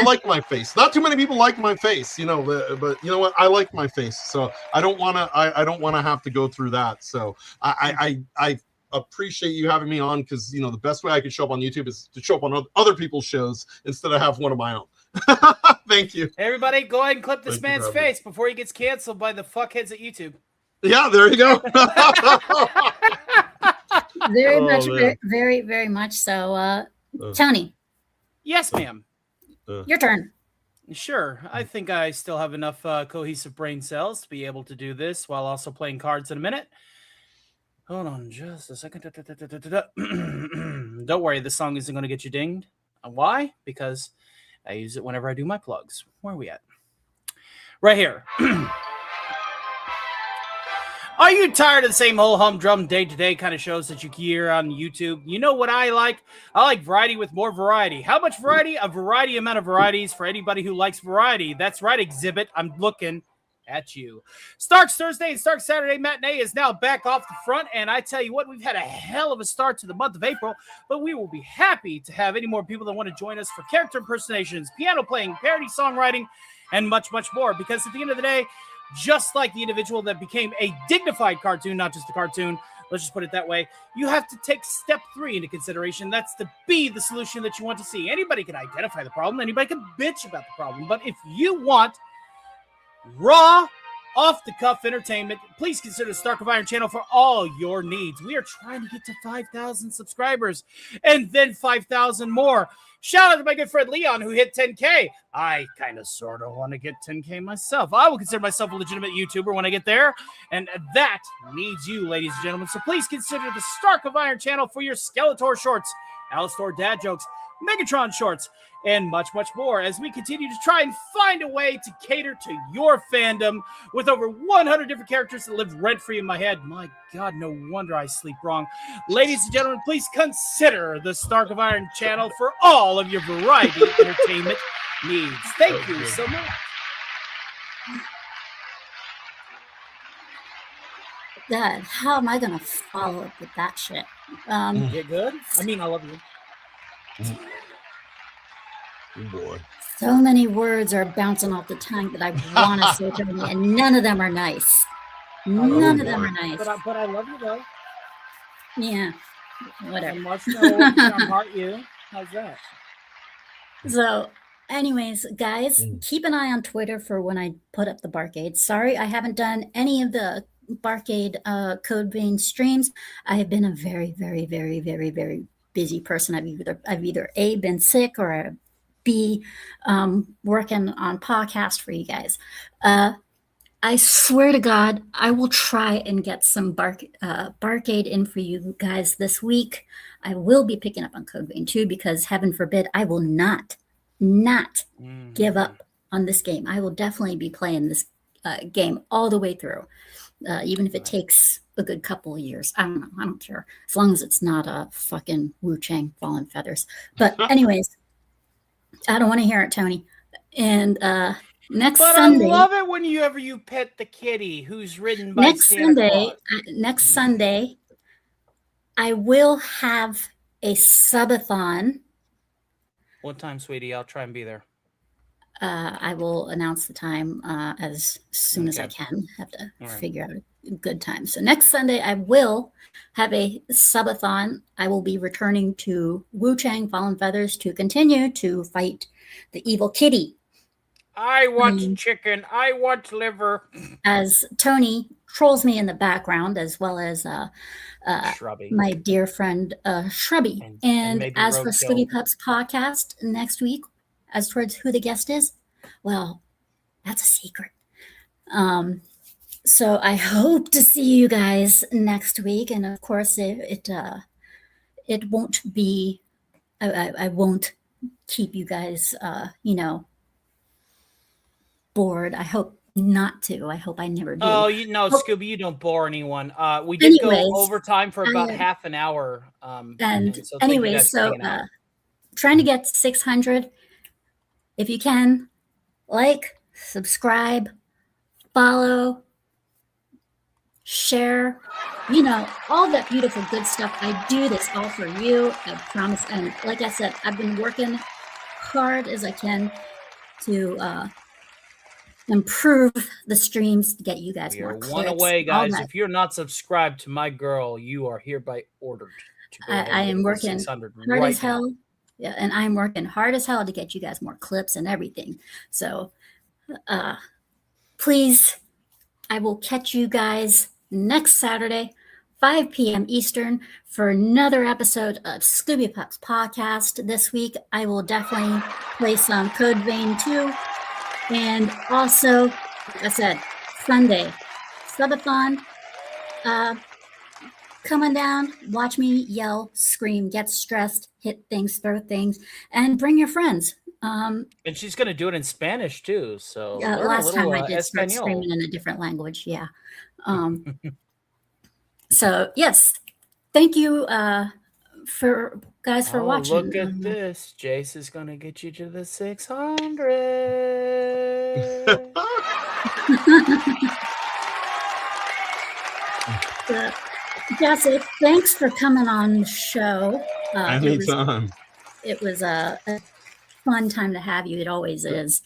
like my face. Not too many people like my face, you know, but you know what? I like my face. So I don't want to have to go through that. So I appreciate you having me on, because you know the best way I can show up on YouTube is to show up on other people's shows instead of have one of my own. Thank you.
Everybody, go ahead and clip this man's face before he gets canceled by the fuckheads at YouTube.
Yeah, there you go.
Very much, very, very much so. Tony.
Yes, ma'am.
Your turn.
Sure. I think I still have enough cohesive brain cells to be able to do this while also playing cards in a minute. Hold on just a second. Don't worry, this song isn't going to get you dinged. Why? Because I use it whenever I do my plugs. Where are we at? Right here. Are you tired of the same old humdrum day-to-day kind of shows that you hear on YouTube? You know what I like? I like variety with more variety. How much variety? A variety amount of varieties for anybody who likes variety. That's right, Exhibit. I'm looking at you. Stark's Thursday and Stark's Saturday matinee is now back off the front, and I tell you what, we've had a hell of a start to the month of April, but we will be happy to have any more people that want to join us for character impersonations, piano playing, parody songwriting, and much, much more, because at the end of the day, just like the individual that became a dignified cartoon, not just a cartoon, let's just put it that way, you have to take step 3 into consideration. That's to be the solution that you want to see. Anybody can identify the problem. Anybody can bitch about the problem. But if you want raw, off-the-cuff entertainment, please consider the Stark of Iron channel for all your needs. We are trying to get to 5,000 subscribers and then 5,000 more. Shout out to my good friend Leon, who hit 10K. I kind of sort of want to get 10K myself. I will consider myself a legitimate YouTuber when I get there, and that needs you, ladies and gentlemen. So please consider the Stark of Iron channel for your Skeletor shorts, Alistor dad jokes, Megatron shorts, and much, much more as we continue to try and find a way to cater to your fandom with over 100 different characters that live rent-free in my head. My God, no wonder I sleep wrong. Ladies and gentlemen, please consider the Stark of Iron channel for all of your variety entertainment needs. Thank you so much.
God, how am I going to follow up with that shit?
You good? I mean, I love you.
Oh boy.
So many words are bouncing off the tongue that I want to say to me, and none of them are nice. None of them are nice.
But I love you, though.
Yeah, whatever.
I must know heart you. How's that?
So, anyways, guys, keep an eye on Twitter for when I put up the Barcade. Sorry, I haven't done any of the Barcade Code Vein streams. I have been a very, very, very, very, very busy person. I've either A, been sick, or B, working on PAWCAST for you guys. I swear to God, I will try and get some Barcade in for you guys this week. I will be picking up on Code Vein too, because heaven forbid, I will not give up on this game. I will definitely be playing this game all the way through, even if it takes a good couple of years. I don't know. I don't care. As long as it's not a fucking Wu-Chang Fallen Feathers. But anyways, I don't want to hear it, Tony. And next Sunday,
I love it when you pet the kitty who's ridden by
next
Santa Claus.
Next Sunday, I will have a subathon.
What time, sweetie? I'll try and be there.
I will announce the time as soon as I can. Have to figure out a good time. So next Sunday, I will have a subathon. I will be returning to Wu-Chang Fallen Feathers to continue to fight the evil kitty.
I want chicken. I want liver.
As Tony trolls me in the background, as well as
Shrubby.
my dear friend Shrubby. And as for SCOOBYPUP'S podcast next week, as towards who the guest is, well, that's a secret. So I hope to see you guys next week. And of course, it won't be, I won't keep you guys, bored. I hope not to. I hope I never do.
Oh, Scooby, you don't bore anyone. We did go overtime for about half an hour.
So trying to get 600. If you can, like, subscribe, follow, share, you know, all that beautiful good stuff. I do this all for you, I promise. And like I said, I've been working hard as I can to improve the streams to get you guys
We
more
are
clicks.
one away,
all
guys.
that.
If you're not subscribed to my girl, you are hereby ordered to go ahead
I
and
am
hit the
working
600
hard
right
as hell.
now.
Yeah, and I'm working hard as hell to get you guys more clips and everything. So please, I will catch you guys next Saturday, 5 p.m. Eastern, for another episode of Scooby Pups Podcast. This week, I will definitely play some Code Vein 2. And also, like I said, Sunday, subathon. Come on down, watch me yell, scream, get stressed, hit things, throw things, and bring your friends.
And she's going to do it in Spanish too. So learn a
Last time
little
I did start
Espanol.
screaming in a different language. Yeah. So yes, thank you for guys for watching.
Look at this. Jace is going to get you to the 600.
Jesse, thanks for coming on the show.
Anytime.
It was a fun time to have you. It always is.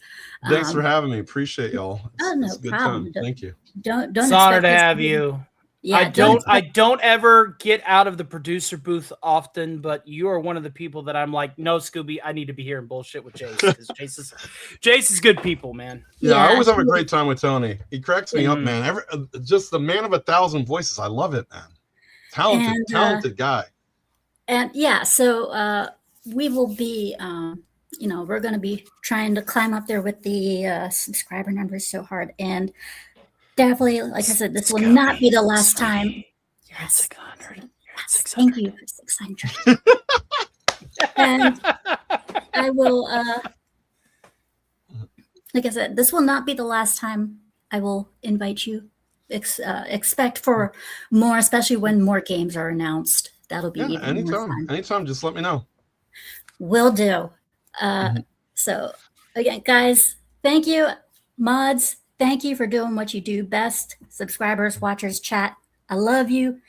Thanks for having me. Appreciate y'all.
No
it's a good
problem.
time. Thank you.
Don't
It's an honor
expect
to
this
have
be-
you.
Yeah,
I don't ever get out of the producer booth often, but you are one of the people that I'm like, no, Scooby, I need to be here and bullshit with Jace, because Jace is good people, man.
Yeah, I always have a great time with Tony. He cracks me up, man. Just the man of 1,000 voices. I love it, man. Talented guy.
And yeah, so we will be, we're going to be trying to climb up there with the subscriber numbers so hard. And definitely, like I said, this will not be the last time.
You're at 600.
Thank you for 600. And I will, like I said, this will not be the last time I will invite you. Expect for more, especially when more games are announced. That'll be even more fun.
Anytime, just let me know.
Will do. So again, guys, thank you. Mods, thank you for doing what you do best. Subscribers, watchers, chat, I love you.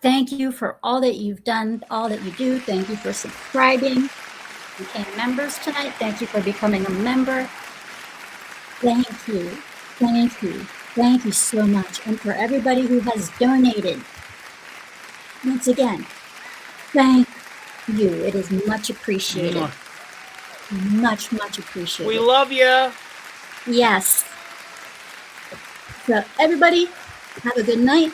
Thank you for all that you've done, all that you do. Thank you for subscribing. You became members tonight. Thank you for becoming a member. Thank you. Thank you. Thank you so much. And for everybody who has donated, once again, thank you. It is much appreciated. Much, much appreciated.
We love you.
Yes. So everybody, have a good night.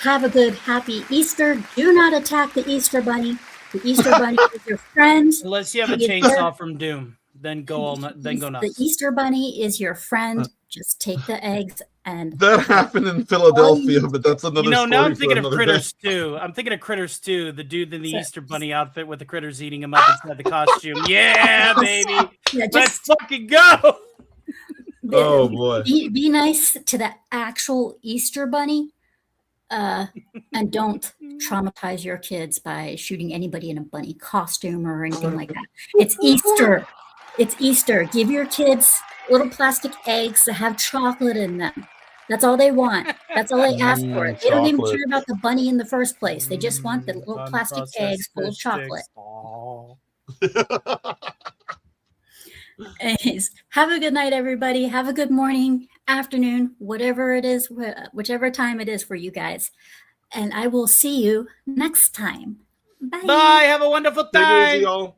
Have a good, happy Easter. Do not attack the Easter Bunny. The Easter Bunny is your friend.
Unless you have a chainsaw from Doom, then go nuts.
The Easter Bunny is your friend. Just take the eggs and.
That happened in Philadelphia, but that's another.
Now
story
I'm thinking
for
of
another
Critters
day.
too. I'm thinking of Critters too. The dude in the Easter Bunny outfit with the critters eating him up inside the costume. Yeah, baby.
Yeah,
let's fucking go.
Oh boy.
Be nice to the actual Easter Bunny. And don't traumatize your kids by shooting anybody in a bunny costume or anything like that. It's Easter. It's Easter. Give your kids little plastic eggs that have chocolate in them. That's all they want. That's all they ask for. They don't even care about the bunny in the first place. They just want the little plastic eggs full of chocolate. Anyways, have a good night, everybody. Have a good morning, afternoon, whatever it is, whichever time it is for you guys. And I will see you next time. Bye.
Bye. Have a wonderful
Take it
time.
easy, y'all.